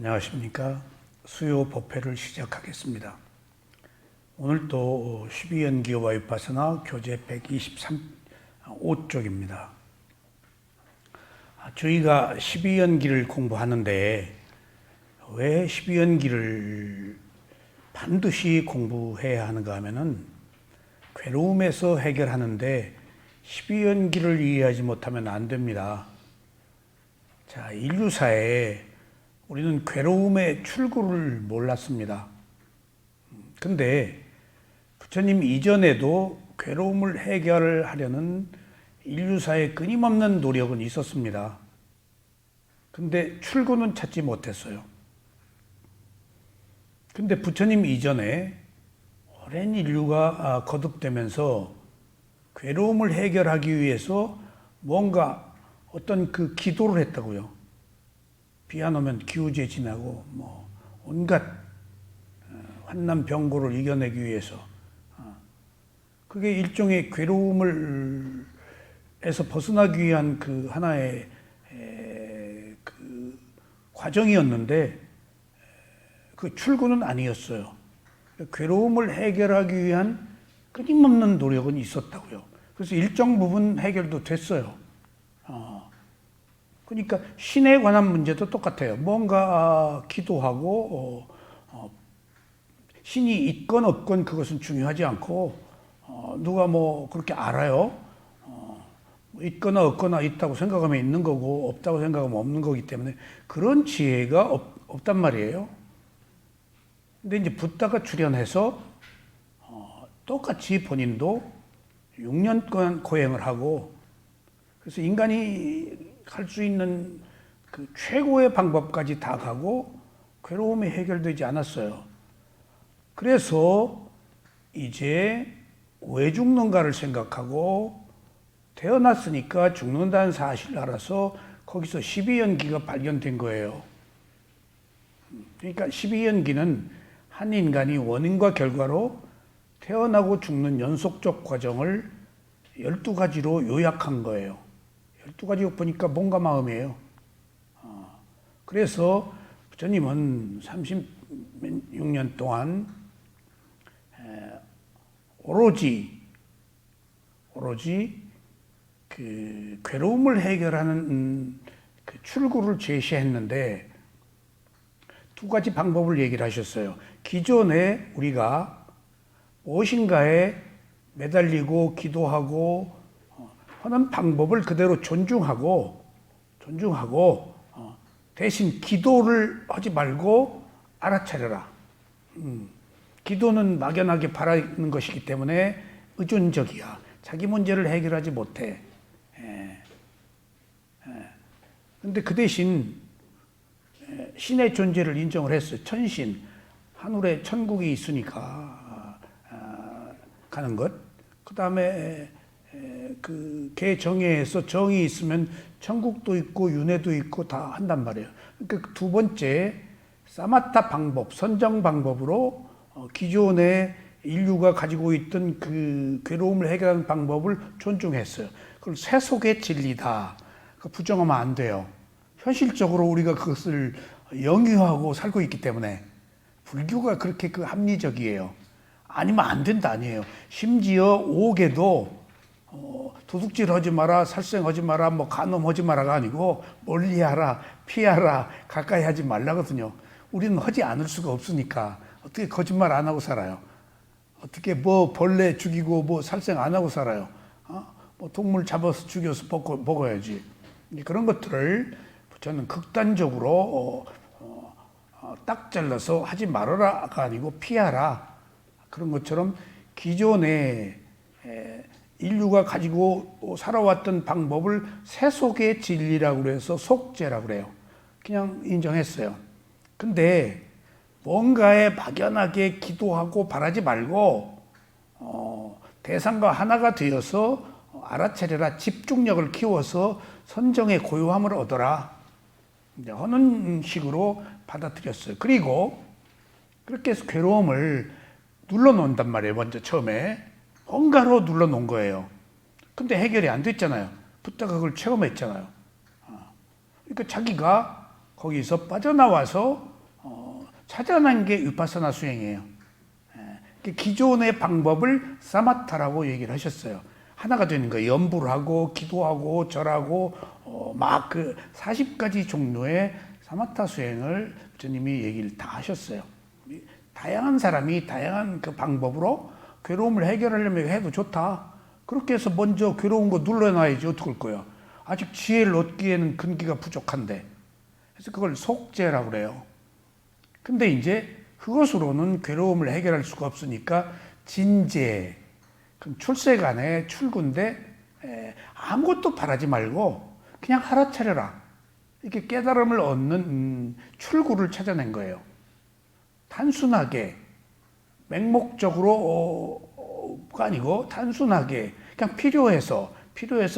안녕하십니까. 수요 법회를 시작하겠습니다. 오늘 또 12연기와 위파서나 교재 123쪽입니다. 저희가 12연기를 공부하는데 왜 12연기를 반드시 공부해야 하는가 하면은 괴로움에서 해결하는데 12연기를 이해하지 못하면 안 됩니다. 자, 인류사에 우리는 괴로움의 출구를 몰랐습니다. 근데 부처님 이전에도 괴로움을 해결하려는 인류사의 끊임없는 노력은 있었습니다. 근데 출구는 찾지 못했어요. 근데 부처님 이전에 오랜 인류가 거듭되면서 괴로움을 해결하기 위해서 뭔가 어떤 그 기도를 했다고요. 비 안 오면 기우제 지나고 뭐 온갖 환난 병고를 이겨내기 위해서 그게 일종의 괴로움을 에서 벗어나기 위한 그 하나의 그 과정이었는데 그 출구는 아니었어요. 괴로움을 해결하기 위한 끊임없는 노력은 있었다고요. 그래서 일정 부분 해결도 됐어요. 그러니까 신에 관한 문제도 똑같아요. 뭔가 기도하고 신이 있건 없건 그것은 중요하지 않고 누가 뭐 그렇게 알아요. 있거나 없거나 있다고 생각하면 있는 거고 없다고 생각하면 없는 거기 때문에 그런 지혜가 없단 말이에요. 근데 이제 붓다가 출연해서 똑같이 본인도 6년간 고행을 하고 그래서 인간이 할 수 있는 그 최고의 방법까지 다 가고 괴로움이 해결되지 않았어요. 그래서 이제 왜 죽는가를 생각하고 태어났으니까 죽는다는 사실을 알아서 거기서 12연기가 발견된 거예요. 그러니까 12연기는 한 인간이 원인과 결과로 태어나고 죽는 연속적 과정을 12가지로 요약한 거예요. 12가지 보니까 몸과 마음이에요. 그래서 부처님은 36년 동안 오로지 그 괴로움을 해결하는 그 출구를 제시했는데 두 가지 방법을 얘기를 하셨어요. 기존에 우리가 무엇인가에 매달리고 기도하고 하는 방법을 그대로 존중하고 대신 기도를 하지 말고 알아차려라. 기도는 막연하게 바라는 것이기 때문에 의존적이야. 자기 문제를 해결하지 못해. 근데 그 대신 신의 존재를 인정을 했어요. 천신, 하늘에 천국이 있으니까 가는 것. 그 다음에 그 개정예에서 정이 있으면 천국도 있고 윤회도 있고 다 한단 말이에요. 그러니까 두 번째 사마타 방법, 선정 방법으로 기존의 인류가 가지고 있던 그 괴로움을 해결하는 방법을 존중했어요. 그걸 세속의 진리다. 부정하면 안 돼요. 현실적으로 우리가 그것을 영유하고 살고 있기 때문에 불교가 그렇게 그 합리적이에요. 아니면 안 된다 아니에요. 심지어 옥에도 도둑질 하지 마라, 살생하지 마라, 뭐 간음하지 마라가 아니고 멀리하라, 피하라, 가까이 하지 말라거든요. 우리는 하지 않을 수가 없으니까 어떻게 거짓말 안 하고 살아요? 어떻게 뭐 벌레 죽이고 뭐 살생 안 하고 살아요? 뭐 동물 잡아서 죽여서 먹어야지. 그런 것들을 저는 극단적으로 딱 잘라서 하지 말아라가 아니고 피하라. 그런 것처럼 기존에 인류가 가지고 살아왔던 방법을 세속의 진리라고 해서 속죄라고 그래요. 그냥 인정했어요. 근데 뭔가에 막연하게 기도하고 바라지 말고 대상과 하나가 되어서 알아차려라. 집중력을 키워서 선정의 고요함을 얻어라. 이제 하는 식으로 받아들였어요. 그리고 그렇게 해서 괴로움을 눌러놓는단 말이에요. 먼저 처음에 뭔가로 눌러놓은 거예요. 근데 해결이 안 됐잖아요. 붓다가 그걸 체험했잖아요. 그러니까 자기가 거기서 빠져나와서 찾아낸 게 위파사나 수행이에요. 기존의 방법을 사마타라고 얘기를 하셨어요. 하나가 되는 거예요. 염불 하고 기도하고 절하고 막 그 40가지 종류의 사마타 수행을 부처님이 얘기를 다 하셨어요. 다양한 사람이 다양한 그 방법으로 괴로움을 해결하려면 해도 좋다. 그렇게 해서 먼저 괴로운 거 눌러놔야지 어떡할 거야. 아직 지혜를 얻기에는 근기가 부족한데. 그래서 그걸 속죄라고 그래요. 근데 이제 그것으로는 괴로움을 해결할 수가 없으니까 진제, 출세간의 출구인데 아무것도 바라지 말고 그냥 알아차려라. 이렇게 깨달음을 얻는 출구를 찾아낸 거예요. 단순하게 맹목적으로가 아니고 단순하게 그냥 필요해서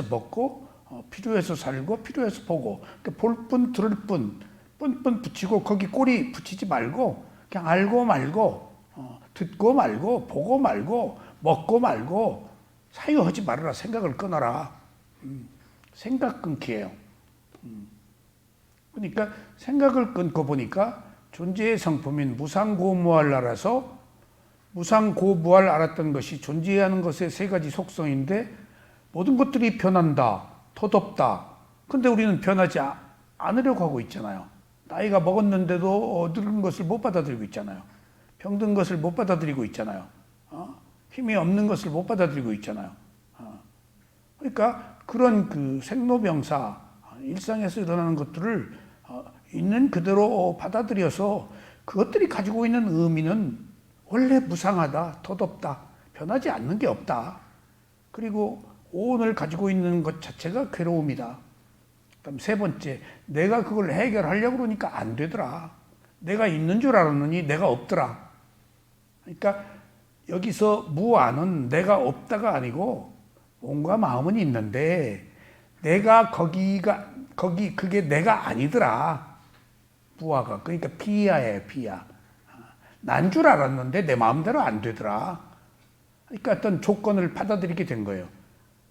먹고 필요해서 살고 필요해서 보고 볼 뿐 들을 뿐 뻔뻔 붙이고 거기 꼬리 붙이지 말고 그냥 알고 말고 듣고 말고 보고 말고 먹고 말고 사유하지 말아라. 생각을 끊어라. 생각 끊기예요. 그러니까 생각을 끊고 보니까 존재의 성품인 무상고무할라라서 무상고무할 알았던 것이 존재하는 것의 세 가지 속성인데 모든 것들이 변한다, 터덥다. 근데 우리는 변하지 않으려고 하고 있잖아요. 나이가 먹었는데도 늙은 것을 못 받아들이고 있잖아요. 병든 것을 못 받아들이고 있잖아요. 힘이 없는 것을 못 받아들이고 있잖아요. 그러니까 그런 그 생로병사, 일상에서 일어나는 것들을 있는 그대로 받아들여서 그것들이 가지고 있는 의미는 원래 무상하다, 덧없다, 변하지 않는 게 없다. 그리고 오온을 가지고 있는 것 자체가 괴로움이다. 그다음 세 번째, 내가 그걸 해결하려고 그러니까 안 되더라. 내가 있는 줄 알았느니 내가 없더라. 그러니까 여기서 무아는 내가 없다가 아니고 몸과 마음은 있는데 내가 그게 내가 아니더라. 무아가. 그러니까 비야예요, 비야. 난 줄 알았는데 내 마음대로 안 되더라. 그러니까 어떤 조건을 받아들이게 된 거예요.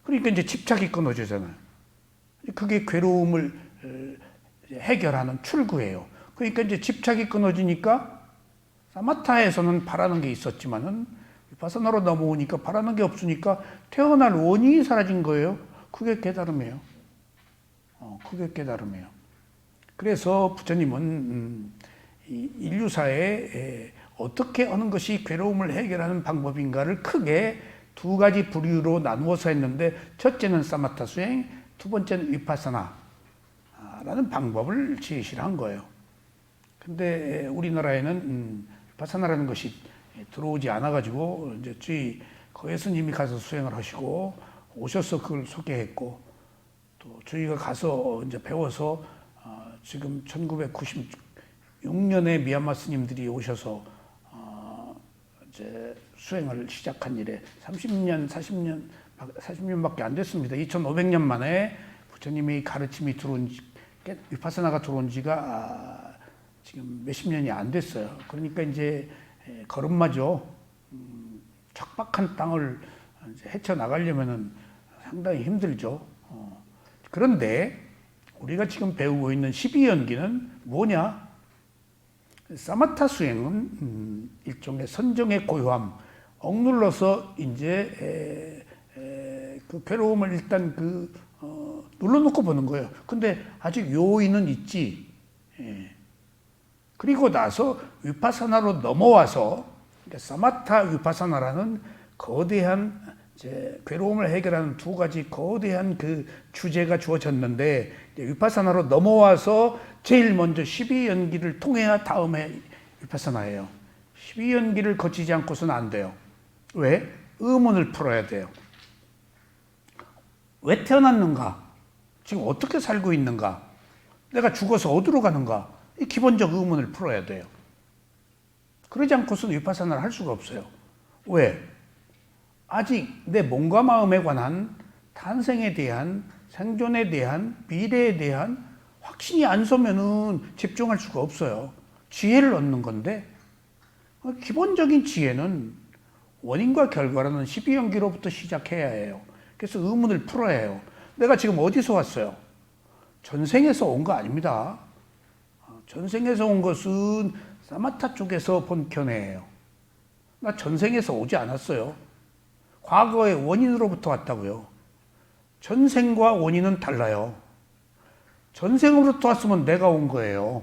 그러니까 이제 집착이 끊어지잖아요. 그게 괴로움을 해결하는 출구예요. 그러니까 이제 집착이 끊어지니까 사마타에서는 바라는 게 있었지만은 위파사나로 넘어오니까 바라는 게 없으니까 태어날 원인이 사라진 거예요. 그게 깨달음이에요. 그게 깨달음이에요. 그래서 부처님은 이 인류사에 어떻게 하는 것이 괴로움을 해결하는 방법인가를 크게 두 가지 부류로 나누어서 했는데 첫째는 사마타 수행, 두 번째는 위파사나라는 방법을 제시를 한 거예요. 근데 우리나라에는 위파사나라는 것이 들어오지 않아가지고 이제 저희 거예 스님이 가서 수행을 하시고 오셔서 그걸 소개했고 또 저희가 가서 이제 배워서 지금 1996년에 미얀마 스님들이 오셔서 이제 수행을 시작한 이래 40년밖에 안 됐습니다. 2500년 만에 부처님의 가르침이 들어온 위파사나가 들어온 지가 지금 몇십 년이 안 됐어요. 그러니까 이제 걸음마죠. 척박한 땅을 헤쳐나가려면 상당히 힘들죠. 그런데 우리가 지금 배우고 있는 12연기는 뭐냐? 사마타 수행은 일종의 선정의 고요함, 억눌러서 이제 그 괴로움을 일단 눌러놓고 보는 거예요. 근데 아직 요인은 있지. 그리고 나서 위파사나로 넘어와서 그러니까 사마타 위파사나라는 거대한 이제 괴로움을 해결하는 두 가지 거대한 그 주제가 주어졌는데 위파사나로 넘어와서 제일 먼저 12연기를 통해야 다음에 위파사나예요. 12연기를 거치지 않고서는 안 돼요. 왜? 의문을 풀어야 돼요. 왜 태어났는가? 지금 어떻게 살고 있는가? 내가 죽어서 어디로 가는가? 이 기본적 의문을 풀어야 돼요. 그러지 않고서는 위파사나를 할 수가 없어요. 왜? 아직 내 몸과 마음에 관한 탄생에 대한 생존에 대한 미래에 대한 확신이 안 서면은 집중할 수가 없어요. 지혜를 얻는 건데 기본적인 지혜는 원인과 결과라는 12연기로부터 시작해야 해요. 그래서 의문을 풀어야 해요. 내가 지금 어디서 왔어요? 전생에서 온 거 아닙니다. 전생에서 온 것은 사마타 쪽에서 본 견해예요. 나 전생에서 오지 않았어요. 과거의 원인으로부터 왔다고요. 전생과 원인은 달라요. 전생으로부터 왔으면 내가 온 거예요.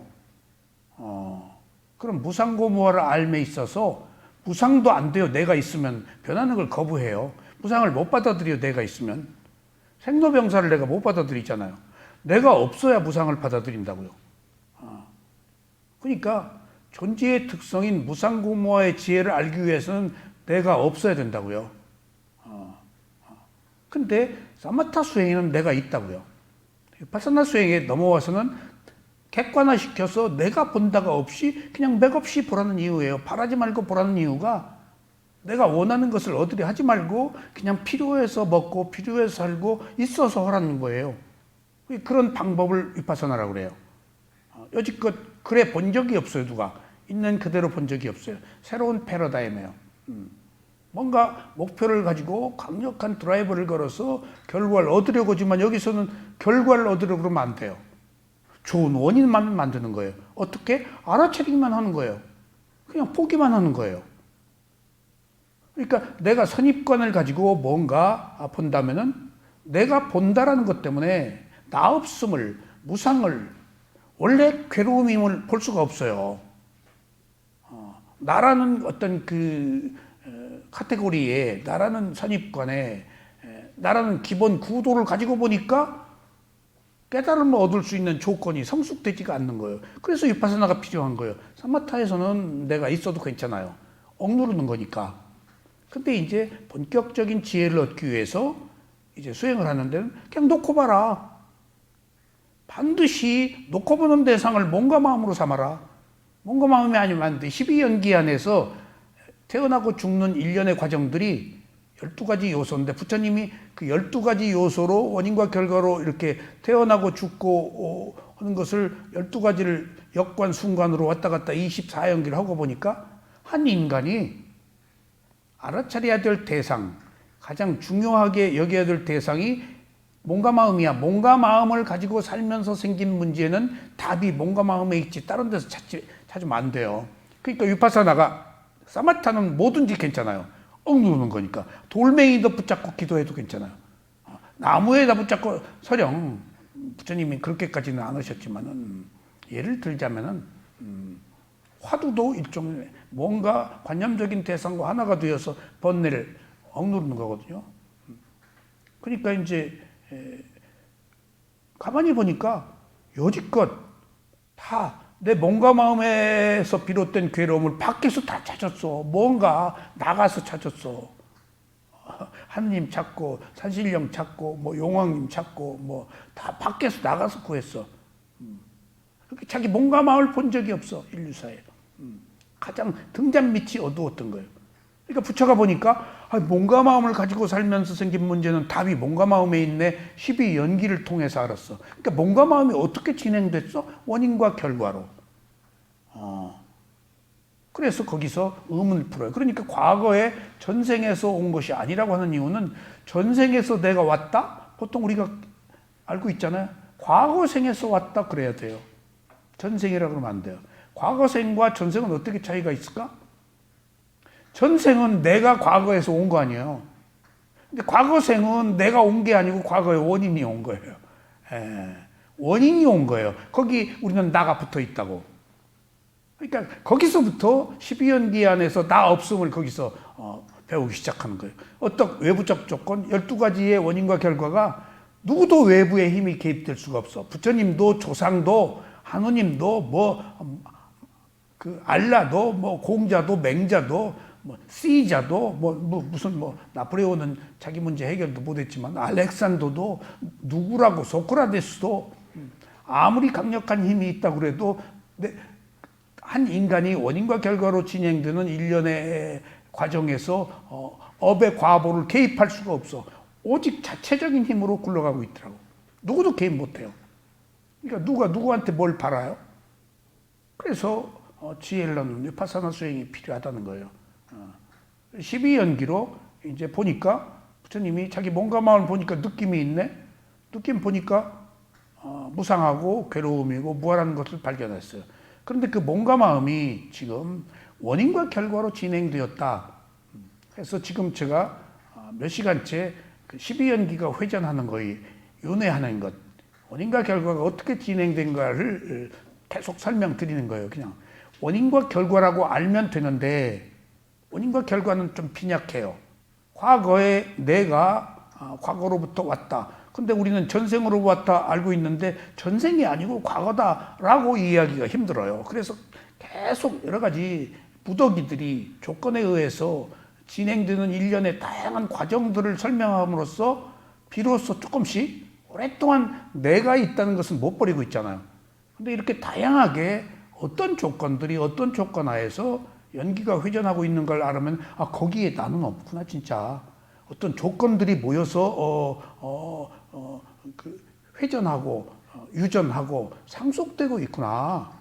그럼 무상고무화를 앓에 있어서 무상도 안 돼요. 내가 있으면 변하는 걸 거부해요. 무상을 못 받아들여 내가 있으면. 생로병사를 내가 못 받아들이잖아요. 내가 없어야 무상을 받아들인다고요. 그러니까 존재의 특성인 무상고무화의 지혜를 알기 위해서는 내가 없어야 된다고요. 근데 사마타 수행에는 내가 있다고요. 파사나 수행에 넘어와서는 객관화시켜서 내가 본다가 없이 그냥 맥없이 보라는 이유예요. 바라지 말고 보라는 이유가 내가 원하는 것을 얻으려 하지 말고 그냥 필요해서 먹고 필요해서 살고 있어서 하라는 거예요. 그런 방법을 위파사나라고 그래요. 여지껏 그래 본 적이 없어요. 누가 있는 그대로 본 적이 없어요. 새로운 패러다임이에요. 뭔가 목표를 가지고 강력한 드라이버를 걸어서 결과를 얻으려고 하지만 여기서는 결과를 얻으려고 그러면 안 돼요. 좋은 원인만 만드는 거예요. 어떻게? 알아차리기만 하는 거예요. 그냥 보기만 하는 거예요. 그러니까 내가 선입관을 가지고 뭔가 본다면은 내가 본다라는 것 때문에 나 없음을, 무상을, 원래 괴로움임을 볼 수가 없어요. 나라는 어떤 그 카테고리에, 나라는 선입관에, 나라는 기본 구도를 가지고 보니까 깨달음을 얻을 수 있는 조건이 성숙되지가 않는 거예요. 그래서 위파사나가 필요한 거예요. 사마타에서는 내가 있어도 괜찮아요. 억누르는 거니까. 근데 이제 본격적인 지혜를 얻기 위해서 이제 수행을 하는 데는 그냥 놓고 봐라. 반드시 놓고 보는 대상을 몸과 마음으로 삼아라. 몸과 마음이 아니면 안 돼. 12연기 안에서 태어나고 죽는 일련의 과정들이 12가지 요소인데 부처님이 그 12가지 요소로 원인과 결과로 이렇게 태어나고 죽고 하는 것을 12가지를 역관, 순관으로 왔다 갔다 24연기를 하고 보니까 한 인간이 알아차려야 될 대상, 가장 중요하게 여겨야 될 대상이 몸과 마음이야. 몸과 마음을 가지고 살면서 생긴 문제는 답이 몸과 마음에 있지 다른 데서 찾으면 안 돼요. 그러니까 위파사나가 사마타는 뭐든지 괜찮아요. 억누르는 거니까. 돌멩이도 붙잡고 기도해도 괜찮아요. 나무에다 붙잡고 설령 부처님이 그렇게까지는 안 하셨지만은 예를 들자면은 화두도 일종의 뭔가 관념적인 대상과 하나가 되어서 번뇌를 억누르는 거거든요. 그러니까 이제 가만히 보니까 여지껏 다 내 몸과 마음에서 비롯된 괴로움을 밖에서 다 찾았어. 뭔가 나가서 찾았어. 하느님 찾고 산신령 찾고 뭐 용왕님 찾고 뭐 다 밖에서 나가서 구했어. 자기 몸과 마음을 본 적이 없어. 인류사에. 가장 등잔 밑이 어두웠던 거예요. 그러니까 부처가 보니까 몸과 마음을 가지고 살면서 생긴 문제는 답이 몸과 마음에 있네. 12연기를 통해서 알았어. 그러니까 몸과 마음이 어떻게 진행됐어? 원인과 결과로. 그래서 거기서 의문을 풀어요. 그러니까 과거에 전생에서 온 것이 아니라고 하는 이유는 전생에서 내가 왔다? 보통 우리가 알고 있잖아요. 과거생에서 왔다 그래야 돼요. 전생이라고 그러면 안 돼요. 과거생과 전생은 어떻게 차이가 있을까? 전생은 내가 과거에서 온 거 아니에요. 근데 과거생은 내가 온 게 아니고 과거의 원인이 온 거예요. 원인이 온 거예요. 거기 우리는 나가 붙어 있다고. 그러니까 거기서부터 12연기 안에서 나 없음을 거기서 배우기 시작하는 거예요. 어떤 외부적 조건, 12가지의 원인과 결과가 누구도 외부의 힘이 개입될 수가 없어. 부처님도 조상도 하느님도 그 알라도 공자도 맹자도 시자도 무슨 나폴레옹은 자기 문제 해결도 못했지만 알렉산더도 누구라고 소크라테스도 아무리 강력한 힘이 있다고 그래도 한 인간이 원인과 결과로 진행되는 일련의 과정에서 업의 과보를 개입할 수가 없어. 오직 자체적인 힘으로 굴러가고 있더라고. 누구도 개입 못해요. 그러니까 누가 누구한테 뭘 바라요? 그래서 지혜를 얻는 위파사나 수행이 필요하다는 거예요. 12연기로 이제 보니까 부처님이 자기 몸과 마음을 보니까 느낌이 있네. 느낌 보니까 무상하고 괴로움이고 무한한 것을 발견했어요. 그런데 그 몸과 마음이 지금 원인과 결과로 진행되었다. 그래서 지금 제가 몇 시간째 그 12연기가 회전하는 거에 윤회하는 것, 원인과 결과가 어떻게 진행된가를 계속 설명드리는 거예요. 그냥 원인과 결과라고 알면 되는데 원인과 결과는 좀 빈약해요. 과거에 내가 과거로부터 왔다. 근데 우리는 전생으로 왔다 알고 있는데 전생이 아니고 과거다라고 이해하기가 힘들어요. 그래서 계속 여러 가지 무더기들이 조건에 의해서 진행되는 일련의 다양한 과정들을 설명함으로써 비로소 조금씩 오랫동안 내가 있다는 것은 못 버리고 있잖아요. 근데 이렇게 다양하게 어떤 조건들이 어떤 조건 하에서 연기가 회전하고 있는 걸 알으면 거기에 나는 없구나 진짜. 어떤 조건들이 모여서 그 회전하고 유전하고 상속되고 있구나.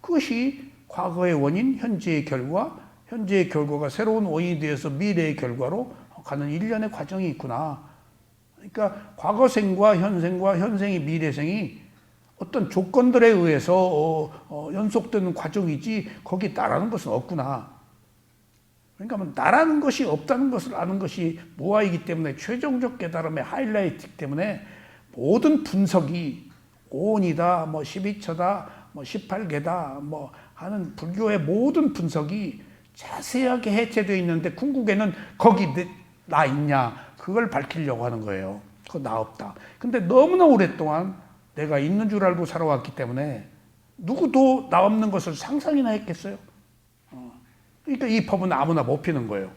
그것이 과거의 원인, 현재의 결과, 현재의 결과가 새로운 원인이 되어서 미래의 결과로 가는 일련의 과정이 있구나. 그러니까 과거생과 현생이 미래생이 어떤 조건들에 의해서 연속되는 과정이지 거기 나라는 것은 없구나. 그러니까 뭐 나라는 것이 없다는 것을 아는 것이 무아이기 때문에 최종적 깨달음의 하이라이트이기 때문에 모든 분석이 5원이다, 뭐 12처다, 뭐 18개다, 뭐 하는 불교의 모든 분석이 자세하게 해체되어 있는데 궁극에는 거기 나 있냐 그걸 밝히려고 하는 거예요. 그거 나 없다. 근데 너무나 오랫동안 내가 있는 줄 알고 살아왔기 때문에 누구도 나 없는 것을 상상이나 했겠어요. 그러니까 이 법은 아무나 못 피는 거예요.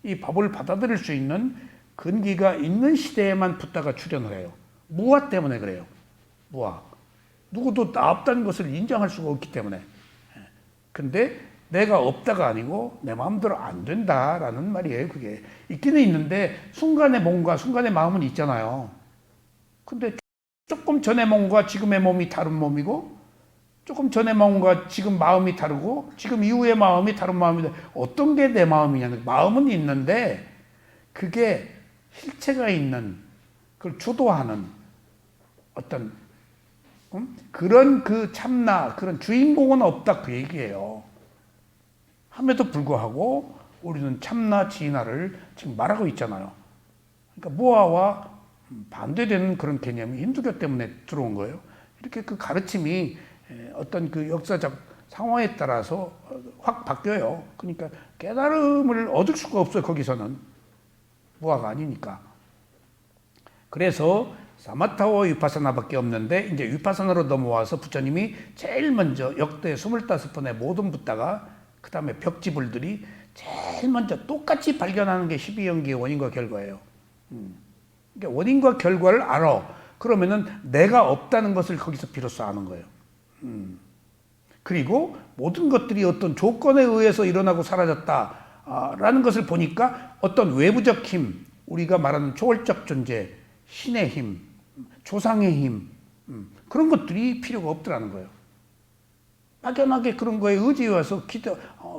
이 법을 받아들일 수 있는 근기가 있는 시대에만 붓다가 출현을 해요. 무아 때문에 그래요. 무아. 누구도 나 없다는 것을 인정할 수가 없기 때문에. 근데 내가 없다가 아니고 내 마음대로 안 된다라는 말이에요. 그게 있기는 있는데 순간의 몸과 순간의 마음은 있잖아요. 근데 조금 전의 몸과 지금의 몸이 다른 몸이고 조금 전의 마음과 지금 마음이 다르고 지금 이후의 마음이 다른 마음인데 어떤 게 내 마음이냐. 마음은 있는데 그게 실체가 있는 그걸 주도하는 어떤 그런 그 참나 그런 주인공은 없다 그 얘기예요. 함에도 불구하고 우리는 참나 진화를 지금 말하고 있잖아요. 그러니까 무아와 반대되는 그런 개념이 힌두교 때문에 들어온 거예요. 이렇게 그 가르침이 어떤 그 역사적 상황에 따라서 확 바뀌어요. 그러니까 깨달음을 얻을 수가 없어요. 거기서는 무아가 아니니까. 그래서 사마타와 위파사나밖에 없는데 이제 위파사나로 넘어와서 부처님이 제일 먼저 역대 25번의 모든 붓다가 그 다음에 벽지불들이 제일 먼저 똑같이 발견하는 게 12연기의 원인과 결과예요. 그러니까 원인과 결과를 알아. 그러면은 내가 없다는 것을 거기서 비로소 아는 거예요. 그리고 모든 것들이 어떤 조건에 의해서 일어나고 사라졌다라는 것을 보니까 어떤 외부적 힘, 우리가 말하는 초월적 존재, 신의 힘, 조상의 힘, 그런 것들이 필요가 없더라는 거예요. 막연하게 그런 거에 의지해서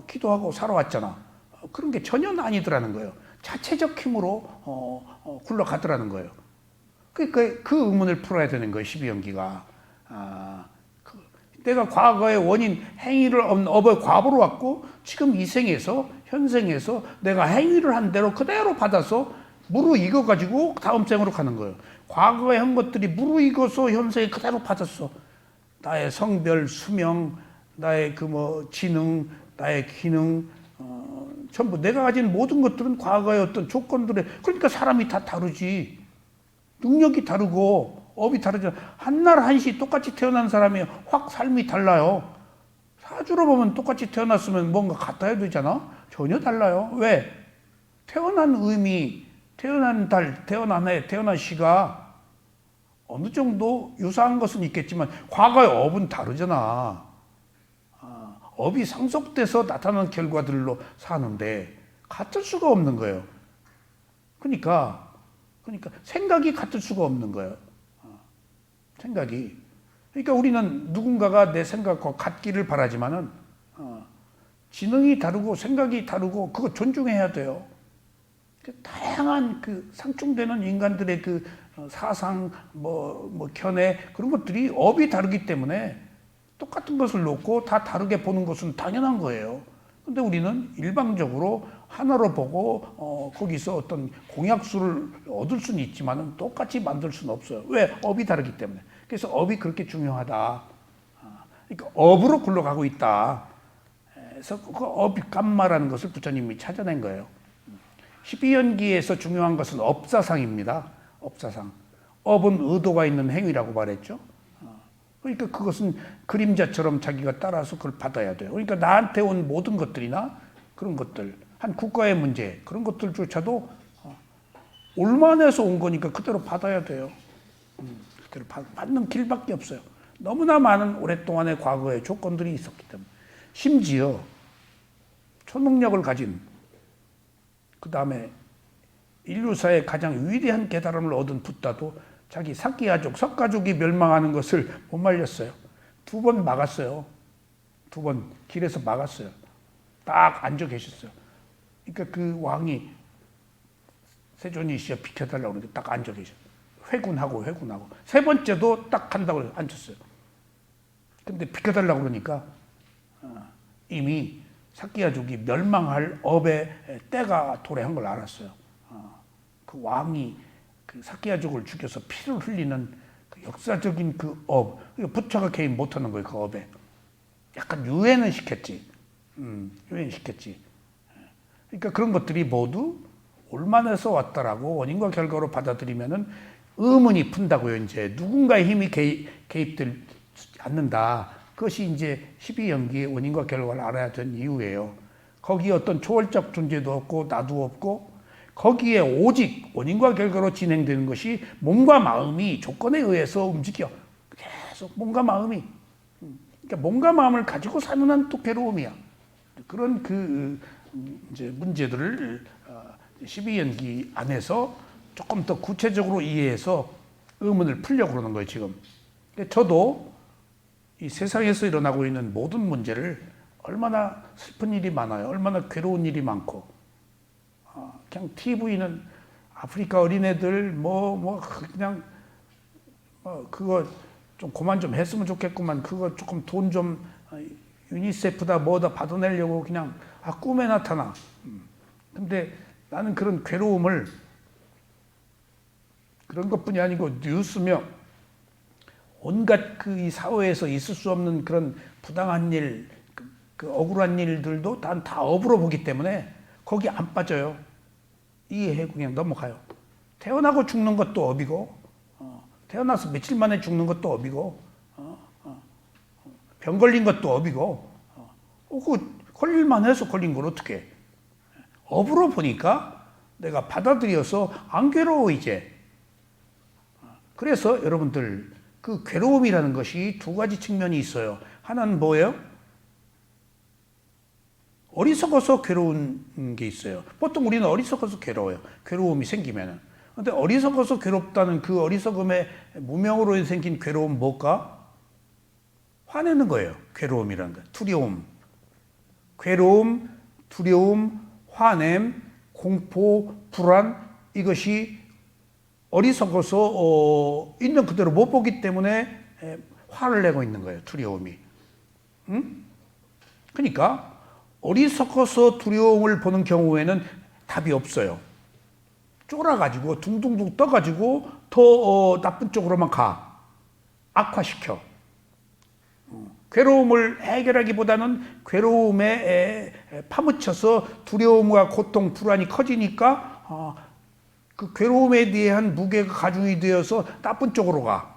기도하고 살아왔잖아. 그런 게 전혀 아니더라는 거예요. 자체적 힘으로 굴러가더라는 거예요. 그러니까 그 의문을 풀어야 되는 거예요. 12연기가. 내가 과거의 원인, 행위를 업의 과보로 왔고 지금 이 생에서 현생에서 내가 행위를 한 대로 그대로 받아서 무르익어가지고 다음 생으로 가는 거예요. 과거에 한 것들이 무르익어서 현생에 그대로 받았어. 나의 성별, 수명, 나의 그 뭐 지능, 나의 기능, 전부 내가 가진 모든 것들은 과거의 어떤 조건들에 그러니까 사람이 다 다르지. 능력이 다르고 업이 다르죠. 한날 한시 똑같이 태어난 사람이 확 삶이 달라요. 사주로 보면 똑같이 태어났으면 뭔가 같아야 되잖아. 전혀 달라요. 왜? 태어난 의미, 태어난 달, 태어난 해, 태어난 시가 어느 정도 유사한 것은 있겠지만 과거의 업은 다르잖아. 업이 상속돼서 나타난 결과들로 사는데 같을 수가 없는 거예요. 그러니까 생각이 같을 수가 없는 거예요. 생각이. 그러니까 우리는 누군가가 내 생각과 같기를 바라지만은 지능이 다르고 생각이 다르고 그거 존중해야 돼요. 다양한 그 상충되는 인간들의 그 사상, 뭐 견해 그런 것들이 업이 다르기 때문에 똑같은 것을 놓고 다 다르게 보는 것은 당연한 거예요. 근데 우리는 일방적으로 하나로 보고 거기서 어떤 공약수를 얻을 수는 있지만 똑같이 만들 수는 없어요. 왜? 업이 다르기 때문에. 그래서 업이 그렇게 중요하다. 그러니까 업으로 굴러가고 있다. 그래서 그 업이 깜마라는 것을 부처님이 찾아낸 거예요. 12연기에서 중요한 것은 업사상입니다. 업사상. 업은 의도가 있는 행위라고 말했죠. 그러니까 그것은 그림자처럼 자기가 따라서 그걸 받아야 돼요. 그러니까 나한테 온 모든 것들이나 그런 것들, 한 국가의 문제, 그런 것들조차도 올만해서 온 거니까 그대로 받아야 돼요. 그대로 받는 길밖에 없어요. 너무나 많은 오랫동안의 과거의 조건들이 있었기 때문에. 심지어 초능력을 가진, 그 다음에 인류사의 가장 위대한 깨달음을 얻은 붓다도 자기 사키야족, 석가족이 멸망하는 것을 못 말렸어요. 2번 막았어요. 2번 길에서 막았어요. 딱 앉아 계셨어요. 그러니까 그 왕이 세존이시여 비켜달라고 그러는데 딱 앉아 계셨어요. 회군하고. 3번째도 딱 한다고 해서 앉았어요. 근데 비켜달라고 그러니까 이미 사키야족이 멸망할 업의 때가 도래한 걸 알았어요. 그 왕이 그 사키야족을 죽여서 피를 흘리는 그 역사적인 그 업, 부처가 개입 못하는 거예요. 그 업에 약간 유예는 시켰지. 유예는 시켰지. 그러니까 그런 것들이 모두 올만해서 왔다라고 원인과 결과로 받아들이면은 의문이 푼다고요. 이제 누군가의 힘이 개입되지 않는다. 그것이 이제 12연기의 원인과 결과를 알아야 된 이유예요. 거기에 어떤 초월적 존재도 없고 나도 없고 거기에 오직 원인과 결과로 진행되는 것이 몸과 마음이 조건에 의해서 움직여. 계속 몸과 마음이. 그러니까 몸과 마음을 가지고 사는 한 또 괴로움이야. 그런 그 이제 문제들을 12연기 안에서 조금 더 구체적으로 이해해서 의문을 풀려고 그러는 거예요, 지금. 저도 이 세상에서 일어나고 있는 모든 문제를 얼마나 슬픈 일이 많아요. 얼마나 괴로운 일이 많고. 그냥 TV는 아프리카 어린애들 그냥 그거 좀 그만 좀 했으면 좋겠구만. 그거 조금 돈 좀 유니세프다 뭐다 받아내려고 그냥 꿈에 나타나. 근데 나는 그런 괴로움을 그런 것뿐이 아니고 뉴스며 온갖 그 이 사회에서 있을 수 없는 그런 부당한 일, 그 억울한 일들도 난 다 업으로 보기 때문에 거기 안 빠져요. 이해하고 그냥 넘어가요. 태어나고 죽는 것도 업이고, 태어나서 며칠 만에 죽는 것도 업이고, 병 걸린 것도 업이고, 그 걸릴만 해서 걸린 걸 어떻게 해? 업으로 보니까 내가 받아들여서 안 괴로워 이제. 그래서 여러분들 그 괴로움이라는 것이 2가지 측면이 있어요. 하나는 뭐예요? 어리석어서 괴로운 게 있어요. 보통 우리는 어리석어서 괴로워요. 괴로움이 생기면은. 근데 어리석어서 괴롭다는 그 어리석음의 무명으로 생긴 괴로움 뭘까? 화내는 거예요. 괴로움이라는 거. 두려움. 괴로움, 두려움, 화냄, 공포, 불안 이것이 어리석어서 있는 그대로 못 보기 때문에 화를 내고 있는 거예요. 두려움이. 응? 그러니까 어리석어서 두려움을 보는 경우에는 답이 없어요. 쫄아가지고 둥둥둥 떠가지고 더 나쁜 쪽으로만 가. 악화시켜. 괴로움을 해결하기보다는 괴로움에 파묻혀서 두려움과 고통, 불안이 커지니까 그 괴로움에 대한 무게가 가중이 되어서 나쁜 쪽으로 가.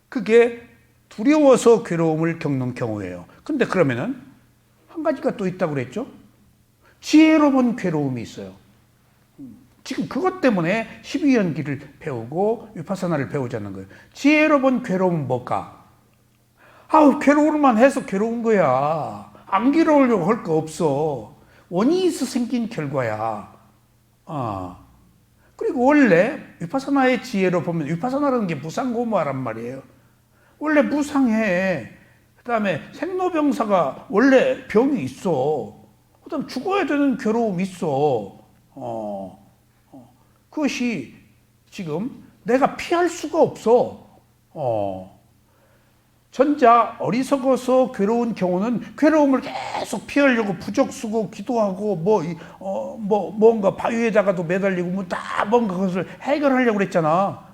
그게 두려워서 괴로움을 겪는 경우예요. 근데 그러면은 한 가지가 또 있다고 그랬죠? 지혜로 본 괴로움이 있어요. 지금 그것 때문에 12연기를 배우고 위파사나를 배우자는 거예요. 지혜로 본 괴로움은 뭘까? 괴로울만 해서 괴로운 거야. 안 괴로우려고 할 거 없어. 원인이 있어 생긴 결과야. 그리고 원래 위파사나의 지혜로 보면 위파사나라는 게 무상고무하란 말이에요. 원래 무상해. 그 다음에 생로병사가 원래 병이 있어. 그 다음에 죽어야 되는 괴로움이 있어. 그것이 지금 내가 피할 수가 없어. 전자 어리석어서 괴로운 경우는 괴로움을 계속 피하려고 부적 쓰고 기도하고 뭔가 바위에다가도 매달리고 다 뭔가 그것을 해결하려고 그랬잖아.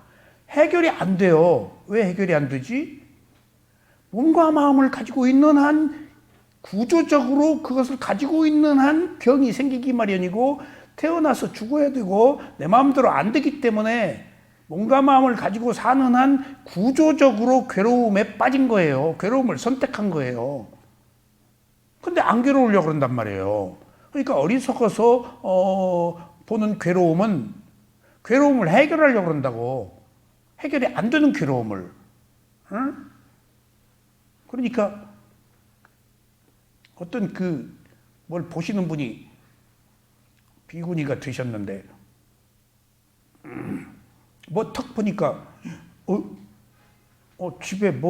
해결이 안 돼요. 왜 해결이 안 되지? 몸과 마음을 가지고 있는 한 구조적으로 그것을 가지고 있는 한 병이 생기기 마련이고 태어나서 죽어야 되고 내 마음대로 안 되기 때문에 몸과 마음을 가지고 사는 한 구조적으로 괴로움에 빠진 거예요. 괴로움을 선택한 거예요. 근데 안 괴로우려고 그런단 말이에요. 그러니까 어리석어서 보는 괴로움은 괴로움을 해결하려고 그런다고. 해결이 안 되는 괴로움을. 응? 그러니까 어떤 뭘 보시는 분이 비구니가 되셨는데 뭐 턱 보니까 집에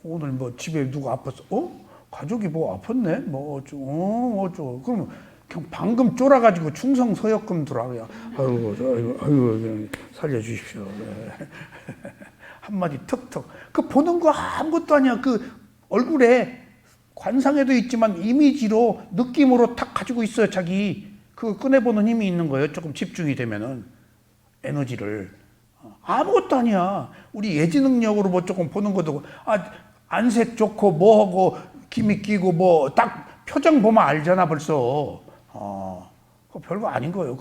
오늘 집에 누가 아팠어? 가족이 아팠네? 어쩌고 그러면 그냥 방금 쫄아가지고 충성서역금 들어가요. 아이고 살려주십시오. 네. 한마디 턱턱. 그 보는 거 아무것도 아니야. 그 얼굴에 관상에도 있지만 이미지로 느낌으로 탁 가지고 있어요. 자기 그거 꺼내보는 힘이 있는 거예요. 조금 집중이 되면은 에너지를. 아무것도 아니야. 우리 예지 능력으로 조금 보는 것도 안색 좋고 뭐하고 기미 끼고 딱 표정 보면 알잖아 벌써. 그거 별거 아닌 거예요.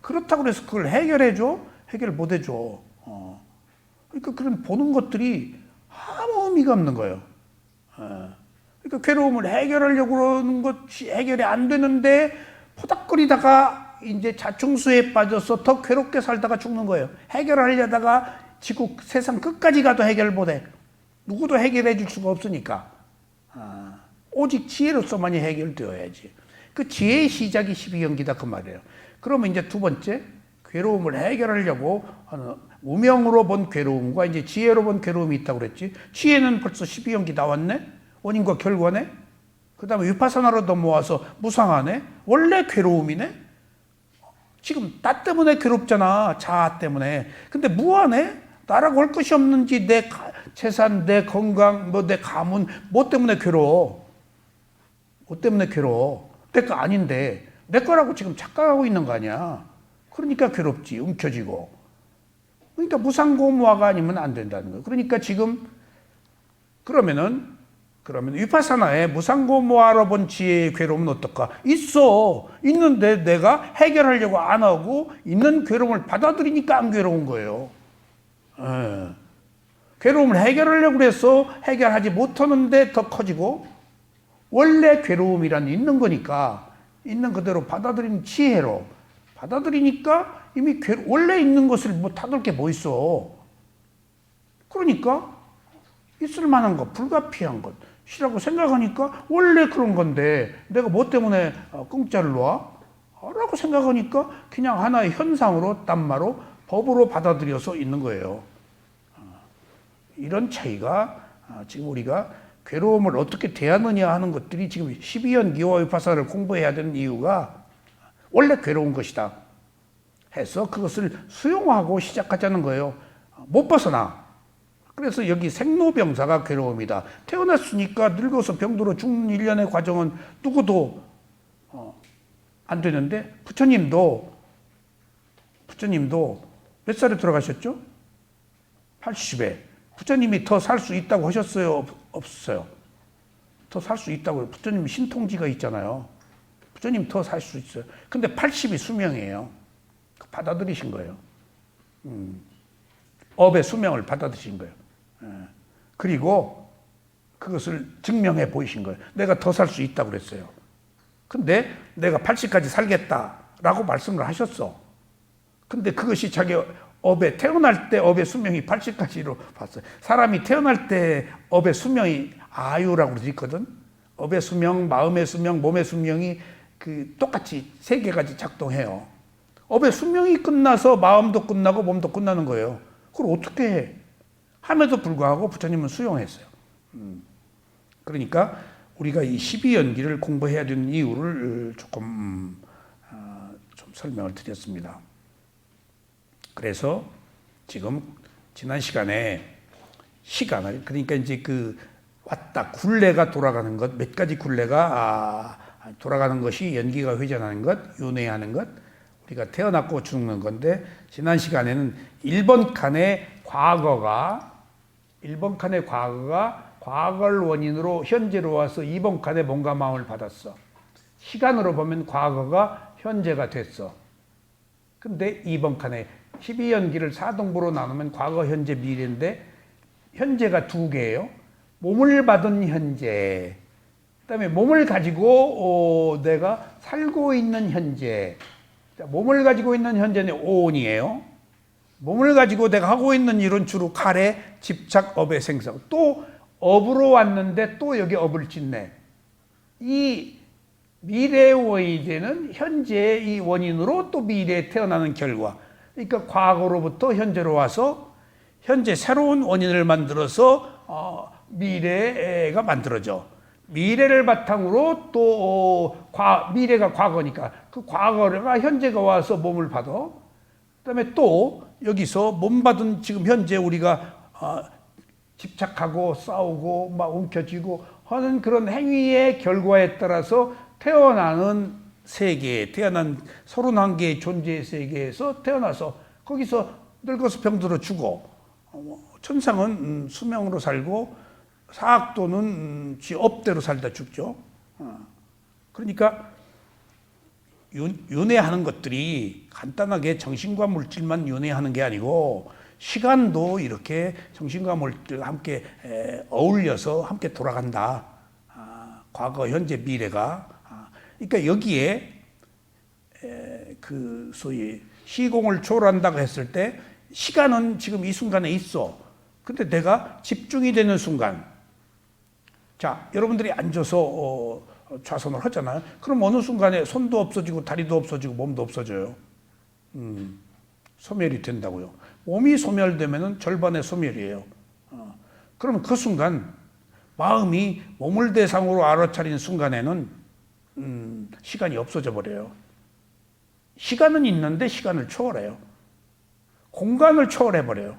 그렇다고 해서 그걸 해결해줘? 해결 못 해줘. 그러니까 그런 보는 것들이 아무 의미가 없는 거예요. 그러니까 괴로움을 해결하려고 그러는 것이 해결이 안 되는데 포닥거리다가 이제 자충수에 빠져서 더 괴롭게 살다가 죽는 거예요. 해결하려다가 지구 세상 끝까지 가도 해결 못해. 누구도 해결해 줄 수가 없으니까. 오직 지혜로서만이 해결되어야지. 그 지혜의 시작이 12연기다 그 말이에요. 그러면 이제 두 번째, 괴로움을 해결하려고 하는 무명으로 본 괴로움과 이제 지혜로 본 괴로움이 있다고 그랬지. 지혜는 벌써 12연기 나왔네? 원인과 결과네? 그 다음에 위파사나로 넘어와서 무상하네? 원래 괴로움이네? 지금 나 때문에 괴롭잖아. 자아 때문에. 근데 무한해? 나라고 할 것이 없는지 내 재산, 내 건강, 내 가문, 뭐 때문에 괴로워? 뭐 때문에 괴로워? 내 거 아닌데 내 거라고 지금 착각하고 있는 거 아니야. 그러니까 괴롭지. 움켜쥐고. 그러니까 무상고무화가 아니면 안 된다는 거예요. 그러니까 지금 그러면 위파사나에 무상고무화로 본 지혜의 괴로움은 어떨까? 있어. 있는데 내가 해결하려고 안 하고 있는 괴로움을 받아들이니까 안 괴로운 거예요. 괴로움을 해결하려고 해서 해결하지 못하는데 더 커지고 원래 괴로움이란 있는 거니까 있는 그대로 받아들이는 지혜로 받아들이니까 이미 원래 있는 것을 다룰 게 뭐 있어. 그러니까 있을 만한 것, 불가피한 것이라고 생각하니까 원래 그런 건데 내가 뭐 때문에 공짜를 놔? 라고 생각하니까 그냥 하나의 현상으로 딴마로 법으로 받아들여서 있는 거예요. 이런 차이가 지금 우리가 괴로움을 어떻게 대하느냐 하는 것들이 지금 12연기와 위파사를 공부해야 되는 이유가 원래 괴로운 것이다 해서 그것을 수용하고 시작하자는 거예요. 못 벗어나. 그래서 여기 생로병사가 괴로움이다. 태어났으니까 늙어서 병들어 죽는 일련의 과정은 누구도 안 되는데 부처님도 몇 살에 돌아가셨죠? 80에. 부처님이 더 살 수 있다고 하셨어요? 없었어요? 더 살 수 있다고. 부처님 신통지가 있잖아요. 부처님 더 살 수 있어요. 근데 80이 수명이에요. 받아들이신 거예요. 업의 수명을 받아들이신 거예요. 그리고 그것을 증명해 보이신 거예요. 내가 더 살 수 있다고 그랬어요. 근데 내가 80까지 살겠다라고 말씀을 하셨어. 근데 그것이 자기 태어날 때 업의 수명이 80까지로 봤어요. 사람이 태어날 때 업의 수명이 아유라고 되어 있거든. 업의 수명, 마음의 수명, 몸의 수명이 똑같이 세 개까지 작동해요. 업의 수명이 끝나서 마음도 끝나고 몸도 끝나는 거예요. 그걸 어떻게 해? 함에도 불구하고 부처님은 수용했어요. 그러니까 우리가 이 12연기를 공부해야 되는 이유를 조금 좀 설명을 드렸습니다. 그래서 지금 지난 시간에 시간을, 그러니까 이제 그 왔다 굴레가 돌아가는 것, 몇 가지 굴레가 돌아가는 것이 연기가 회전하는 것, 윤회하는 것, 우리가 태어났고 죽는 건데, 지난 시간에는 1번 칸의 과거가 과거를 원인으로 현재로 와서 2번 칸에 몸과 마음을 받았어. 시간으로 보면 과거가 현재가 됐어. 근데 2번 칸에 12연기를 4등분으로 나누면 과거, 현재, 미래인데 현재가 두 개예요. 몸을 받은 현재, 그다음에 몸을 가지고 내가 살고 있는 현재. 몸을 가지고 있는 현재는 오온이에요. 몸을 가지고 내가 하고 있는 일은 주로 칼에 집착, 업의 생성. 또 업으로 왔는데 또 여기 업을 짓네. 이 미래의 원인이 되는 현재의 이 원인으로 또 미래에 태어나는 결과. 그러니까 과거로부터 현재로 와서 현재 새로운 원인을 만들어서 미래가 만들어져. 미래를 바탕으로 또 미래가 과거니까 그 과거가 현재가 와서 몸을 받아. 그다음에 또 여기서 몸 받은 지금 현재 우리가 집착하고 싸우고 막 움켜쥐고 하는 그런 행위의 결과에 따라서 태어나는 세계, 태어난 31개의 존재의 세계에서 태어나서 거기서 늙어서 병들어 죽어. 천상은 수명으로 살고 사악도는 지 업대로 살다 죽죠. 그러니까 윤회하는 것들이 간단하게 정신과 물질만 윤회하는 게 아니고 시간도 이렇게 정신과 물질과 함께 어울려서 함께 돌아간다. 과거, 현재, 미래가. 그러니까 여기에 그 소위 시공을 초월한다고 했을 때 시간은 지금 이 순간에 있어. 근데 내가 집중이 되는 순간, 자, 여러분들이 앉아서 좌선을 하잖아요. 그럼 어느 순간에 손도 없어지고 다리도 없어지고 몸도 없어져요. 소멸이 된다고요. 몸이 소멸되면은 절반의 소멸이에요. 그러면 그 순간 마음이 몸을 대상으로 알아차린 순간에는 시간이 없어져 버려요. 시간은 있는데 시간을 초월해요. 공간을 초월해 버려요.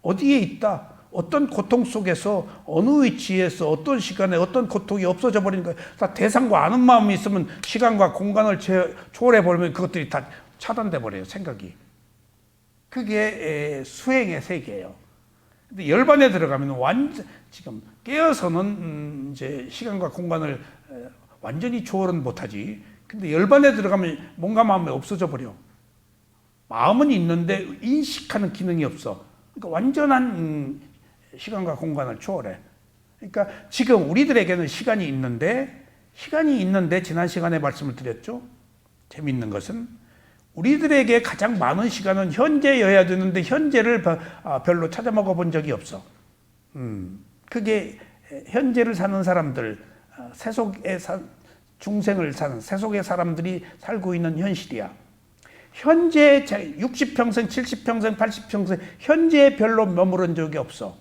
어디에 있다. 어떤 고통 속에서 어느 위치에서 어떤 시간에 어떤 고통이 없어져 버리니까 다 대상과 아는 마음이 있으면 시간과 공간을 초월해 버리면 그것들이 다 차단돼 버려요. 생각이. 그게 수행의 세계예요. 근데 열반에 들어가면 완전 지금 깨어서는 이제 시간과 공간을 완전히 초월은 못하지. 근데 열반에 들어가면 몸과 마음이 없어져 버려. 마음은 있는데 인식하는 기능이 없어. 그러니까 완전한 시간과 공간을 초월해. 그러니까 지금 우리들에게는 시간이 있는데 지난 시간에 말씀을 드렸죠. 재밌는 것은 우리들에게 가장 많은 시간은 현재여야 되는데 현재를 별로 찾아 먹어본 적이 없어. 그게 현재를 사는 사람들, 중생을 사는 세속의 사람들이 살고 있는 현실이야. 현재 60평생, 70평생, 80평생 현재에 별로 머무른 적이 없어.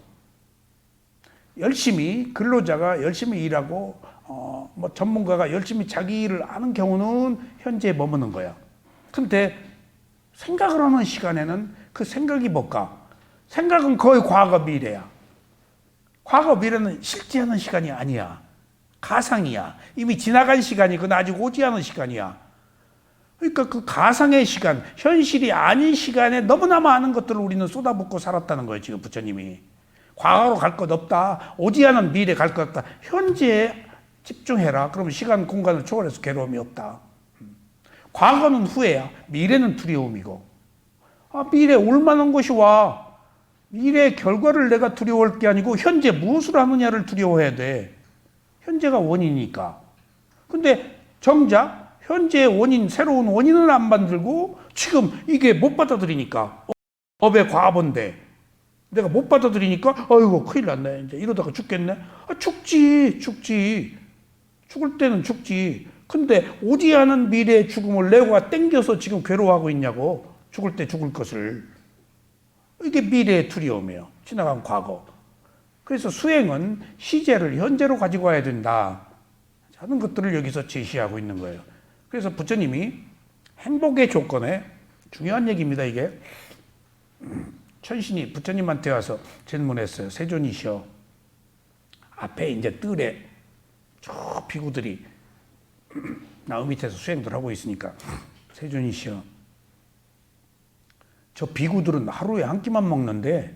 열심히 근로자가 열심히 일하고 뭐 전문가가 열심히 자기 일을 하는 경우는 현재에 머무는 거야. 근데 생각을 하는 시간에는 그 생각이 뭘까? 생각은 거의 과거 미래야. 과거 미래는 실제 하는 시간이 아니야. 가상이야. 이미 지나간 시간이거나 아직 오지 않은 시간이야. 그러니까 그 가상의 시간, 현실이 아닌 시간에 너무나 많은 것들을 우리는 쏟아붓고 살았다는 거예요. 지금 부처님이. 과거로 갈 것 없다. 오지 않은 미래 갈 것 없다. 현재에 집중해라. 그러면 시간, 공간을 초월해서 괴로움이 없다. 과거는 후회야. 미래는 두려움이고. 미래 올만한 것이 와. 미래의 결과를 내가 두려워할 게 아니고 현재 무엇을 하느냐를 두려워해야 돼. 현재가 원인이니까. 근데 정작 현재의 원인, 새로운 원인을 안 만들고 지금 이게 못 받아들이니까 업의 과본데 내가 못 받아들이니까 아이고 큰일 났네. 이제 이러다가 죽겠네. 죽지. 죽을 때는 죽지. 근데 오지 않은 미래의 죽음을 내가 땡겨서 지금 괴로워하고 있냐고. 죽을 때 죽을 것을. 이게 미래의 두려움이에요. 지나간 과거. 그래서 수행은 시제를 현재로 가지고 와야 된다 하는 것들을 여기서 제시하고 있는 거예요. 그래서 부처님이 행복의 조건에 중요한 얘기입니다. 이게 천신이 부처님한테 와서 질문했어요. 세존이시여, 앞에 이제 뜰에 저 비구들이 나무 밑에서 수행들 하고 있으니까, 세존이시여, 저 비구들은 하루에 한 끼만 먹는데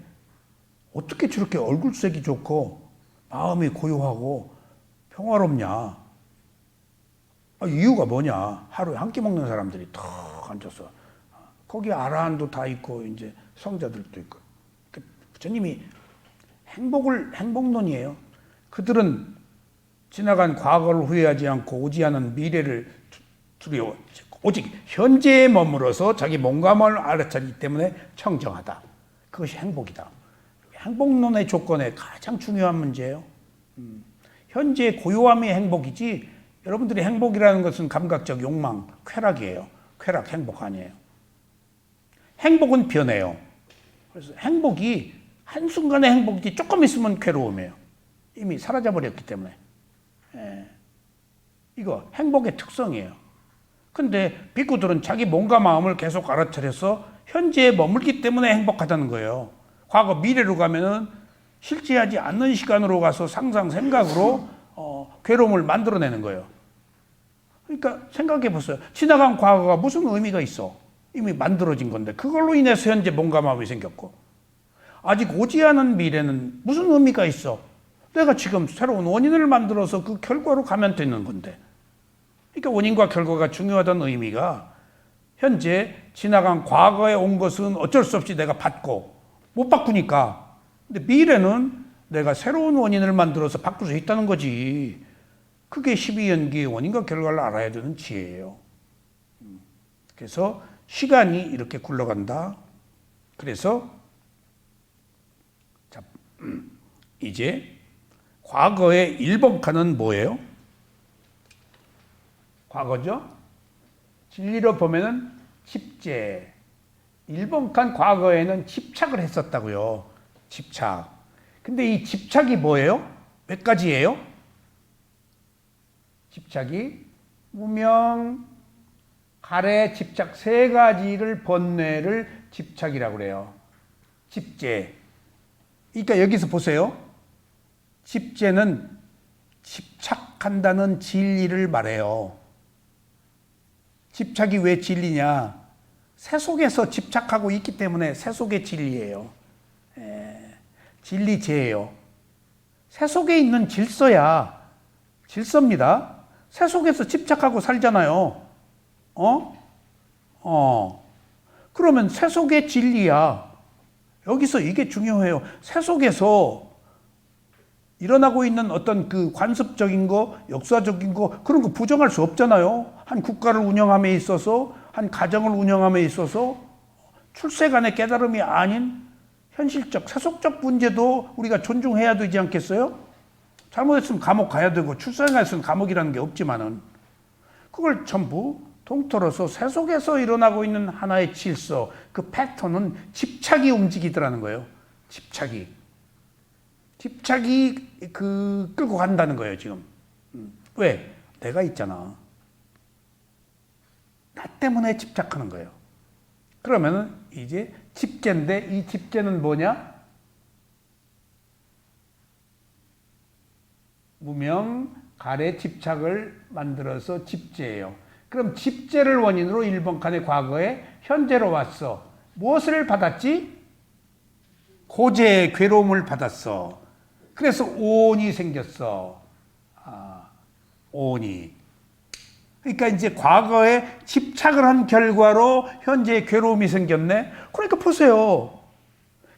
어떻게 저렇게 얼굴색이 좋고 마음이 고요하고 평화롭냐? 이유가 뭐냐? 하루에 한 끼 먹는 사람들이 탁 앉아서, 거기 아라한도 다 있고 이제 성자들도 있고. 부처님이 행복론이에요. 그들은 지나간 과거를 후회하지 않고 오지 않은 미래를 두려워, 오직 현재에 머물어서 자기 몸감을 알아차리기 때문에 청정하다. 그것이 행복이다. 행복론의 조건에 가장 중요한 문제예요. 현재의 고요함이 행복이지, 여러분들이 행복이라는 것은 감각적 욕망, 쾌락이에요. 쾌락, 행복 아니에요. 행복은 변해요. 그래서 행복이 한순간의 행복이지 조금 있으면 괴로움이에요. 이미 사라져버렸기 때문에. 이거 행복의 특성이에요. 근데 비구들은 자기 몸과 마음을 계속 알아차려서 현재에 머물기 때문에 행복하다는 거예요. 과거, 미래로 가면은 실제하지 않는 시간으로 가서 상상, 생각으로 괴로움을 만들어내는 거예요. 그러니까 생각해 보세요. 지나간 과거가 무슨 의미가 있어? 이미 만들어진 건데 그걸로 인해서 현재 몸과 마음이 생겼고, 아직 오지 않은 미래는 무슨 의미가 있어? 내가 지금 새로운 원인을 만들어서 그 결과로 가면 되는 건데. 그러니까 원인과 결과가 중요하다는 의미가, 현재 지나간 과거에 온 것은 어쩔 수 없이 내가 받고 못 바꾸니까, 근데 미래는 내가 새로운 원인을 만들어서 바꿀 수 있다는 거지. 그게 12연기의 원인과 결과를 알아야 되는 지혜예요. 그래서 시간이 이렇게 굴러간다. 그래서 자, 이제 과거의 1번 칸은 뭐예요? 과거죠? 진리로 보면은 집재. 1번 칸 과거에는 집착을 했었다고요. 집착. 근데 이 집착이 뭐예요? 몇 가지예요? 집착이 무명, 가래, 집착 세 가지를 번뇌를 집착이라고 그래요. 집재. 그러니까 여기서 보세요. 집재는 집착한다는 진리를 말해요. 집착이 왜 진리냐? 새 속에서 집착하고 있기 때문에 새 속의 진리예요. 진리재예요. 새 속에 있는 질서야. 질서입니다. 새 속에서 집착하고 살잖아요. 그러면 새 속의 진리야. 여기서 이게 중요해요. 새 속에서 일어나고 있는 어떤 그 관습적인 거, 역사적인 거, 그런 거 부정할 수 없잖아요. 한 국가를 운영함에 있어서, 한 가정을 운영함에 있어서 출세 간의 깨달음이 아닌 현실적, 세속적 문제도 우리가 존중해야 되지 않겠어요? 잘못했으면 감옥 가야 되고, 출세했으면 감옥이라는 게 없지만은, 그걸 전부 통틀어서 세속에서 일어나고 있는 하나의 질서, 그 패턴은 집착이 움직이더라는 거예요. 집착이 끌고 간다는 거예요, 지금. 왜? 내가 있잖아. 나 때문에 집착하는 거예요. 그러면은 이제 집재인데, 이 집재는 뭐냐? 무명, 가래, 집착을 만들어서 집재예요. 그럼 집재를 원인으로 1번 칸의 과거에 현재로 왔어. 무엇을 받았지? 고재의 괴로움을 받았어. 그래서 오온이 생겼어. 오온이. 그러니까 이제 과거에 집착을 한 결과로 현재의 괴로움이 생겼네. 그러니까 보세요.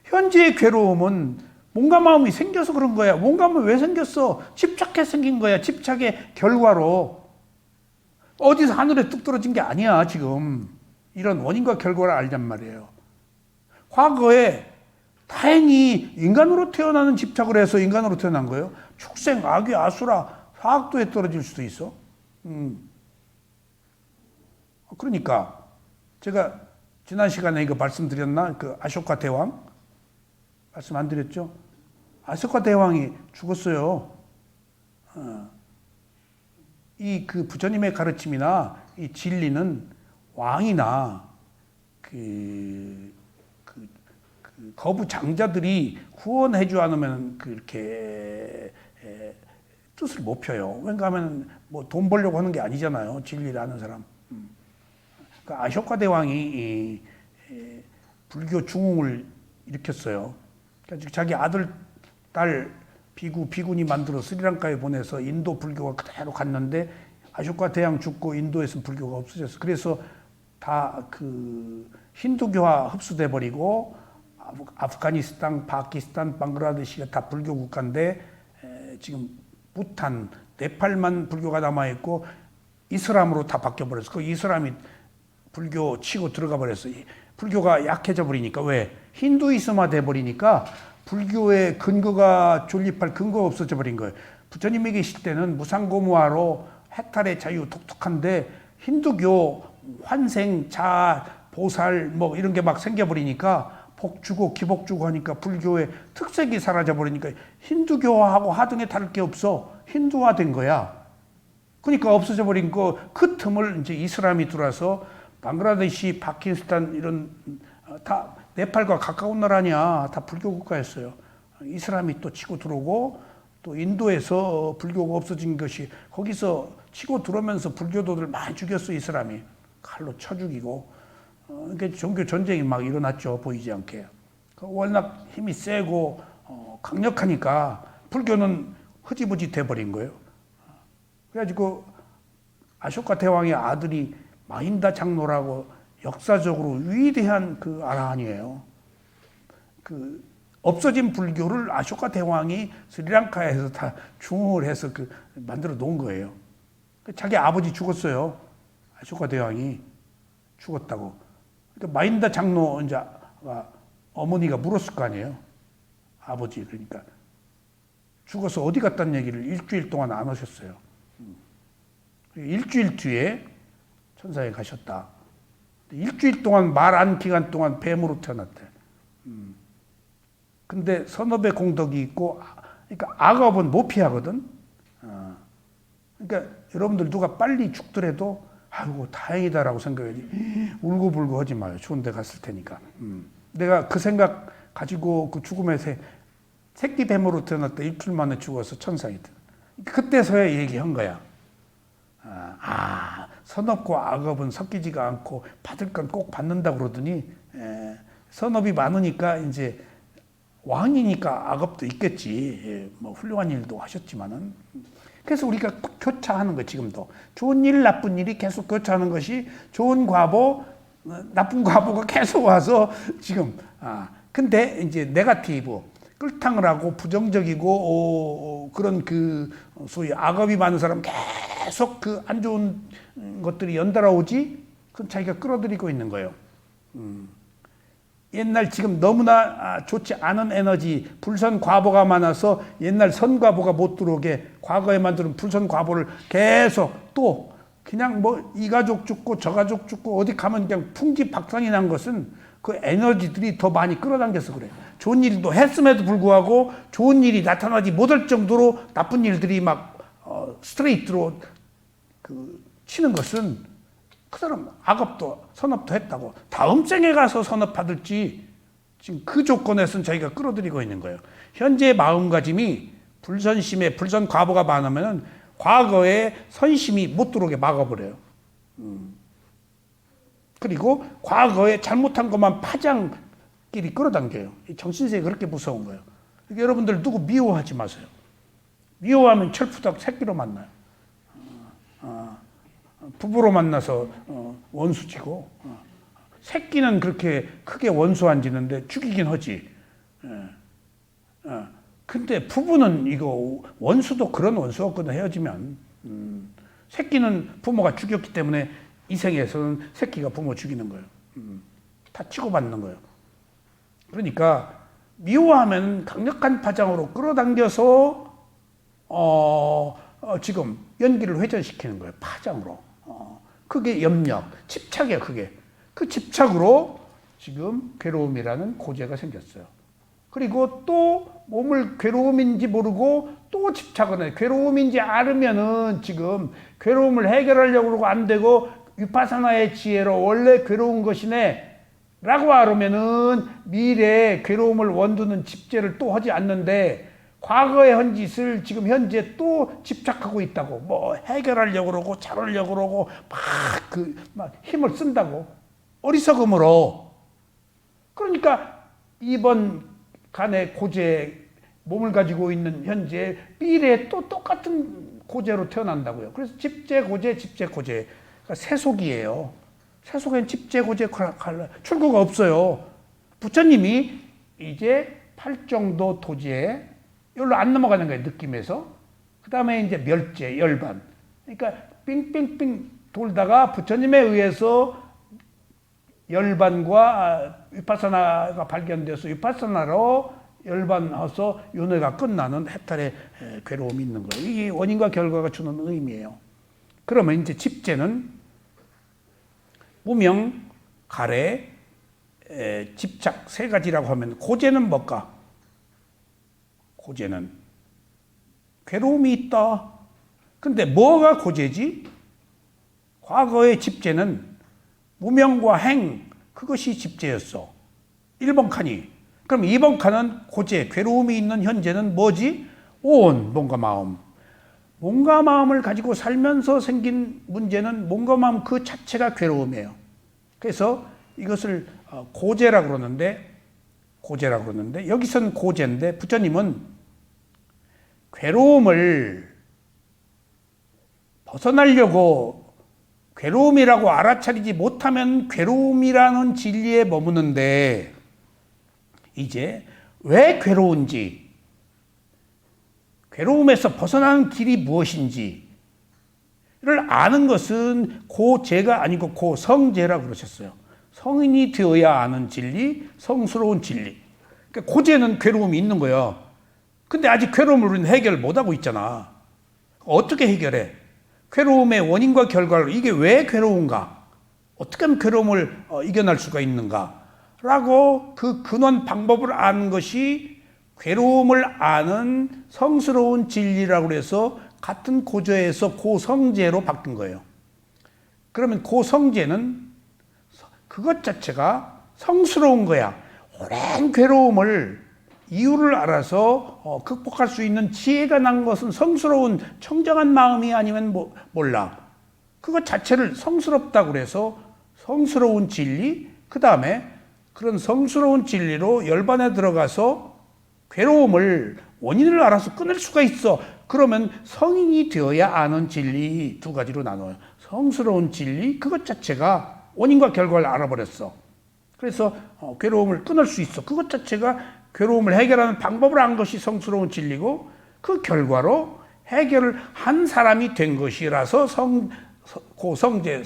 현재의 괴로움은 몸과 마음이 생겨서 그런 거야. 몸과 마음이 왜 생겼어? 집착해 생긴 거야. 집착의 결과로. 어디서 하늘에 뚝 떨어진 게 아니야, 지금. 이런 원인과 결과를 알단 말이에요. 과거에 다행히 인간으로 태어나는 집착을 해서 인간으로 태어난 거예요. 축생, 아귀, 아수라, 화학도에 떨어질 수도 있어. 그러니까 제가 지난 시간에 이거 말씀드렸나? 그 아쇼카 대왕? 말씀 안 드렸죠? 아쇼카 대왕이 죽었어요. 이 그 부처님의 가르침이나 이 진리는 왕이나 그 거부 장자들이 후원해주 않으면 그렇게 뜻을 못 펴요. 왜냐하면 뭐 돈 벌려고 하는 게 아니잖아요. 진리를 아는 사람. 그러니까 아쇼카 대왕이 불교 중흥을 일으켰어요. 그러니까 자기 아들, 딸 비군이 만들어 스리랑카에 보내서 인도 불교가 그대로 갔는데 아쇼카 대왕 죽고 인도에서 불교가 없어졌어. 그래서 다 그 힌두교화 흡수돼 버리고 아프가니스탄, 파키스탄, 방글라데시가 다 불교 국가인데 지금 부탄, 네팔만 불교가 남아 있고 이슬람으로 다 바뀌어 버렸어. 그 이슬람이 불교 치고 들어가 버렸어. 불교가 약해져 버리니까 왜? 힌두이스마 돼 버리니까 불교의 근거가 존립할 근거가 없어져 버린 거예요. 부처님이 계실 때는 무상고무화로 해탈의 자유 독특한데 힌두교 환생, 자, 보살 뭐 이런 게 막 생겨버리니까 복 주고 기복 주고 하니까 불교의 특색이 사라져 버리니까 힌두교하고 하등에 다를 게 없어. 힌두화 된 거야. 그러니까 없어져 버린 거 그 틈을 이제 이슬람이 들어와서 방글라데시, 파키스탄 이런 다 네팔과 가까운 나라 아니야. 다 불교 국가였어요. 이슬람이 또 치고 들어오고 또 인도에서 불교가 없어진 것이 거기서 치고 들어오면서 불교도들 많이 죽였어. 이슬람이 칼로 쳐 죽이고 그러니까 종교 전쟁이 막 일어났죠. 보이지 않게. 워낙 힘이 세고 강력하니까 불교는 흐지부지 돼버린 거예요. 그래가지고 아쇼카 대왕의 아들이 마힌다 장로라고 역사적으로 위대한 그 아라한이에요. 그 없어진 불교를 아쇼카 대왕이 스리랑카에서 다 중흥을 해서 그 만들어 놓은 거예요. 자기 아버지 죽었어요. 아쇼카 대왕이 죽었다고. 그러니까 마힌다 장로 이제 어머니가 물었을 거 아니에요. 아버지 그러니까 죽어서 어디 갔다는 얘기를 일주일 동안 안 하셨어요. 일주일 뒤에 천사에 가셨다. 일주일 동안 말 안 기간 동안 뱀으로 태어났대. 근데 선업의 공덕이 있고, 그러니까 악업은 못 피하거든. 그러니까 여러분들 누가 빨리 죽더라도 아이고 다행이다라고 생각해야지. 울고불고 하지 마요. 좋은 데 갔을 테니까. 내가 그 생각 가지고 그 죽음의 새끼 뱀으로 태어났다. 일주일 만에 죽어서 천상이 돼. 그때서야 얘기한 거야. 선업과 악업은 섞이지가 않고 받을 건 꼭 받는다 그러더니 선업이 많으니까 이제 왕이니까 악업도 있겠지. 뭐 훌륭한 일도 하셨지만은 그래서 우리가 교차하는 거 지금도 좋은 일 나쁜 일이 계속 교차하는 것이 좋은 과보 나쁜 과보가 계속 와서 지금 근데 이제 네거티브 끌탕을 하고 부정적이고 그런 그 소위 악업이 많은 사람 계속 그 안 좋은 것들이 연달아 오지 그건 자기가 끌어들이고 있는 거예요. 옛날 지금 너무나 좋지 않은 에너지 불선 과보가 많아서 옛날 선과보가 못 들어오게 과거에 만드는 불선 과보를 계속 또 그냥 뭐 이 가족 죽고 저 가족 죽고 어디 가면 그냥 풍지박산이 난 것은 그 에너지들이 더 많이 끌어당겨서 그래. 좋은 일도 했음에도 불구하고 좋은 일이 나타나지 못할 정도로 나쁜 일들이 막 스트레이트로 그 치는 것은 그 사람 악업도 선업도 했다고 다음 생에 가서 선업 받을지 지금 그 조건에서는 자기가 끌어들이고 있는 거예요. 현재 마음가짐이 불선심에 불선 과보가 많으면 과거에 선심이 못 들어오게 막아버려요. 그리고 과거에 잘못한 것만 파장끼리 끌어당겨요. 정신세계 그렇게 무서운 거예요. 그러니까 여러분들 누구 미워하지 마세요. 미워하면 철푸덕 새끼로 만나요. 부부로 만나서 원수지고 새끼는 그렇게 크게 원수 안 지는데 죽이긴 하지. 근데 부부는 이거 원수도 그런 원수 없거든. 헤어지면 새끼는 부모가 죽였기 때문에 이 생에서는 새끼가 부모 죽이는 거예요. 다 치고받는 거예요. 그러니까 미워하면 강력한 파장으로 끌어당겨서 지금 연기를 회전시키는 거예요. 파장으로. 그게 염력, 집착이야 그게. 그 집착으로 지금 괴로움이라는 고제가 생겼어요. 그리고 또 몸을 괴로움인지 모르고 또 집착을 해. 괴로움인지 알으면은 지금 괴로움을 해결하려고 그러고 안 되고 위파사나의 지혜로 원래 괴로운 것이네. 라고 하려면은 미래에 괴로움을 원두는 집재를 또 하지 않는데 과거에 한 짓을 지금 현재 또 집착하고 있다고, 뭐 해결하려고 그러고 잘하려고 그러고 막 힘을 쓴다고, 어리석음으로. 그러니까 이번 간의 고제, 몸을 가지고 있는 현재 미래에 또 똑같은 고제로 태어난다고요. 그래서 집재 고제, 집재 고제. 그러니까 세속이에요. 세속엔 집재 고제 출구가 없어요. 부처님이 이제 팔정도 도지에 여기로 안 넘어가는 거예요, 느낌에서. 그 다음에 이제 멸제, 열반. 그러니까 삥삥삥 돌다가 부처님에 의해서 열반과 위파사나가 발견돼서 위파사나로 열반해서 윤회가 끝나는 해탈의 괴로움이 있는 거예요. 이게 원인과 결과가 주는 의미예요. 그러면 이제 집재는 무명, 가래, 집착 세 가지라고 하면 고재는 뭘까? 고재는 괴로움이 있다. 근데 뭐가 고재지? 과거의 집재는 무명과 행, 그것이 집재였어. 1번 칸이. 그럼 2번 칸은 고재, 괴로움이 있는 현재는 뭐지? 온, 몸과 마음. 몸과 마음을 가지고 살면서 생긴 문제는 몸과 마음 그 자체가 괴로움이에요. 그래서 이것을 고재라고 그러는데, 여기서는 고재인데, 부처님은 괴로움을 벗어나려고 괴로움이라고 알아차리지 못하면 괴로움이라는 진리에 머무는데, 이제 왜 괴로운지, 괴로움에서 벗어나는 길이 무엇인지를 아는 것은 고재가 아니고 고성재라고 그러셨어요. 성인이 되어야 아는 진리, 성스러운 진리. 그러니까 고재는 괴로움이 있는 거예요. 근데 아직 괴로움을 우리는 해결 못하고 있잖아. 어떻게 해결해? 괴로움의 원인과 결과를, 이게 왜 괴로운가? 어떻게 하면 괴로움을 이겨낼 수가 있는가? 라고 그 근원 방법을 아는 것이 괴로움을 아는 성스러운 진리라고 해서 같은 고저에서 고성재로 바뀐 거예요. 그러면 고성재는 그것 자체가 성스러운 거야. 오랜 괴로움을 이유를 알아서 극복할 수 있는 지혜가 난 것은 성스러운 청정한 마음이 아니면 몰라. 그것 자체를 성스럽다고 그래서 성스러운 진리, 그 다음에 그런 성스러운 진리로 열반에 들어가서 괴로움을 원인을 알아서 끊을 수가 있어. 그러면 성인이 되어야 아는 진리 두 가지로 나눠요. 성스러운 진리, 그것 자체가 원인과 결과를 알아버렸어. 그래서 괴로움을 끊을 수 있어. 그것 자체가 괴로움을 해결하는 방법을 안 것이 성스러운 진리고, 그 결과로 해결을 한 사람이 된 것이라서 고성재,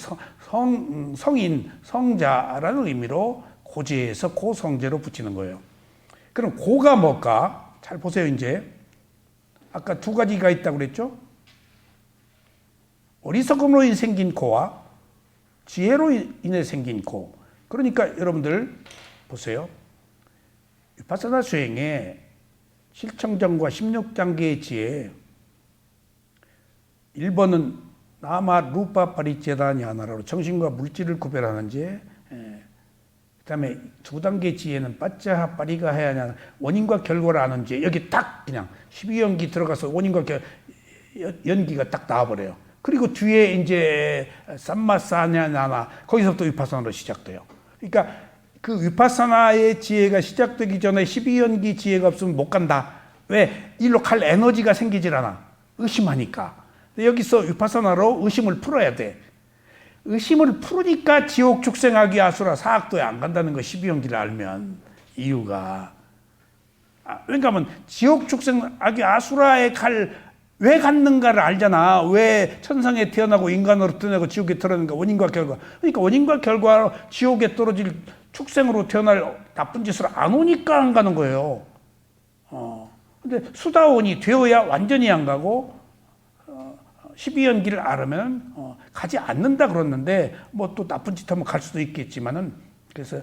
성인, 성자라는 의미로 고재에서 고성재로 붙이는 거예요. 그럼 고가 뭘까? 잘 보세요, 이제. 아까 두 가지가 있다고 그랬죠? 어리석음으로 생긴 고와 지혜로 인해 생긴 고. 그러니까 여러분들 보세요. 위파사나 수행의 실청정과 16단계의 지혜. 1번은 나마 루파 파리체다 냐나라로 정신과 물질을 구별하는 지혜. 그 다음에 두 단계 지혜는 빠짜하 빠리가 해야 하냐, 원인과 결과를 아는 지혜. 여기 딱 그냥 12연기 들어가서 원인과 연기가 딱 나와버려요. 그리고 뒤에 이제 삼마사냐나나, 거기서부터 위파사나로 시작돼요. 그러니까 그 위파사나의 지혜가 시작되기 전에 12연기 지혜가 없으면 못 간다. 왜? 일로 갈 에너지가 생기질 않아. 의심하니까. 근데 여기서 위파사나로 의심을 풀어야 돼. 의심을 풀으니까 지옥 축생하기 아수라 사학도에 안 간다는 거, 12연기를 알면. 이유가. 왜냐하면 지옥 축생하기 아수라에 왜 갔는가를 알잖아. 왜 천상에 태어나고 인간으로 태어나고 지옥에 떨어지는가, 원인과 결과. 그러니까 원인과 결과로 지옥에 떨어질 축생으로 태어날 나쁜 짓을 안 오니까 안 가는 거예요. 근데 수다원이 되어야 완전히 안 가고, 12연기를 알으면 가지 않는다 그러는데, 뭐 또 나쁜 짓 하면 갈 수도 있겠지만은, 그래서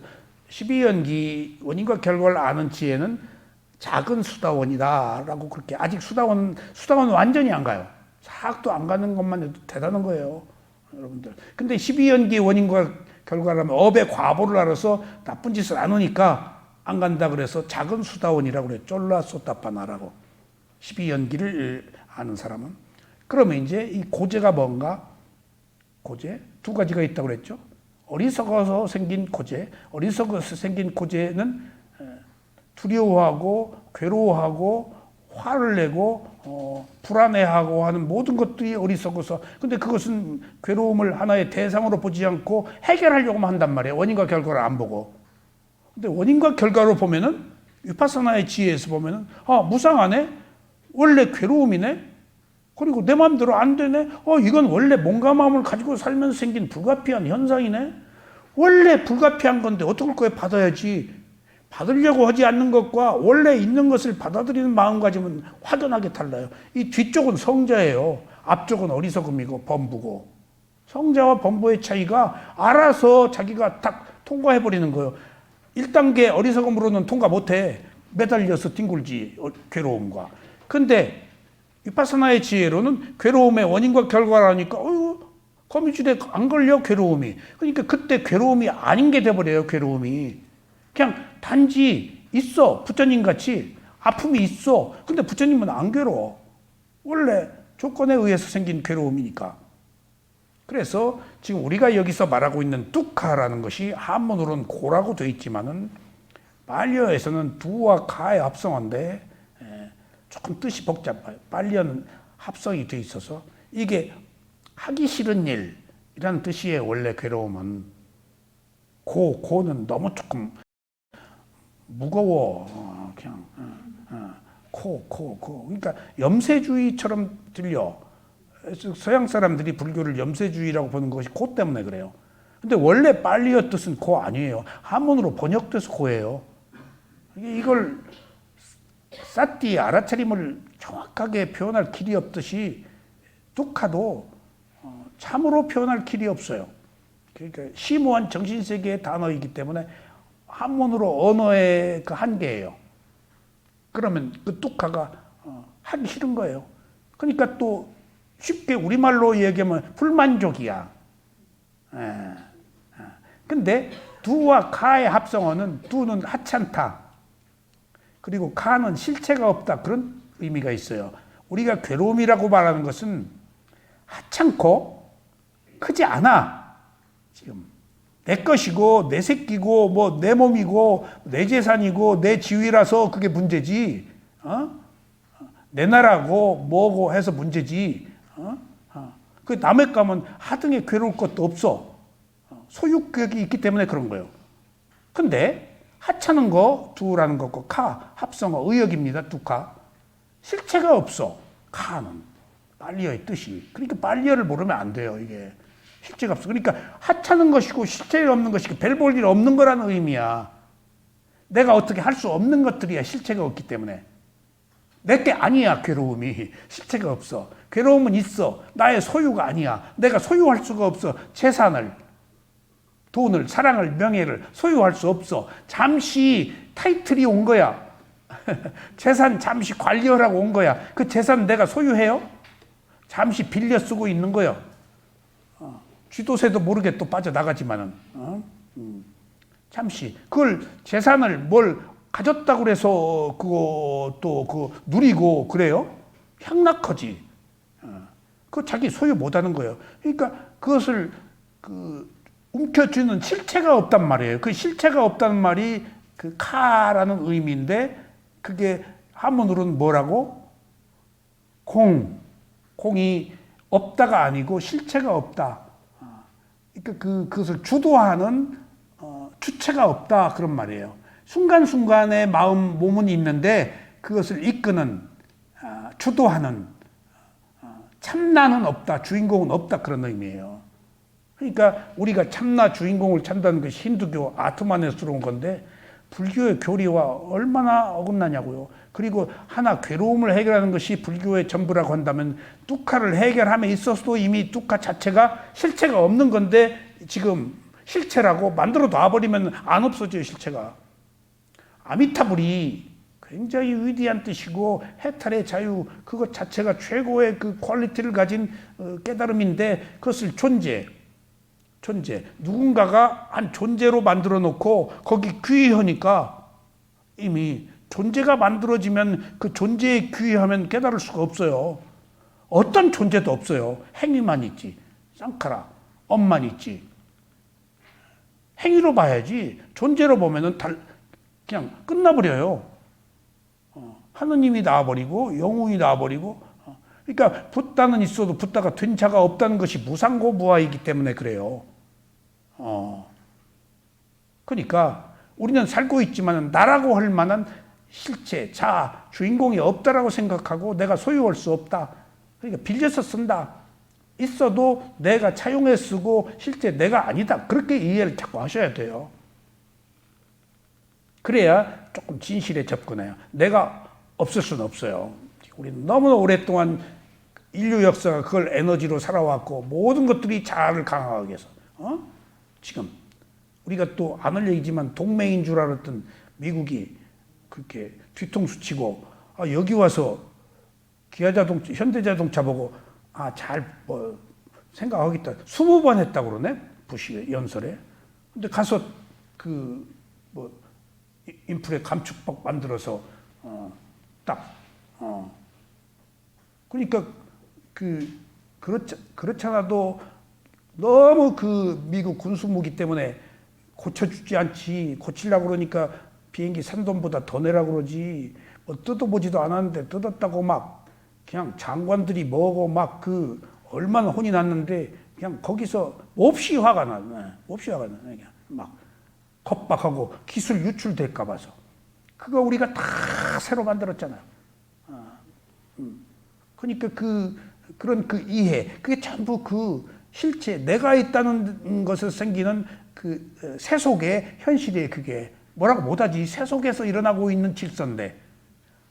12연기 원인과 결과를 아는 지혜는 작은 수다원이다라고, 그렇게. 아직 수다원은 완전히 안 가요. 사학도 안 가는 것만 해도 대단한 거예요, 여러분들. 근데 12연기 원인과 결과라면 업의 과보를 알아서 나쁜 짓을 안 하니까 안 간다 그래서 작은 수다원이라고 그래. 쫄라 소따파나라고. 12연기를 아는 사람은. 그러면 이제 이 고제가 뭔가? 고제? 두 가지가 있다고 그랬죠. 어리석어서 생긴 고제. 어리석어서 생긴 고제는 두려워하고 괴로워하고 화를 내고 불안해하고 하는 모든 것들이 어리석어서, 근데 그것은 괴로움을 하나의 대상으로 보지 않고 해결하려고만 한단 말이에요. 원인과 결과를 안 보고. 근데 원인과 결과로 보면은 위파사나의 지혜에서 보면은 무상하네? 원래 괴로움이네? 그리고 내 마음대로 안 되네? 이건 원래 몸과 마음을 가지고 살면서 생긴 불가피한 현상이네? 원래 불가피한 건데 어떡할 거야? 받아야지. 받으려고 하지 않는 것과 원래 있는 것을 받아들이는 마음가짐은 확연하게 달라요. 이 뒤쪽은 성자예요. 앞쪽은 어리석음이고 범부고. 성자와 범부의 차이가 알아서 자기가 딱 통과해버리는 거예요. 1단계 어리석음으로는 통과 못해. 매달려서 뒹굴지, 괴로움과. 근데 위파사나의 지혜로는 괴로움의 원인과 결과라니까 거미줄에 안 걸려, 괴로움이. 그러니까 그때 괴로움이 아닌 게 돼버려요, 괴로움이. 그냥 단지 있어, 부처님 같이 아픔이 있어. 근데 부처님은 안 괴로워. 원래 조건에 의해서 생긴 괴로움이니까. 그래서 지금 우리가 여기서 말하고 있는 뚜카라는 것이 한문으로는 고라고 되어 있지만은 팔리어에서는 두와 카의 합성어인데 조금 뜻이 복잡해요. 팔리어는 합성이 되어 있어서 이게 하기 싫은 일이라는 뜻이에요. 원래 괴로움은. 고는 너무 조금 무거워. 그냥 그러니까 염세주의처럼 들려. 서양 사람들이 불교를 염세주의라고 보는 것이 고 때문에 그래요. 근데 원래 팔리어 뜻은 고 아니에요. 한문으로 번역돼서 고예요. 이걸 사띠 알아차림을 정확하게 표현할 길이 없듯이 뚜카도 참으로 표현할 길이 없어요. 그러니까 심오한 정신세계의 단어이기 때문에 한문으로 언어의 그 한계예요. 그러면 그 뚜카가 하기 싫은 거예요. 그러니까 또 쉽게 우리말로 얘기하면 불만족이야. 근데 두와 카의 합성어는 두는 하찮다. 그리고 카는 실체가 없다. 그런 의미가 있어요. 우리가 괴로움이라고 말하는 것은 하찮고 크지 않아. 지금 내 것이고 내 새끼고 뭐 내 몸이고 내 재산이고 내 지위라서 그게 문제지. 내 나라고 뭐고 해서 문제지. 그 남의 가면 하등에 괴로울 것도 없어. 소유격이 있기 때문에 그런 거예요. 근데 하찮은 거 두라는 것과 카 합성어 의역입니다. 두카. 실체가 없어. 카는 팔리어의 뜻이. 그러니까 팔리어를 모르면 안 돼요. 이게 실체가 없어. 그러니까 하찮은 것이고 실체가 없는 것이고 별 볼 일 없는 거라는 의미야. 내가 어떻게 할 수 없는 것들이야. 실체가 없기 때문에. 내게 아니야. 괴로움이. 실체가 없어. 괴로움은 있어. 나의 소유가 아니야. 내가 소유할 수가 없어. 재산을, 돈을, 사랑을, 명예를 소유할 수 없어. 잠시 타이틀이 온 거야. 재산 잠시 관리하라고 온 거야. 그 재산 내가 소유해요? 잠시 빌려 쓰고 있는 거예요. 쥐도새도 모르게 또 빠져나가지만은. 잠시. 그걸 재산을 뭘 가졌다고 그래서 그거 또 그 누리고 그래요? 향락하지. 그거 자기 소유 못 하는 거예요. 그러니까 그것을 움켜쥐는 실체가 없단 말이에요. 그 실체가 없다는 말이 그 카라는 의미인데 그게 한문으로는 뭐라고? 공이 없다가 아니고 실체가 없다. 그러니까 그것을 주도하는 주체가 없다 그런 말이에요. 순간순간의 마음, 몸은 있는데 그것을 이끄는 주도하는 참나는 없다. 주인공은 없다 그런 의미예요. 그러니까 우리가 참나 주인공을 찾는다는 것이 힌두교 아트만에서 들어온 건데 불교의 교리와 얼마나 어긋나냐고요. 그리고 하나 괴로움을 해결하는 것이 불교의 전부라고 한다면 뚜카를 해결함에 있어서도 이미 뚜카 자체가 실체가 없는 건데 지금 실체라고 만들어 놔버리면 안 없어져요. 실체가. 아미타불이 굉장히 위대한 뜻이고 해탈의 자유 그것 자체가 최고의 그 퀄리티를 가진 깨달음인데 그것을 존재. 누군가가 한 존재로 만들어 놓고 거기 귀의하니까 이미 존재가 만들어지면 그 존재에 귀의하면 깨달을 수가 없어요. 어떤 존재도 없어요. 행위만 있지. 쌍카라, 엄만 있지. 행위로 봐야지. 존재로 보면은 그냥 끝나버려요. 하느님이 나와버리고 영웅이 나와버리고. 그러니까 붓다는 있어도 붓다가 된 자가 없다는 것이 무상고무아이기 때문에 그래요. 그러니까 우리는 살고 있지만 나라고 할 만한 실체, 자, 주인공이 없다라고 생각하고 내가 소유할 수 없다. 그러니까 빌려서 쓴다. 있어도 내가 차용해 쓰고 실제 내가 아니다. 그렇게 이해를 자꾸 하셔야 돼요. 그래야 조금 진실에 접근해요. 내가 없을 수는 없어요. 우리는 너무 오랫동안 인류 역사가 그걸 에너지로 살아왔고 모든 것들이 자아를 강화하기 위해서. 지금 우리가 또 안 할 얘기지만 동맹인 줄 알았던 미국이 그렇게 뒤통수 치고 여기 와서 기아자동차, 현대자동차 보고 잘 생각하겠다. 20번 했다고 그러네. 부시 연설에. 근데 가서 인플레 감축법 만들어서 그러니까 그렇잖아도 너무 미국 군수무기 때문에 고쳐주지 않지. 고치려고 그러니까 비행기 산 돈보다 더 내라고 그러지. 뜯어보지도 않았는데 뜯었다고 막 그냥 장관들이 뭐고 막 얼마나 혼이 났는데 그냥 거기서 몹시 화가 나네. 몹시 화가 나네. 그냥 막 겁박하고 기술 유출될까 봐서. 그거 우리가 다 새로 만들었잖아요. 그러니까 그런 이해, 그게 전부 실체, 내가 있다는 것에서 생기는 세속의 현실이에요. 그게 뭐라고 못하지. 세속에서 일어나고 있는 질서인데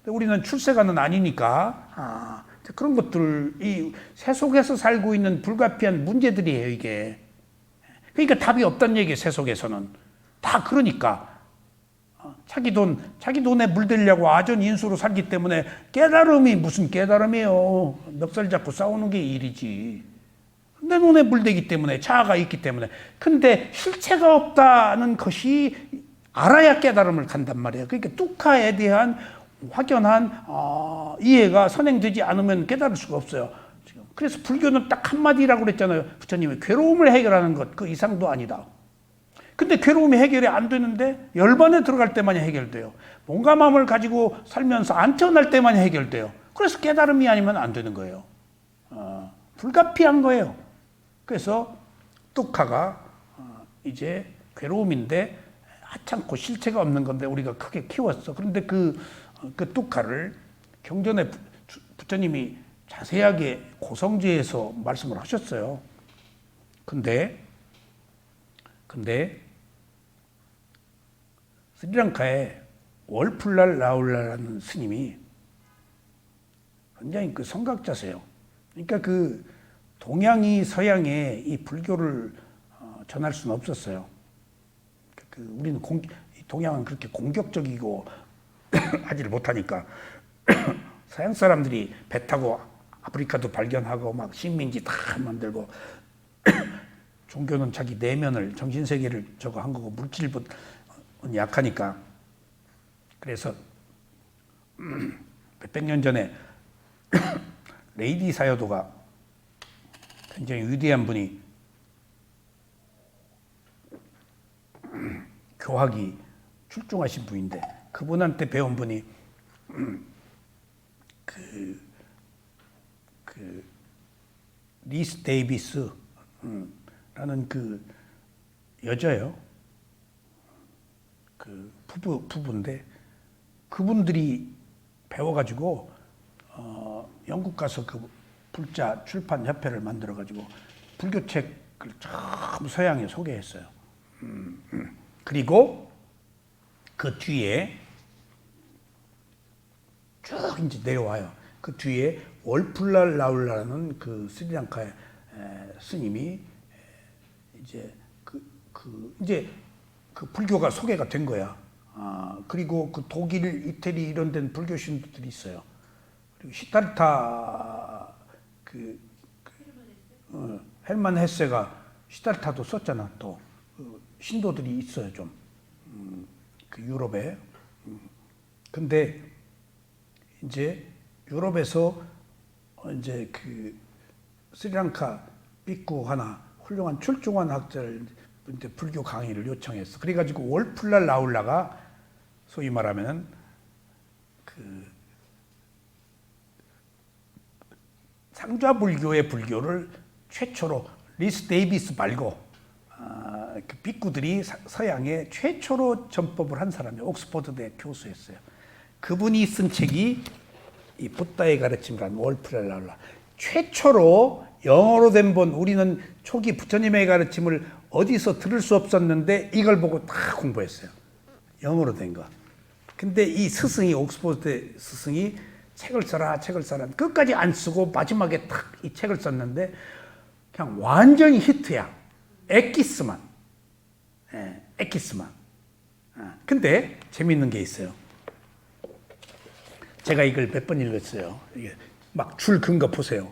우리는 출세가는 아니니까 그런 것들, 이 세속에서 살고 있는 불가피한 문제들이에요. 이게 그러니까 답이 없다는 얘기예요. 세속에서는 다 그러니까 자기 돈에 물들려고 아전인수로 살기 때문에 깨달음이 무슨 깨달음이에요. 멱살 잡고 싸우는 게 일이지. 내 눈에 물대기 때문에, 자아가 있기 때문에. 근데 실체가 없다는 것이 알아야 깨달음을 간단 말이에요. 그러니까 뚜카에 대한 확연한 이해가 선행되지 않으면 깨달을 수가 없어요. 그래서 불교는 딱 한마디라고 그랬잖아요. 부처님이 괴로움을 해결하는 것, 그 이상도 아니다. 근데 괴로움이 해결이 안 되는데 열반에 들어갈 때만이 해결돼요. 몸과 마음을 가지고 살면서 안 태어날 때만이 해결돼요. 그래서 깨달음이 아니면 안 되는 거예요. 불가피한 거예요. 그래서 뚜카가 이제 괴로움인데 하찮고 실체가 없는 건데 우리가 크게 키웠어. 그런데 그 뚜카를 경전에 부처님이 자세하게 고성지에서 말씀을 하셨어요. 근데 스리랑카에 월풀랄 라울라라는 스님이 굉장히 성각자세요. 그러니까 동양이 서양에 이 불교를 전할 수는 없었어요. 우리는 동양은 그렇게 공격적이고 하지를 못하니까 서양 사람들이 배 타고 아프리카도 발견하고 막 식민지 다 만들고 종교는 자기 내면을 정신세계를 저거 한 거고 물질은 약하니까. 그래서 몇백 년 전에 레이디 사여도가 굉장히 위대한 분이 교학이 출중하신 분인데 그분한테 배운 분이 리스 데이비스 라는 여자예요. 부부인데 그분들이 배워가지고 영국 가서 불자 출판 협회를 만들어가지고 불교책을 전부 서양에 소개했어요. 그리고 그 뒤에 쭉 이제 내려와요. 그 뒤에 월풀랄 라울라라는 스리랑카의 스님이 이제 그 불교가 소개가 된 거야. 그리고 독일, 이태리 이런 데는 불교 신도들이 있어요. 그리고 시타르타 헬만 헤세가 시달타도 썼잖아. 또 신도들이 있어요 좀. 그 유럽에. 근데 이제 유럽에서 이제 그 스리랑카 삐꾸 하나 훌륭한 출중한 학자를 불교 강의를 요청했어. 그래가지고 월플랄 라울라가 소위 말하면은 그 상좌불교의 불교를 최초로 리스 데이비스 말고 그 삐꾸들이 서양에 최초로 전법을 한 사람이 옥스퍼드대 교수였어요. 그분이 쓴 책이 이 부다의 가르침이라는 월플랄 라울라. 최초로 영어로 된 본, 우리는 초기 부처님의 가르침을 어디서 들을 수 없었는데 이걸 보고 다 공부했어요. 영어로 된 거. 근데 이 스승이, 옥스퍼드 스승이 책을 써라 끝까지 안 쓰고 마지막에 탁 이 책을 썼는데 그냥 완전히 히트야. 엑기스만. 예, 엑기스만. 근데 재밌는 게 있어요. 제가 이걸 몇 번 읽었어요. 이게 막 줄 근 거 보세요.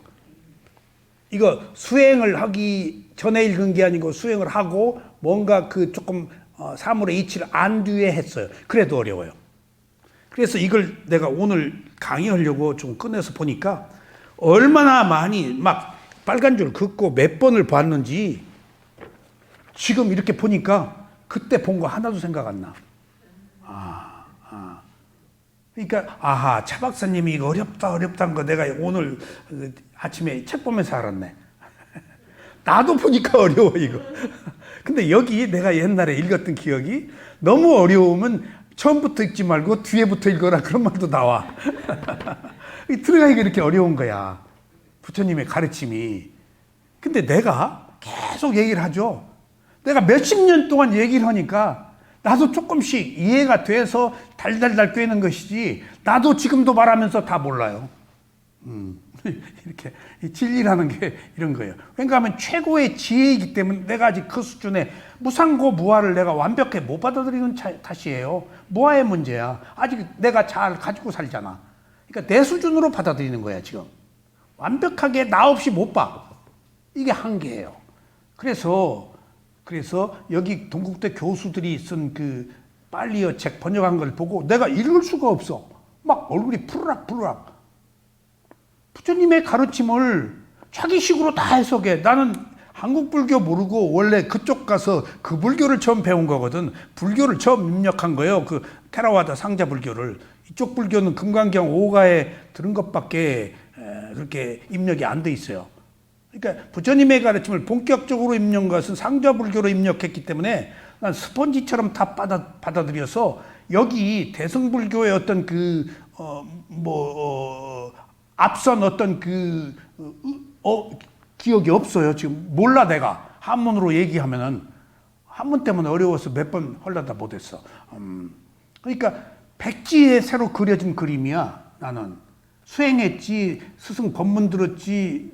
이거 수행을 하기 전에 읽은 게 아니고 수행을 하고 뭔가 그 조금 사물의 이치를 안 뒤에 했어요. 그래도 어려워요. 그래서 이걸 내가 오늘 강의하려고 좀 꺼내서 보니까 얼마나 많이 막 빨간 줄 긋고 몇 번을 봤는지 지금 이렇게 보니까 그때 본 거 하나도 생각 안 나. 그러니까 아하, 차 박사님이 이거 어렵다는 거 내가 오늘 아침에 책 보면서 알았네. 나도 보니까 어려워 이거. 근데 여기 내가 옛날에 읽었던 기억이 너무 어려우면 처음부터 읽지 말고 뒤에부터 읽어라 그런 말도 나와. 들어가기가 이렇게 어려운 거야. 부처님의 가르침이. 근데 내가 계속 얘기를 하죠. 내가 몇십 년 동안 얘기를 하니까 나도 조금씩 이해가 돼서 달달달 꿰는 것이지 나도 지금도 말하면서 다 몰라요. 이렇게 진리라는 게 이런 거예요. 왜냐하면 최고의 지혜이기 때문에 내가 아직 그 수준에 무상고 무아를 내가 완벽히 못 받아들이는 탓이에요. 무아의 문제야. 아직 내가 잘 가지고 살잖아. 그러니까 내 수준으로 받아들이는 거야 지금. 완벽하게 나 없이 못 봐. 이게 한계예요. 그래서 여기 동국대 교수들이 쓴 그 빨리어 책 번역한 걸 보고 내가 읽을 수가 없어. 막 얼굴이 푸르락. 부처님의 가르침을 자기식으로 다 해석해. 나는 한국 불교 모르고 원래 그쪽 가서 그 불교를 처음 배운 거거든. 불교를 처음 입력한 거예요. 그 테라와다 상자 불교를. 이쪽 불교는 금강경 5가에 들은 것밖에 그렇게 입력이 안 돼 있어요. 그러니까 부처님의 가르침을 본격적으로 입력한 것은 상좌불교로 입력했기 때문에 난 스펀지처럼 다 받아들여서 여기 대승불교의 어떤 앞선 어떤 기억이 없어요. 지금 몰라 내가. 한문으로 얘기하면은 한문 때문에 어려워서 몇 번 하려다 못했어. 그러니까 백지에 새로 그려진 그림이야. 나는 수행했지, 스승 법문 들었지,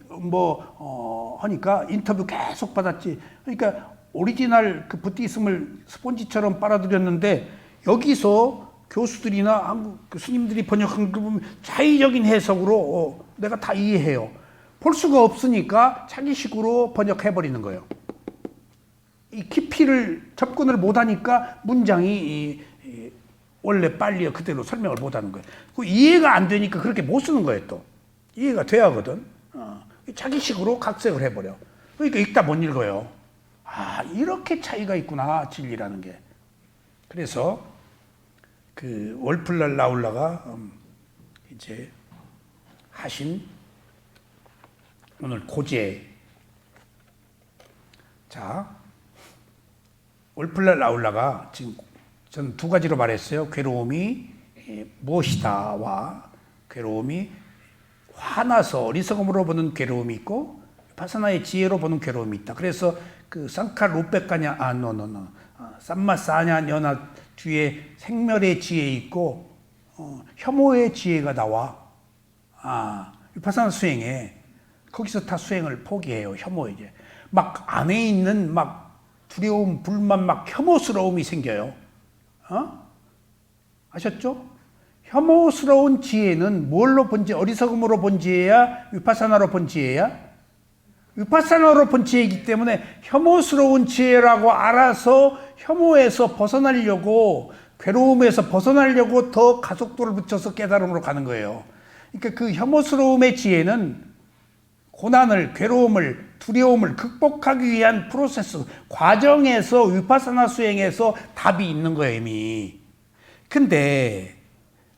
하니까 인터뷰 계속 받았지. 그러니까 오리지널 그 부티스m을 스폰지처럼 빨아들였는데 여기서 교수들이나 한국 그 스님들이 번역한 거 보면 자의적인 해석으로 내가 다 이해해요. 볼 수가 없으니까 자기식으로 번역해버리는 거예요. 이 깊이를 접근을 못하니까 문장이 원래 빨리요 그대로 설명을 못하는 거예요. 그 이해가 안 되니까 그렇게 못 쓰는 거예요. 또 이해가 돼야 하거든. 자기식으로 각색을 해버려. 그러니까 읽다 못 읽어요. 이렇게 차이가 있구나 진리라는 게. 그래서 그 월플랄 라울라가 이제 하신 오늘 고제. 자, 월플랄 라울라가 지금 저는 두 가지로 말했어요. 괴로움이 무엇이다와 괴로움이 화나서 어리석음으로 보는 괴로움이 있고 파사나의 지혜로 보는 괴로움이 있다. 그래서 그 상카 루페카냐 삼마사냐 녀나 뒤에 생멸의 지혜 있고 혐오의 지혜가 나와. 위파사나 수행에 거기서 다 수행을 포기해요. 혐오의 지혜. 막 안에 있는 막 두려움, 불만, 막 혐오스러움이 생겨요. 아셨죠? 혐오스러운 지혜는 뭘로 본 지혜? 어리석음으로 본 지혜야? 위파사나로 본 지혜야? 위파사나로 본 지혜이기 때문에 혐오스러운 지혜라고 알아서 혐오에서 벗어나려고, 괴로움에서 벗어나려고 더 가속도를 붙여서 깨달음으로 가는 거예요. 그러니까 그 혐오스러움의 지혜는 고난을, 괴로움을, 두려움을 극복하기 위한 프로세스, 과정에서 위파사나 수행에서 답이 있는 거예요, 이미. 근데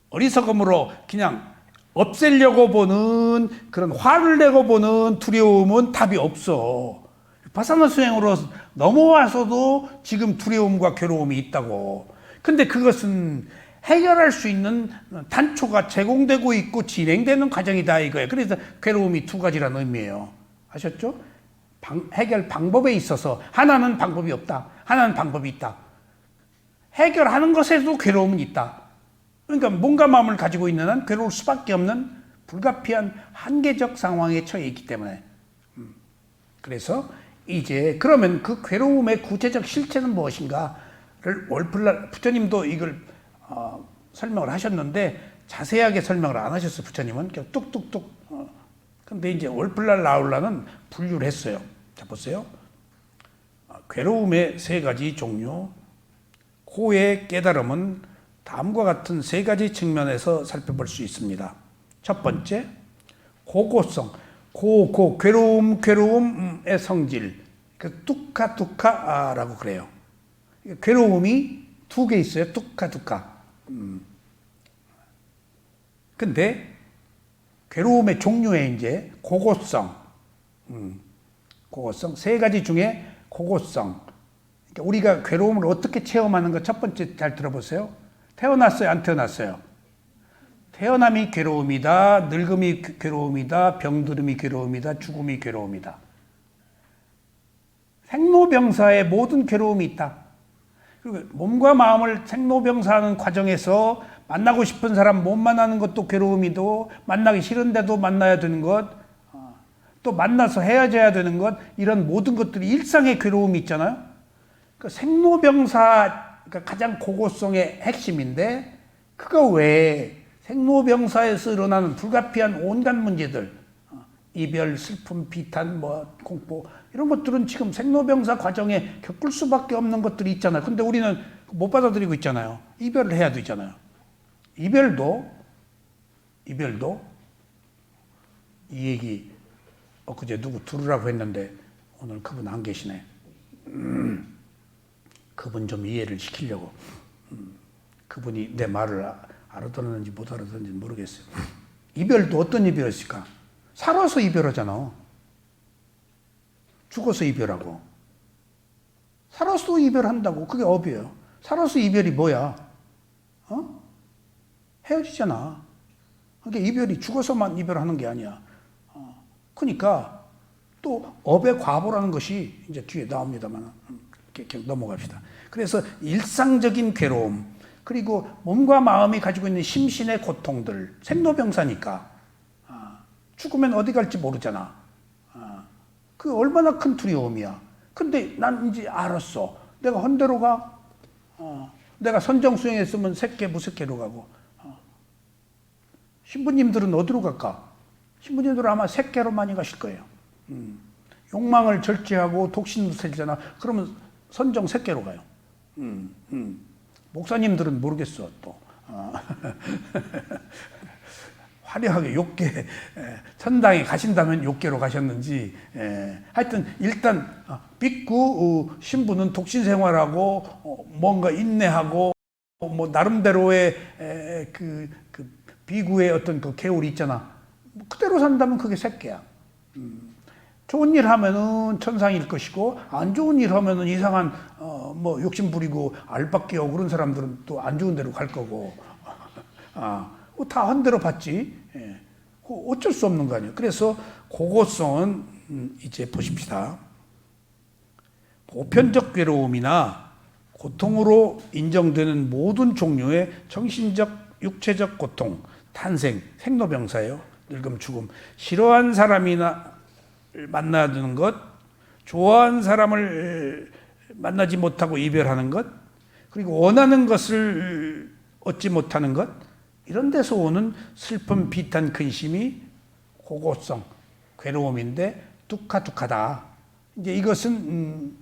어리석음으로 그냥 없애려고 보는, 그런 화를 내고 보는 두려움은 답이 없어. 위파사나 수행으로 넘어와서도 지금 두려움과 괴로움이 있다고. 근데 그것은 해결할 수 있는 단초가 제공되고 있고 진행되는 과정이다 이거예요. 그래서 괴로움이 두 가지라는 의미예요. 아셨죠? 해결 방법에 있어서 하나는 방법이 없다, 하나는 방법이 있다. 해결하는 것에도 괴로움은 있다. 그러니까 몸과 마음을 가지고 있는 한 괴로울 수밖에 없는 불가피한 한계적 상황에 처해 있기 때문에. 그래서 이제 그러면 그 괴로움의 구체적 실체는 무엇인가를 월플라 부처님도 이걸 설명을 하셨는데 자세하게 설명을 안 하셨어요. 부처님은 그냥 뚝뚝뚝. 근데 이제 월플라 라울라는 분류를 했어요. 자 보세요. 괴로움의 세 가지 종류. 고의 깨달음은 다음과 같은 세 가지 측면에서 살펴볼 수 있습니다. 첫 번째, 고고성. 괴로움의 성질. 그 뚜카라고 그래요. 괴로움이 두 개 있어요. 뚜카. 근데 괴로움의 종류에 이제 고고성. 고고성. 세 가지 중에 고고성. 그러니까 우리가 괴로움을 어떻게 체험하는 거 첫 번째 잘 들어보세요. 태어났어요? 안 태어났어요? 태어남이 괴로움이다. 늙음이 괴로움이다. 병들음이 괴로움이다. 죽음이 괴로움이다. 생로병사의 모든 괴로움이 있다. 그리고 몸과 마음을 생로병사하는 과정에서 만나고 싶은 사람 못 만나는 것도 괴로움이고, 만나기 싫은데도 만나야 되는 것, 또 만나서 헤어져야 되는 것, 이런 모든 것들이 일상의 괴로움이 있잖아요. 그 생로병사가 가장 고고성의 핵심인데, 그거 외에 생로병사에서 일어나는 불가피한 온갖 문제들, 이별, 슬픔, 비탄, 공포, 이런 것들은 지금 생로병사 과정에 겪을 수밖에 없는 것들이 있잖아요. 근데 우리는 못 받아들이고 있잖아요. 이별을 해야 되잖아요. 이별도 이 얘기 엊그제 누구 들으라고 했는데 오늘 그분 안 계시네. 그분 좀 이해를 시키려고. 그분이 내 말을 알아듣는지 못 알아듣는지 모르겠어요. 이별도 어떤 이별일까? 살아서 이별하잖아. 죽어서 이별하고. 살아서 이별한다고. 그게 업이에요. 살아서 이별이 뭐야? 헤어지잖아. 그러니까 이별이 죽어서만 이별하는 게 아니야. 그러니까 또 업의 과보라는 것이 이제 뒤에 나옵니다만 이렇게 넘어갑시다. 그래서 일상적인 괴로움, 그리고 몸과 마음이 가지고 있는 심신의 고통들, 생로병사니까 죽으면 어디 갈지 모르잖아. 그 얼마나 큰 두려움이야. 근데 난 이제 알았어. 내가 헌대로 가. 내가 선정수행했으면 새끼 무색계로 가고. 신부님들은 어디로 갈까? 신부님들은 아마 새끼로 많이 가실 거예요. 욕망을 절제하고 독신무색이잖아. 그러면 선정 새끼로 가요. 목사님들은 모르겠어 또. 화려하게 욕계, 천당에 가신다면 욕계로 가셨는지, 하여튼 일단 빅구 신부는 독신 생활하고 뭔가 인내하고 나름대로의 그 비구의 어떤 그 계율이 있잖아. 그대로 산다면 그게 새끼야. 좋은 일 하면은 천상일 것이고, 안 좋은 일 하면은 이상한 욕심 부리고 알박기하고 그런 사람들은 또 안 좋은 데로 갈 거고. 다 한 대로 봤지. 어쩔 수 없는 거 아니에요. 그래서 고고성은 이제 보십시다. 보편적 괴로움이나 고통으로 인정되는 모든 종류의 정신적, 육체적 고통, 탄생, 생로병사예요. 늙음, 죽음. 싫어한 사람이나 만나야 되는 것, 좋아하는 사람을 만나지 못하고 이별하는 것, 그리고 원하는 것을 얻지 못하는 것, 이런 데서 오는 슬픔, 비탄, 근심이 고고성, 괴로움인데 두카다. 이제 이것은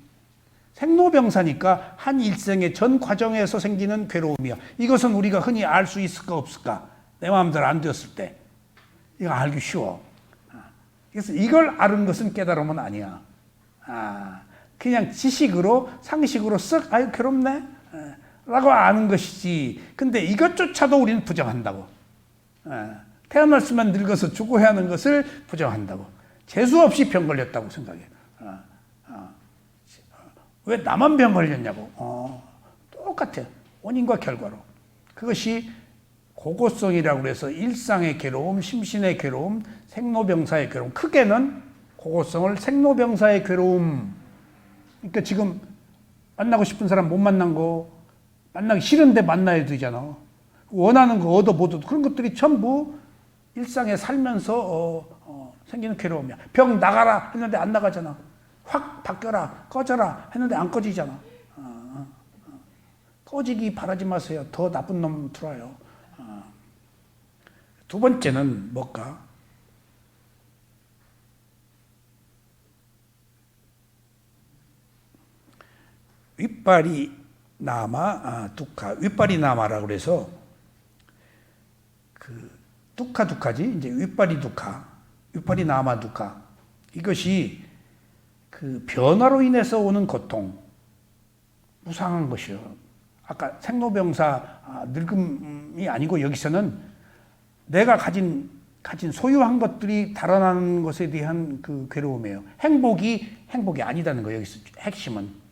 생로병사니까 한 일생의 전 과정에서 생기는 괴로움이야. 이것은 우리가 흔히 알 수 있을까 없을까? 내 마음대로 안 되었을 때. 이거 알기 쉬워. 그래서 이걸 아는 것은 깨달음은 아니야. 그냥 지식으로 상식으로 쓱 아유 괴롭네 라고 아는 것이지. 근데 이것조차도 우리는 부정한다고. 태어났으면 늙어서 죽어야 하는 것을 부정한다고. 재수 없이 병 걸렸다고 생각해. 왜 나만 병 걸렸냐고. 똑같아. 원인과 결과로. 그것이 고고성이라고 해서 일상의 괴로움, 심신의 괴로움, 생로병사의 괴로움. 크게는 고고성을 생로병사의 괴로움. 그러니까 지금 만나고 싶은 사람 못 만난 거, 만나기 싫은데 만나야 되잖아. 원하는 거 얻어 못 얻어. 그런 것들이 전부 일상에 살면서 생기는 괴로움이야. 병 나가라 했는데 안 나가잖아. 확 바뀌어라, 꺼져라 했는데 안 꺼지잖아. 꺼지기 바라지 마세요. 더 나쁜 놈 들어와요. 두 번째는 뭘까? 윗발이 나마, 두카. 윗발이 나마라고 그래서 그 두카지. 이제 윗발이 두카, 윗발이 나마 두카. 이것이 그 변화로 인해서 오는 고통, 무상한 것이요. 아까 생로병사 늙음이 아니고 여기서는 내가 가진 소유한 것들이 달아나는 것에 대한 그 괴로움이에요. 행복이 아니다는 거예요. 여기서 핵심은.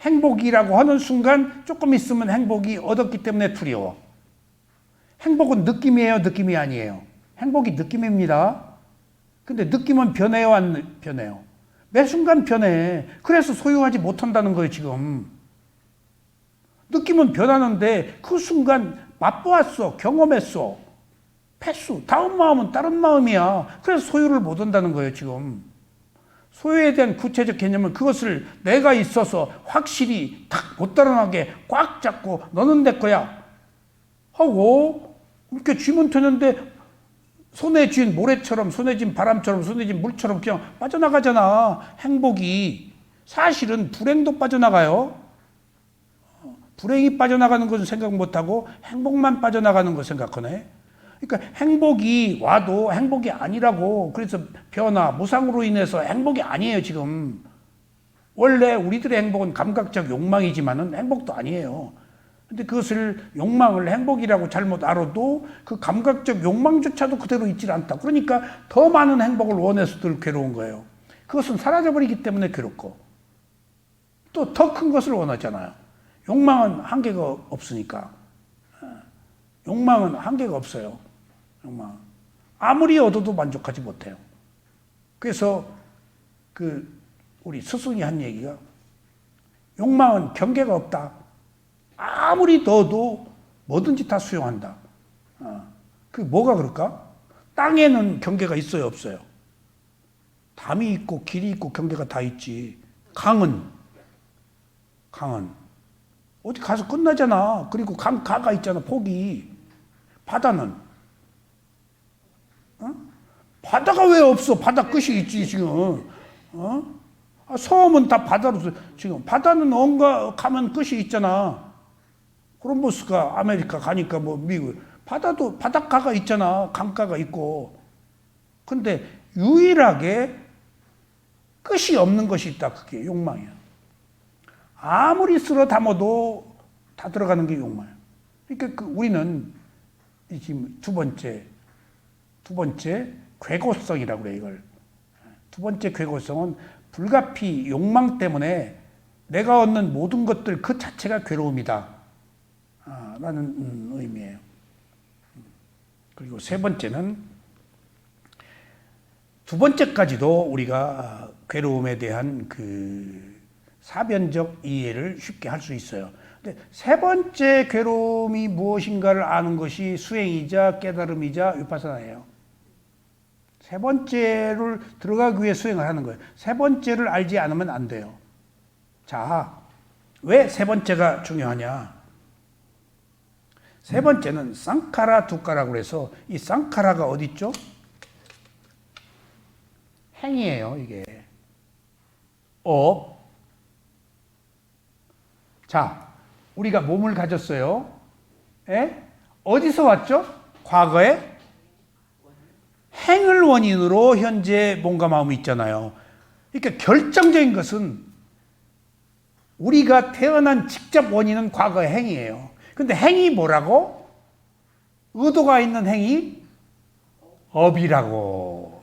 행복이라고 하는 순간 조금 있으면 행복이 얻었기 때문에 두려워. 행복은 느낌이에요, 느낌이 아니에요? 행복이 느낌입니다. 근데 느낌은 변해요, 안 변해요? 매 순간 변해. 그래서 소유하지 못한다는 거예요, 지금. 느낌은 변하는데 그 순간 맛보았어, 경험했어. 패스. 다음 마음은 다른 마음이야. 그래서 소유를 못 한다는 거예요, 지금. 소유에 대한 구체적 개념은 그것을 내가 있어서 확실히 탁 못 달아나게 꽉 잡고 너는 내 거야 하고 이렇게 쥐면 되는데 손에 쥔 모래처럼, 손에 쥔 바람처럼, 손에 쥔 물처럼 그냥 빠져나가잖아. 행복이. 사실은 불행도 빠져나가요. 불행이 빠져나가는 것은 생각 못하고 행복만 빠져나가는 거 생각하네. 그러니까 행복이 와도 행복이 아니라고. 그래서 변화, 무상으로 인해서 행복이 아니에요, 지금. 원래 우리들의 행복은 감각적 욕망이지만은 행복도 아니에요. 근데 그것을 욕망을 행복이라고 잘못 알아도 그 감각적 욕망조차도 그대로 있질 않다. 그러니까 더 많은 행복을 원해서 늘 괴로운 거예요. 그것은 사라져버리기 때문에 괴롭고 또 더 큰 것을 원하잖아요. 욕망은 한계가 없으니까. 욕망은 한계가 없어요. 욕망. 아무리 얻어도 만족하지 못해요. 그래서 우리 스승이 한 얘기가 욕망은 경계가 없다. 아무리 넣어도 뭐든지 다 수용한다. 그게 뭐가 그럴까? 땅에는 경계가 있어요, 없어요? 담이 있고 길이 있고 경계가 다 있지. 강은 어디 가서 끝나잖아. 그리고 가가 있잖아, 폭이. 바다는 바다가 왜 없어? 바다 끝이 있지 지금. 섬은 다 바다로서 지금. 바다는 언가 가면 끝이 있잖아. 콜럼버스가 아메리카 가니까 뭐 미국 바다도 바닷가가 있잖아. 강가가 있고. 근데 유일하게 끝이 없는 것이 있다. 그게 욕망이야. 아무리 쓸어 담아도 다 들어가는 게 욕망이야. 그러니까 우리는 지금 두 번째 괴고성이라고 그래, 이걸. 두 번째 괴고성은 불가피 욕망 때문에 내가 얻는 모든 것들 그 자체가 괴로움이다. 라는 의미예요. 그리고 세 번째는 두 번째까지도 우리가 괴로움에 대한 그 사변적 이해를 쉽게 할 수 있어요. 근데 세 번째 괴로움이 무엇인가를 아는 것이 수행이자 깨달음이자 위파사나예요. 세 번째를 들어가기 위해 수행을 하는 거예요. 세 번째를 알지 않으면 안 돼요. 자, 왜 세 번째가 중요하냐? 세 번째는 쌍카라 두카라고 해서 이 쌍카라가 어디 있죠? 행위예요, 이게. 업. 자, 우리가 몸을 가졌어요. 예? 어디서 왔죠? 과거에 행을 원인으로 현재 몸과 마음이 있잖아요. 그러니까 결정적인 것은 우리가 태어난 직접 원인은 과거의 행위예요. 근데 행위 뭐라고? 의도가 있는 행위? 업이라고.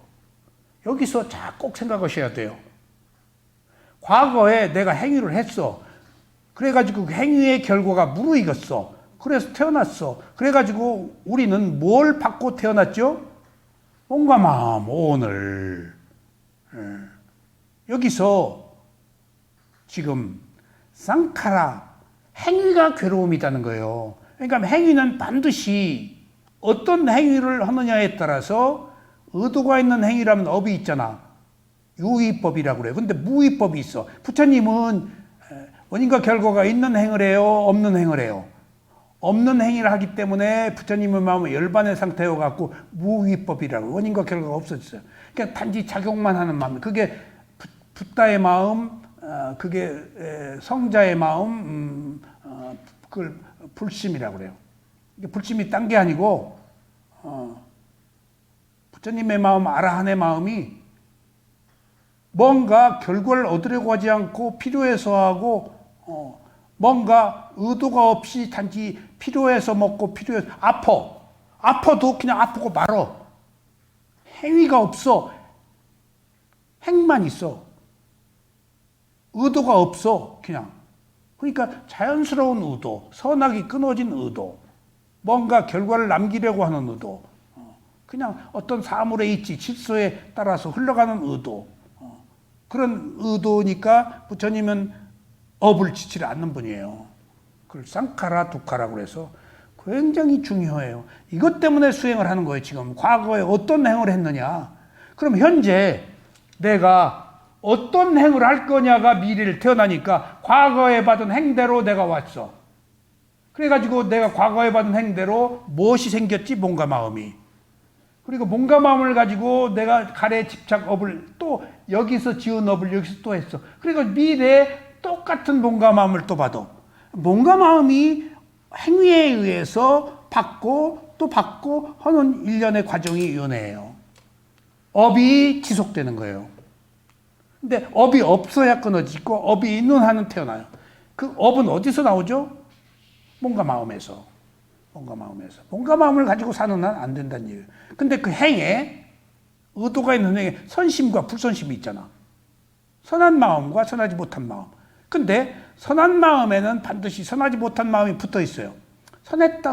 여기서 자, 꼭 생각하셔야 돼요. 과거에 내가 행위를 했어. 그래가지고 그 행위의 결과가 무르익었어. 그래서 태어났어. 그래가지고 우리는 뭘 받고 태어났죠? 몸과 마음, 오늘. 여기서 지금 쌍카라, 행위가 괴로움이라는 거예요. 그러니까 행위는 반드시 어떤 행위를 하느냐에 따라서 의도가 있는 행위라면 업이 있잖아. 유의법이라고 그래요. 근데 무의법이 있어. 부처님은 원인과 결과가 있는 행을 해요? 없는 행을 해요? 없는 행위를 하기 때문에 부처님의 마음은 열반의 상태여 갖고 무의법이라고, 원인과 결과가 없어졌어요. 그러니까 단지 작용만 하는 마음. 그게 붓다의 마음, 그게 성자의 마음, 그걸 불심이라고 그래요. 불심이 딴 게 아니고 부처님의 마음, 아라한의 마음이 뭔가 결과를 얻으려고 하지 않고 필요해서 하고 뭔가 의도가 없이 단지 필요해서 먹고 필요해서 아파도 그냥 아프고 말어. 행위가 없어. 행만 있어. 의도가 없어. 그냥. 그러니까 자연스러운 의도, 선악이 끊어진 의도, 뭔가 결과를 남기려고 하는 의도, 그냥 어떤 사물의 이치, 질서에 따라서 흘러가는 의도, 그런 의도니까 부처님은 업을 지치지 않는 분이에요. 그걸 쌍카라, 두카라고 해서 굉장히 중요해요. 이것 때문에 수행을 하는 거예요, 지금. 과거에 어떤 행을 했느냐. 그럼 현재 내가 어떤 행을 할 거냐가 미래를 태어나니까 과거에 받은 행대로 내가 왔어. 그래가지고 내가 과거에 받은 행대로 무엇이 생겼지? 몸과 마음이. 그리고 몸과 마음을 가지고 내가 가래 집착업을 또 여기서 지은 업을 여기서 또 했어. 그리고 미래에 똑같은 몸과 마음을 또 받아. 몸과 마음이 행위에 의해서 받고 또 받고 하는 일련의 과정이 연애예요. 업이 지속되는 거예요. 근데 업이 없어야 끊어지고 업이 있는 한은 태어나요. 그 업은 어디서 나오죠? 몸과 마음에서. 몸과 마음에서. 몸과 마음을 가지고 사는 한 안 된다는 얘기예요. 근데 그 행에 의도가 있는 행에 선심과 불선심이 있잖아. 선한 마음과 선하지 못한 마음. 근데 선한 마음에는 반드시 선하지 못한 마음이 붙어 있어요. 선했다,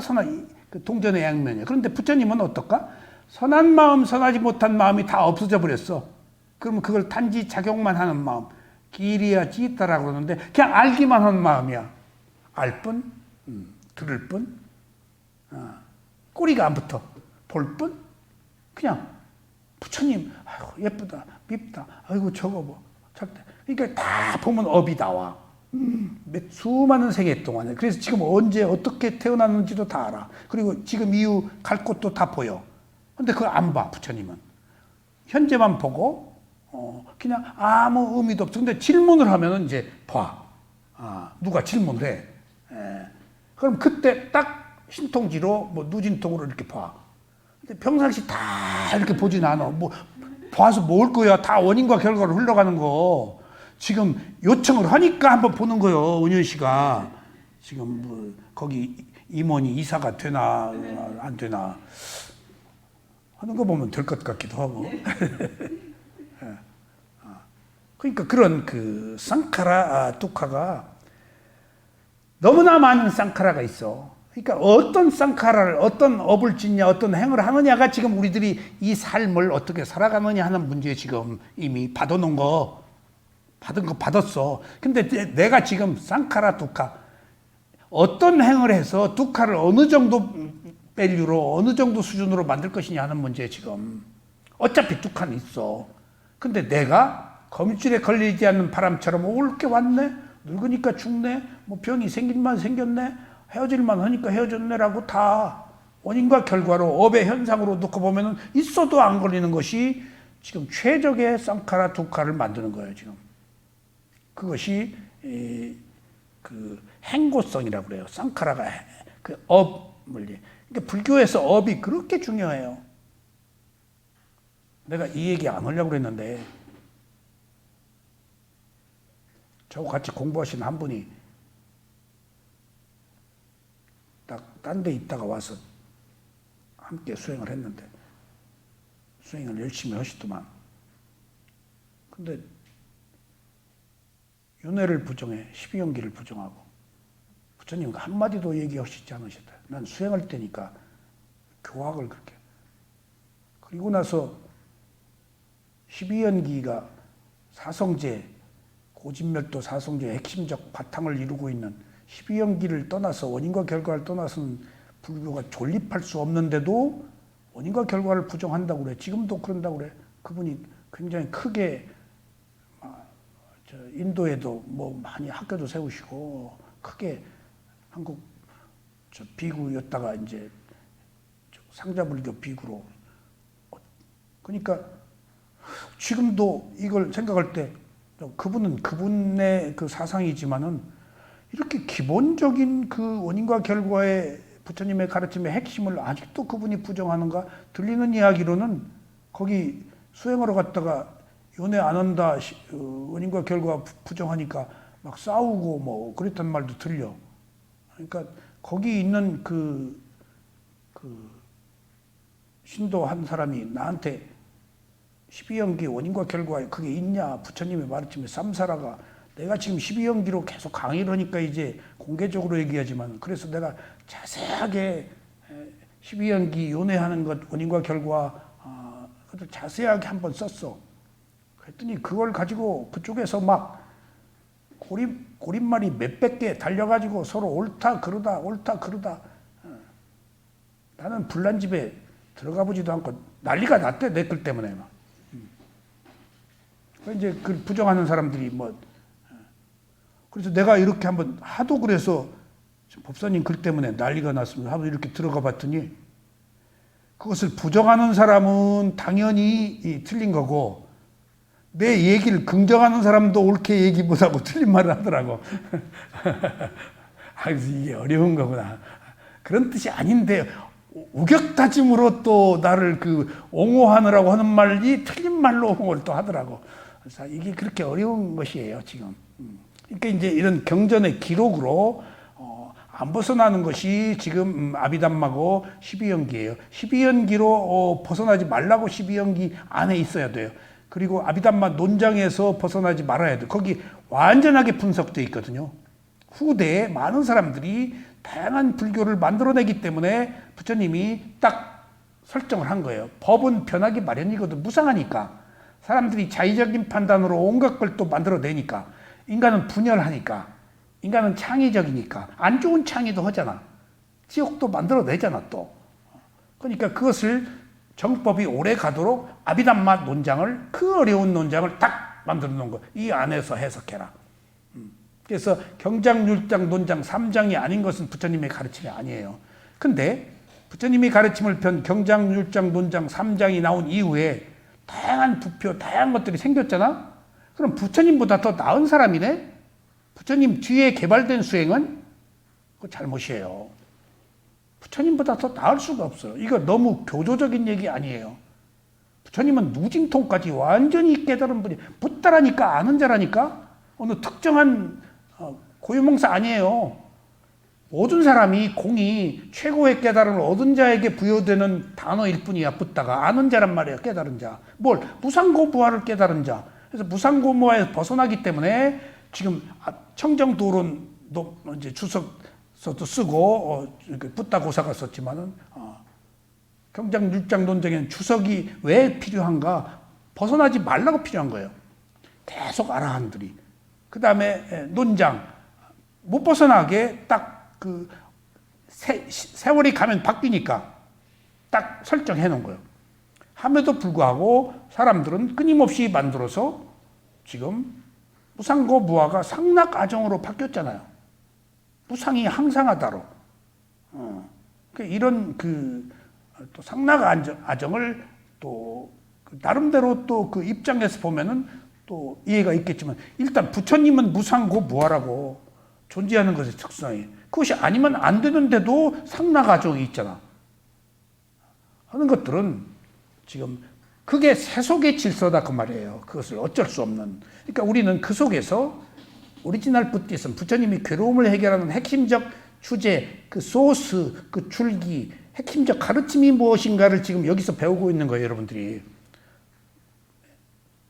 그 동전의 양면이에요. 그런데 부처님은 어떨까? 선한 마음, 선하지 못한 마음이 다 없어져 버렸어. 그러면 그걸 단지 작용만 하는 마음. 기리야 지있다라고 그러는데 그냥 알기만 하는 마음이야. 알 뿐, 들을 뿐, 꼬리가 안 붙어. 볼 뿐, 그냥 부처님, 아이고 예쁘다, 밉다, 아이고 저거 뭐, 절대. 그러니까 다 보면 업이 나와. 수많은 세계 동안에. 그래서 지금 언제 어떻게 태어났는지도 다 알아. 그리고 지금 이후 갈 곳도 다 보여. 근데 그걸 안 봐, 부처님은. 현재만 보고, 그냥 아무 의미도 없어. 근데 질문을 하면은 이제 봐. 누가 질문해. 그럼 그때 딱 신통지로 뭐 누진통으로 이렇게 봐. 근데 평상시 다 이렇게 보진 않아. 뭐, 봐서 뭘 거야. 다 원인과 결과로 흘러가는 거. 지금 요청을 하니까 한번 보는 거예요. 은현 씨가. 지금 뭐 거기 임원이 이사가 되나 안 되나 하는 거 보면 될 것 같기도 하고. 그러니까 그런 그 쌍카라, 두카가 너무나 많은 쌍카라가 있어. 그러니까 어떤 쌍카라를, 어떤 업을 짓냐, 어떤 행을 하느냐가 지금 우리들이 이 삶을 어떻게 살아가느냐 하는 문제에 지금 이미 받아놓은 거, 받은 거 받았어. 근데 내가 지금 쌍카라, 두카, 어떤 행을 해서 두카를 어느 정도 밸류로, 어느 정도 수준으로 만들 것이냐 하는 문제에 지금. 어차피 두카는 있어. 근데 내가 거미줄에 걸리지 않는 바람처럼 옳게 왔네? 늙으니까 죽네? 뭐 병이 생길만 생겼네? 헤어질만 하니까 헤어졌네라고 다 원인과 결과로 업의 현상으로 놓고 보면은 있어도 안 걸리는 것이 지금 최적의 쌍카라 두카를 만드는 거예요, 지금. 그것이 그 행고성이라고 그래요. 쌍카라가 그 업을. 그러니까 불교에서 업이 그렇게 중요해요. 내가 이 얘기 안 하려고 그랬는데 저하고 같이 공부하신 한 분이 딱 딴 데 있다가 와서 함께 수행을 했는데 수행을 열심히 하시더만. 근데 윤회를 부정해, 12연기를 부정하고 부처님과 한마디도 얘기하시지 않으셨다. 난 수행할 때니까 교학을 그렇게. 그리고 나서 12연기가 사성제, 고진멸도 사성제의 핵심적 바탕을 이루고 있는 12연기를 떠나서 원인과 결과를 떠나서는 불교가 존립할 수 없는데도 원인과 결과를 부정한다고 그래. 지금도 그런다고 그래. 그분이 굉장히 크게 인도에도 뭐 많이 학교도 세우시고 크게 한국 비구였다가 이제 상자불교 비구로. 그러니까 지금도 이걸 생각할 때 그분은 그분의 그 사상이지만은 이렇게 기본적인 그 원인과 결과의 부처님의 가르침의 핵심을 아직도 그분이 부정하는가? 들리는 이야기로는 거기 수행하러 갔다가 연애 안 한다, 원인과 결과 부정하니까 막 싸우고 뭐 그랬단 말도 들려. 그러니까 거기 있는 그 신도 한 사람이 나한테 12연기 원인과 결과에 그게 있냐? 부처님의 가르침에 쌈사라가 내가 지금 12연기로 계속 강의를 하니까 이제 공개적으로 얘기하지만 그래서 내가 자세하게 12연기 연애하는 것 원인과 결과 그것을 자세하게 한번 썼어. 그랬더니 그걸 가지고 그쪽에서 막 고립말이 몇백 개 달려가지고 서로 옳다 그러다 옳다 그러다. 나는 불난 집에 들어가 보지도 않고 난리가 났대 내 글 때문에 막. 이제 그 부정하는 사람들이 뭐 그래서 내가 이렇게 한번 하도 그래서 법사님 글 때문에 난리가 났으면 한번 이렇게 들어가 봤더니 그것을 부정하는 사람은 당연히 틀린 거고 내 얘기를 긍정하는 사람도 옳게 얘기 못하고 틀린 말을 하더라고. 아, 이게 어려운 거구나. 그런 뜻이 아닌데 우격다짐으로 또 나를 그 옹호하느라고 하는 말이 틀린 말로 옹호를 또 하더라고. 그래서 이게 그렇게 어려운 것이에요, 지금. 그러니까 이제 이런 경전의 기록으로 안 벗어나는 것이 지금 아비담마고 12연기예요. 12연기로 벗어나지 말라고 12연기 안에 있어야 돼요. 그리고 아비담마 논장에서 벗어나지 말아야 돼요. 거기 완전하게 분석되어 있거든요. 후대에 많은 사람들이 다양한 불교를 만들어내기 때문에 부처님이 딱 설정을 한 거예요. 법은 변하기 마련이거든. 무상하니까. 사람들이 자의적인 판단으로 온갖 걸 또 만들어내니까. 인간은 분열하니까. 인간은 창의적이니까. 안 좋은 창의도 하잖아. 지옥도 만들어내잖아 또. 그러니까 그것을 정법이 오래 가도록 아비담마 논장을 그 어려운 논장을 딱 만들어 놓은 거. 이 안에서 해석해라. 그래서 경장율장 논장 3장이 아닌 것은 부처님의 가르침이 아니에요. 근데 부처님이 가르침을 편 경장율장 논장 3장이 나온 이후에 다양한 부표, 다양한 것들이 생겼잖아? 그럼 부처님보다 더 나은 사람이네? 부처님 뒤에 개발된 수행은 그거 잘못이에요. 부처님보다 더 나을 수가 없어요. 이거 너무 교조적인 얘기 아니에요. 부처님은 누진통까지 완전히 깨달은 분이, 붓다라니까 아는 자라니까? 어느 특정한 고유명사 아니에요. 모든 사람이 공이 최고의 깨달음을 얻은 자에게 부여되는 단어일 뿐이야. 붓다가 아는 자란 말이야. 깨달은 자. 뭘? 무상고무화를 깨달은 자. 그래서 무상고무화에서 벗어나기 때문에 지금 청정도론도 이제 주석서도 쓰고 붓다고사가 썼지만은 경장율장 논쟁에는 주석이 왜 필요한가? 벗어나지 말라고 필요한 거예요. 계속 아라한들이. 그 다음에 논장 못 벗어나게 딱 그 세월이 가면 바뀌니까 딱 설정해 놓은 거예요. 함에도 불구하고 사람들은 끊임없이 만들어서 지금 무상고 무아가 상락아정으로 바뀌었잖아요. 무상이 항상하다로. 이런 또 상락아정을 또 나름대로 또 그 입장에서 보면은 또 이해가 있겠지만, 일단 부처님은 무상고 무아라고 존재하는 것의 특성이, 그것이 아니면 안 되는데도 상나 가정이 있잖아 하는 것들은 지금 그게 세속의 질서다 그 말이에요. 그것을 어쩔 수 없는. 그러니까 우리는 그 속에서 오리지널 부티즘, 부처님이 괴로움을 해결하는 핵심적 주제, 그 소스, 그 줄기, 핵심적 가르침이 무엇인가를 지금 여기서 배우고 있는 거예요, 여러분들이.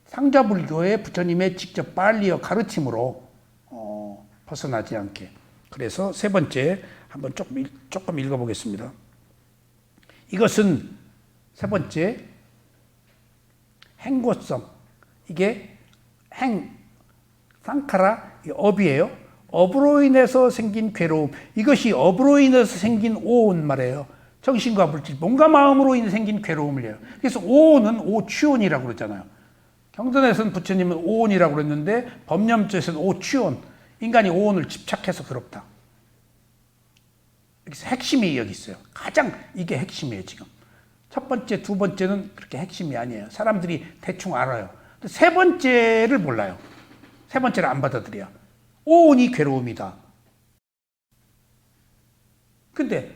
상자불교의 부처님의 직접 빨리어 가르침으로 벗어나지 않게. 그래서 세 번째 한번 조금 읽어보겠습니다. 이것은 세 번째 행고성. 이게 상카라 업이에요. 업으로 인해서 생긴 괴로움. 이것이 업으로 인해서 생긴 오온 말이에요. 정신과 물질, 몸과 마음으로 인해 생긴 괴로움을 해요. 그래서 오온은 오취온이라고 그러잖아요. 경전에서는 부처님은 오온이라고 그랬는데 법념조에서는 오취온. 인간이 오온을 집착해서 괴롭다. 여기서 핵심이 여기 있어요. 가장 이게 핵심이에요, 지금. 첫 번째, 두 번째는 그렇게 핵심이 아니에요. 사람들이 대충 알아요. 세 번째를 몰라요. 세 번째를 안 받아들여. 오온이 괴로움이다. 근데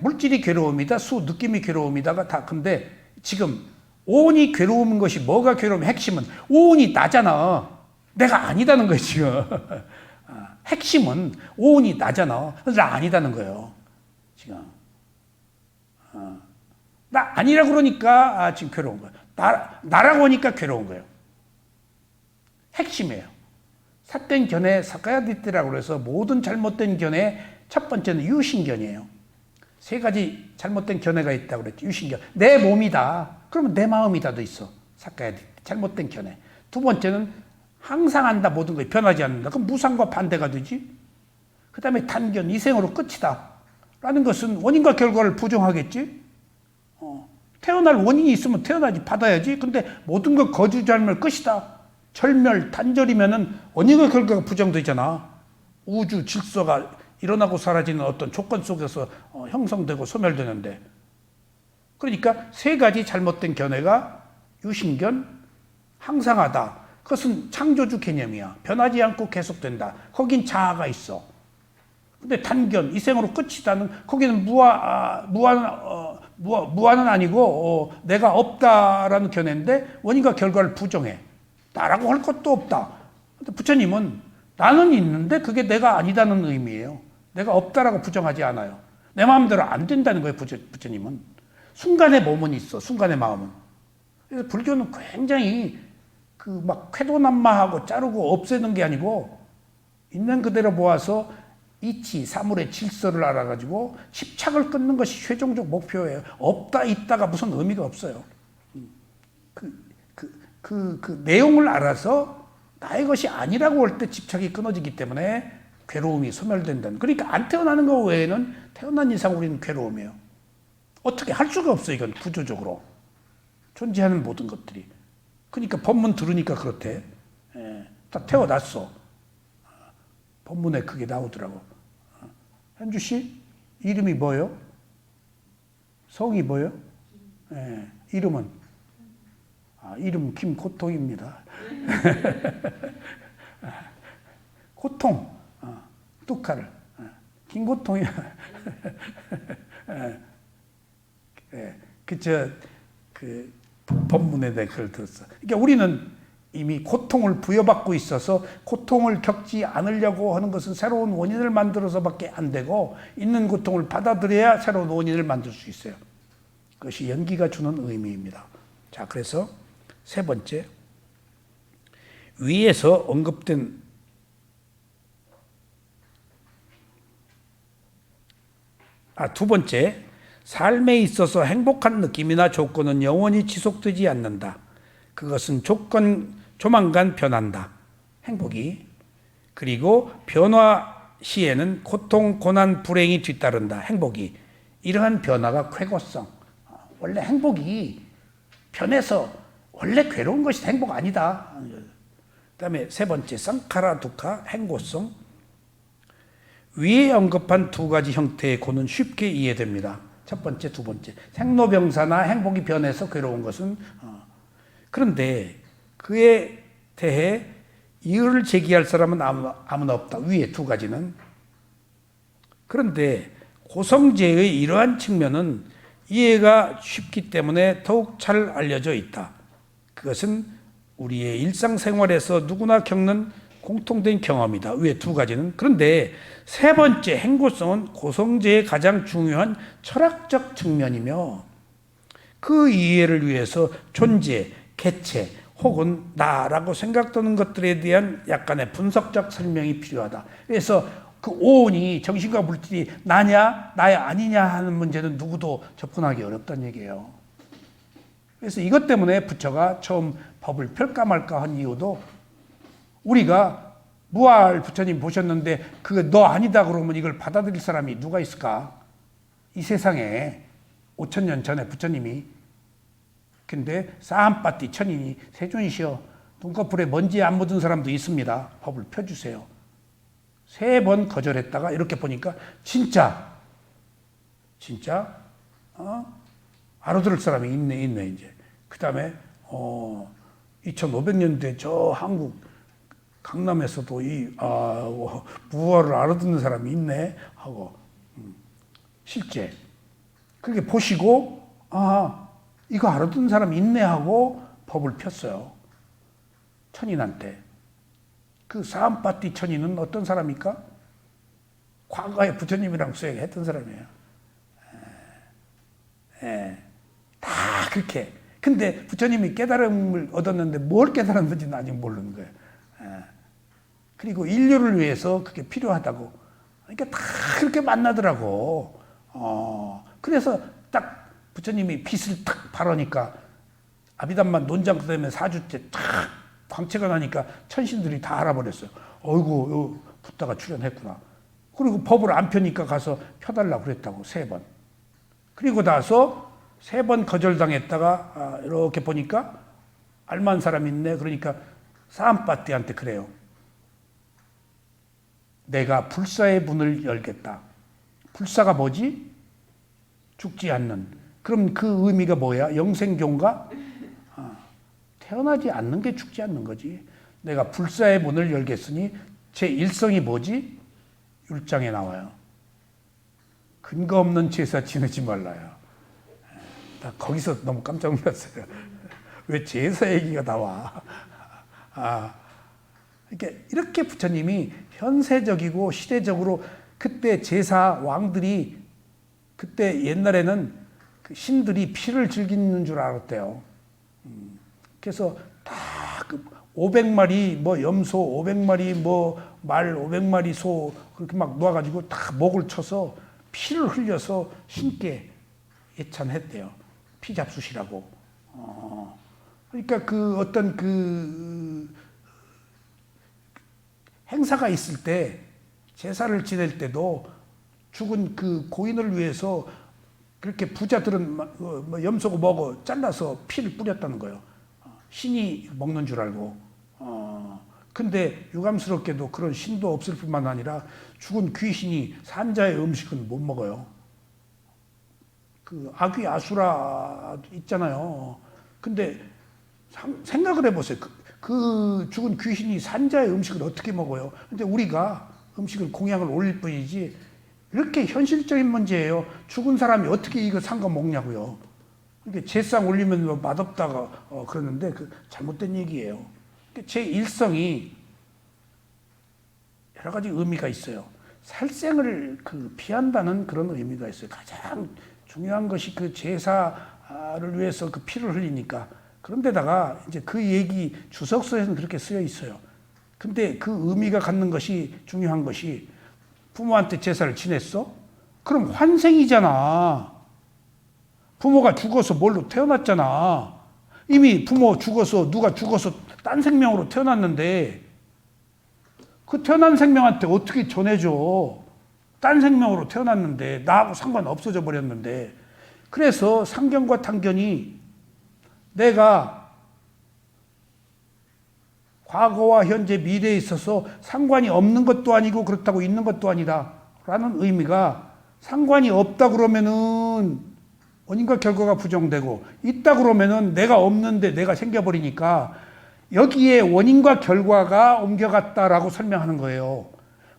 물질이 괴로움이다, 느낌이 괴로움이다가 다. 근데 지금 오온이 괴로운 것이 뭐가 괴로움이 핵심은 오온이 나잖아. 내가 아니다는 거예요, 지금. 핵심은 오온이 나잖아. 그래서 나 아니다는 거예요, 지금. 나 아니라고 그러니까 지금 괴로운 거예요. 나라고 하니까 괴로운 거예요. 핵심이에요. 삿된 견해 사카야디띠라고 해서 모든 잘못된 견해 첫 번째는 유신견이에요. 세 가지 잘못된 견해가 있다고 그랬죠. 유신견. 내 몸이다. 그러면 내 마음이다도 있어. 사카야디띠. 잘못된 견해. 두 번째는 항상 한다. 모든 것이 변하지 않는다. 그럼 무상과 반대가 되지. 그 다음에 단견. 이 생으로 끝이다. 라는 것은 원인과 결과를 부정하겠지. 태어날 원인이 있으면 태어나지, 받아야지. 근데 모든 것 거주잘물 끝이다. 절멸, 단절이면은 원인과 결과가 부정되잖아. 우주 질서가 일어나고 사라지는 어떤 조건 속에서 형성되고 소멸되는데. 그러니까 세 가지 잘못된 견해가 유신견, 항상하다. 그것은 창조주 개념이야. 변하지 않고 계속된다. 거긴 자아가 있어. 근데 단견, 이 생으로 끝이다는, 거기는 무한은 아니고 내가 없다라는 견해인데 원인과 결과를 부정해. 나라고 할 것도 없다. 근데 부처님은 나는 있는데 그게 내가 아니다는 의미예요. 내가 없다라고 부정하지 않아요. 내 마음대로 안 된다는 거예요, 부처님은. 순간의 몸은 있어, 순간의 마음은. 그래서 불교는 굉장히 막 쾌도난마하고 자르고 없애는 게 아니고 있는 그대로 모아서 이치, 사물의 질서를 알아가지고 집착을 끊는 것이 최종적 목표예요. 없다, 있다가 무슨 의미가 없어요. 그 내용을 알아서 나의 것이 아니라고 할 때 집착이 끊어지기 때문에 괴로움이 소멸된다는. 그러니까 안 태어나는 것 외에는 태어난 이상 우리는 괴로움이에요. 어떻게 할 수가 없어, 이건 구조적으로. 존재하는 모든 것들이. 그러니까 법문 들으니까 그렇대. 다 태어났어. 법문에 그게 나오더라고. 현주 씨, 이름이 뭐예요? 성이 뭐예요? 이름은? 이름 김고통입니다. 고통, 뚝칼, 김고통이야. 법문에 대해 그걸 들었어. 그러니까 우리는 이미 고통을 부여받고 있어서 고통을 겪지 않으려고 하는 것은 새로운 원인을 만들어서밖에 안 되고, 있는 고통을 받아들여야 새로운 원인을 만들 수 있어요. 그것이 연기가 주는 의미입니다. 자, 그래서 세 번째, 위에서 언급된 두 번째, 삶에 있어서 행복한 느낌이나 조건은 영원히 지속되지 않는다. 그것은 조만간 변한다. 행복이. 그리고 변화 시에는 고통, 고난, 불행이 뒤따른다. 행복이. 이러한 변화가 쾌거성. 원래 행복이 변해서 원래 괴로운 것이 행복 아니다. 그 다음에 세 번째, 상카라 두카, 행고성. 위에 언급한 두 가지 형태의 고는 쉽게 이해됩니다. 첫 번째, 두 번째. 생로병사나 행복이 변해서 괴로운 것은 그런데 그에 대해 이의를 제기할 사람은 아무나 없다. 위에 두 가지는. 그런데 고성제의 이러한 측면은 이해가 쉽기 때문에 더욱 잘 알려져 있다. 그것은 우리의 일상생활에서 누구나 겪는 공통된 경험이다. 위에 두 가지는. 그런데 세 번째 행고성은 고성제의 가장 중요한 철학적 측면이며 그 이해를 위해서 존재, 개체 혹은 나라고 생각되는 것들에 대한 약간의 분석적 설명이 필요하다. 그래서 그 오온이 정신과 물질이 나냐 나야 아니냐 하는 문제는 누구도 접근하기 어렵다는 얘기예요. 그래서 이것 때문에 부처가 처음 법을 펼까 말까 한 이유도 우리가 무알 부처님 보셨는데 그거 너 아니다 그러면 이걸 받아들일 사람이 누가 있을까? 이 세상에 5,000년 전에 부처님이 근데 사한파티 천인이 세존이시여 눈꺼풀에 먼지 안 묻은 사람도 있습니다. 법을 펴주세요. 3번 거절했다가 이렇게 보니까 진짜 알아들을 사람이 있네 이제. 그 다음에 2500년대 저 한국 강남에서도 무어를 알아듣는 사람이 있네 하고 실제 그렇게 보시고 이거 알아듣는 사람이 있네 하고 법을 폈어요. 천인한테. 그 사암파티 천인은 어떤 사람입니까? 과거에 부처님이랑 수행했던 사람이에요. 다 그렇게. 근데 부처님이 깨달음을 얻었는데 뭘 깨달았는지는 아직 모르는 거예요. 그리고 인류를 위해서 그게 필요하다고. 그러니까 다 그렇게 만나더라고. 그래서 딱 부처님이 빛을 탁 바르니까 아비담만 논장 때문에 4주째 탁 광채가 나니까 천신들이 다 알아버렸어요. 어이구, 붓다가 출연했구나. 그리고 법을 안 펴니까 가서 펴달라고 그랬다고, 3번. 그리고 나서 3번 거절당했다가 이렇게 보니까 알만한 사람이 있네. 그러니까 사암파티한테 그래요. 내가 불사의 문을 열겠다. 불사가 뭐지? 죽지 않는. 그럼 그 의미가 뭐야? 영생교인가? 태어나지 않는 게 죽지 않는 거지. 내가 불사의 문을 열겠으니 제 일성이 뭐지? 율장에 나와요. 근거 없는 제사 지내지 말라요. 나 거기서 너무 깜짝 놀랐어요. 왜 제사 얘기가 나와? 이렇게 부처님이 현세적이고 시대적으로 그때 제사 왕들이 그때 옛날에는 그 신들이 피를 즐기는 줄 알았대요. 그래서 다 500마리 뭐 염소, 500마리 뭐 말, 500마리 소 그렇게 막 놓아가지고 다 목을 쳐서 피를 흘려서 신께 예찬했대요. 피 잡수시라고. 그러니까 그 어떤 그 행사가 있을 때 제사를 지낼 때도 죽은 그 고인을 위해서 그렇게 부자들은 뭐 염소고 뭐고 잘라서 피를 뿌렸다는 거예요. 신이 먹는 줄 알고. 근데 유감스럽게도 그런 신도 없을 뿐만 아니라 죽은 귀신이 산자의 음식은 못 먹어요. 그 아귀 아수라 있잖아요. 근데 생각을 해보세요. 그 죽은 귀신이 산자의 음식을 어떻게 먹어요? 근데 우리가 음식을 공양을 올릴 뿐이지 이렇게 현실적인 문제예요. 죽은 사람이 어떻게 이거 산 거 먹냐고요. 그러니까 제상 올리면 뭐 맛없다가 그러는데 그 잘못된 얘기예요. 제 일성이 여러 가지 의미가 있어요. 살생을 피한다는 그런 의미가 있어요. 가장 중요한 것이 그 제사를 위해서 그 피를 흘리니까. 그런데다가 이제 그 얘기 주석서에는 그렇게 쓰여 있어요. 근데 그 의미가 갖는 것이 중요한 것이 부모한테 제사를 지냈어? 그럼 환생이잖아. 부모가 죽어서 뭘로 태어났잖아. 이미 부모 죽어서 누가 죽어서 딴 생명으로 태어났는데 그 태어난 생명한테 어떻게 전해줘? 딴 생명으로 태어났는데 나하고 상관 없어져 버렸는데. 그래서 상견과 탕견이 내가 과거와 현재 미래에 있어서 상관이 없는 것도 아니고 그렇다고 있는 것도 아니다 라는 의미가 상관이 없다 그러면은 원인과 결과가 부정되고 있다 그러면은 내가 없는데 내가 생겨버리니까 여기에 원인과 결과가 옮겨갔다라고 설명하는 거예요.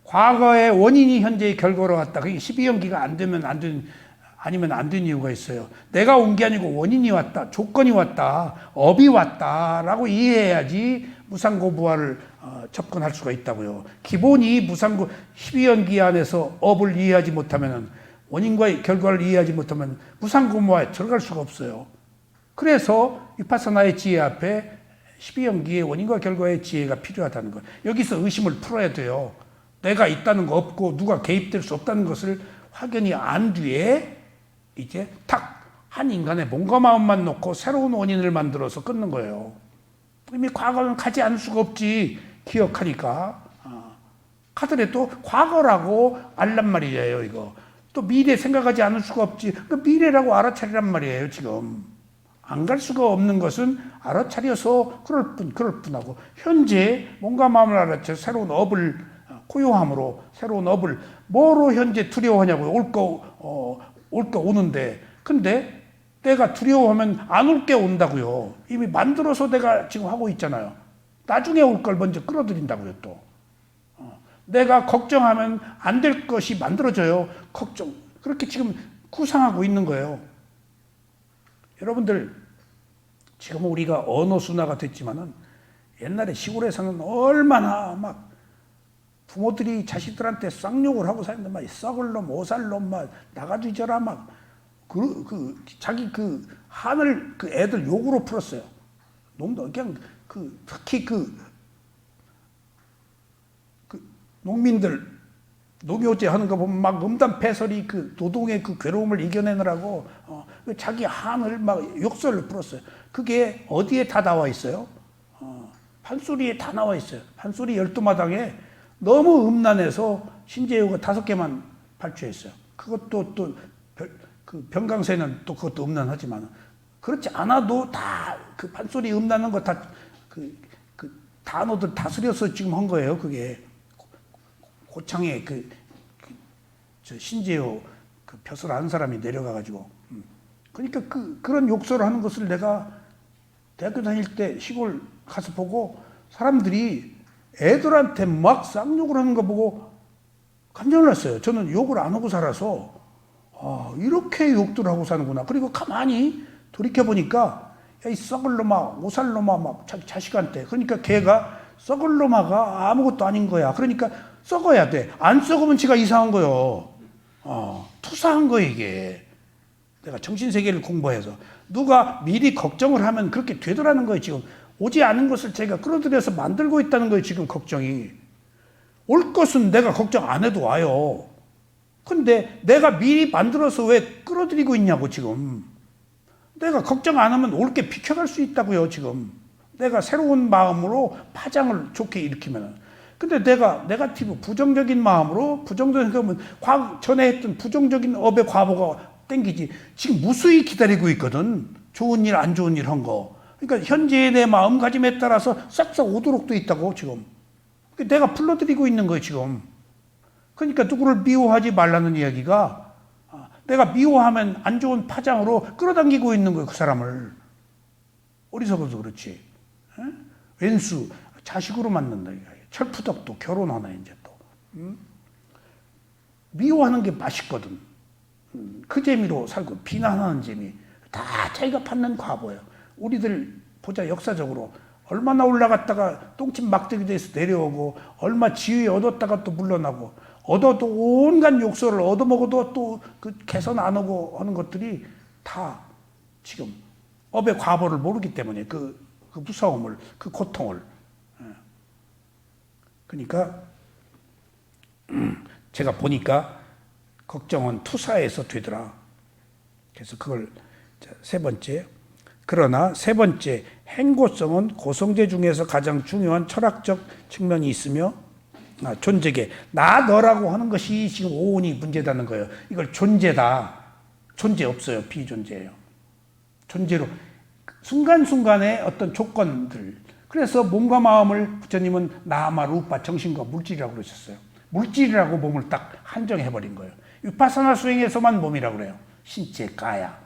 과거의 원인이 현재의 결과로 갔다. 그게 12연기가 아니면 안 된 이유가 있어요. 내가 온 게 아니고 원인이 왔다, 조건이 왔다, 업이 왔다라고 이해해야지 무상고부화를 접근할 수가 있다고요. 기본이 무상고 12연기 안에서 업을 이해하지 못하면 원인과 결과를 이해하지 못하면 무상고부화에 들어갈 수가 없어요. 그래서 위파사나의 지혜 앞에 12연기의 원인과 결과의 지혜가 필요하다는 거예요. 여기서 의심을 풀어야 돼요. 내가 있다는 거 없고 누가 개입될 수 없다는 것을 확연히 안 뒤에 이제 탁 한 인간의 몸과 마음만 놓고 새로운 원인을 만들어서 끊는 거예요. 이미 과거는 가지 않을 수가 없지. 기억하니까. 하더라도 과거라고 알란 말이에요. 이거. 또 미래 생각하지 않을 수가 없지. 그 미래라고 알아차리란 말이에요. 지금. 안 갈 수가 없는 것은 알아차려서 그럴 뿐하고 현재 몸과 마음을 알아차려 새로운 업을 고요함으로 새로운 업을 뭐로 현재 두려워하냐고요. 올거 오는데 근데 내가 두려워하면 안 올 게 온다고요. 이미 만들어서 내가 지금 하고 있잖아요. 나중에 올 걸 먼저 끌어들인다고요. 또 내가 걱정하면 안 될 것이 만들어져요. 걱정 그렇게 지금 구상하고 있는 거예요. 여러분들 지금 우리가 언어 순화가 됐지만은 옛날에 시골에서는 얼마나 막 부모들이 자식들한테 쌍욕을 하고 사는데 막 썩을 놈, 오살 놈, 막 나가 뒤져라 막 자기 한을 애들 욕으로 풀었어요. 그냥 특히 농민들 농요제 하는 거 보면 막 음담패설이 노동의 괴로움을 이겨내느라고 자기 한을 막 욕설로 풀었어요. 그게 어디에 다 나와 있어요? 판소리에 다 나와 있어요. 판소리 12마당에 너무 음란해서 신재유가 5개만 발표했어요. 그것도 또 병강세는 또 그것도 음란하지만 그렇지 않아도 다 판소리 음란한 거 다 단어들 다스려서 지금 한 거예요. 그게 고창에 저 신재유 벼슬 아는 사람이 내려가가지고 그러니까 그런 욕설을 하는 것을 내가 대학교 다닐 때 시골 가서 보고 사람들이 애들한테 막 쌍욕을 하는 거 보고 깜짝 놀랐어요. 저는 욕을 안 하고 살아서 이렇게 욕들 하고 사는구나. 그리고 가만히 돌이켜보니까 야, 이 썩을 놈아, 오살 놈아 막 자식한테 그러니까 걔가 썩을 놈아가 아무것도 아닌 거야. 그러니까 썩어야 돼. 안 썩으면 지가 이상한 거요. 투사한 거 이게. 내가 정신세계를 공부해서 누가 미리 걱정을 하면 그렇게 되더라는 거예요. 지금 오지 않은 것을 제가 끌어들여서 만들고 있다는 거예요. 지금 걱정이. 올 것은 내가 걱정 안 해도 와요. 근데 내가 미리 만들어서 왜 끌어들이고 있냐고 지금. 내가 걱정 안 하면 올 게 비켜갈 수 있다고요. 지금. 내가 새로운 마음으로 파장을 좋게 일으키면. 근데 내가 네거티브 부정적인 마음으로 부정적인 거면 전에 했던 부정적인 업의 과보가 땡기지. 지금 무수히 기다리고 있거든. 좋은 일, 안 좋은 일 한 거. 그러니까 현재의 내 마음가짐에 따라서 싹싹 오도록 돼 있다고 지금. 내가 불러들이고 있는 거예요 지금. 그러니까 누구를 미워하지 말라는 이야기가 내가 미워하면 안 좋은 파장으로 끌어당기고 있는 거예요. 그 사람을. 어리석어서 그렇지. 왼수 자식으로 만난다. 철푸덕도 결혼하나 이제 또. 미워하는 게 맛있거든. 그 재미로 살고 비난하는 재미. 다 자기가 받는 과보예요. 우리들 보자 역사적으로 얼마나 올라갔다가 똥침 막대기 돼서 내려오고 얼마 지위 얻었다가 또 물러나고 얻어도 온갖 욕설을 얻어먹어도 또 개선 안 하고 하는 것들이 다 지금 업의 과보를 모르기 때문에 그 무서움을 그 고통을. 그러니까 제가 보니까 걱정은 투사에서 되더라. 그래서 그걸 세 번째. 그러나 세 번째, 행고성은 고성제 중에서 가장 중요한 철학적 측면이 있으며 존재계, 나 너라고 하는 것이 지금 오온이 문제다는 거예요. 이걸 존재다. 존재 없어요. 비존재예요. 존재로 순간순간의 어떤 조건들. 그래서 몸과 마음을 부처님은 나마 루파 정신과 물질이라고 그러셨어요. 물질이라고 몸을 딱 한정해버린 거예요. 위파사나 수행에서만 몸이라고 그래요. 신체, 가야.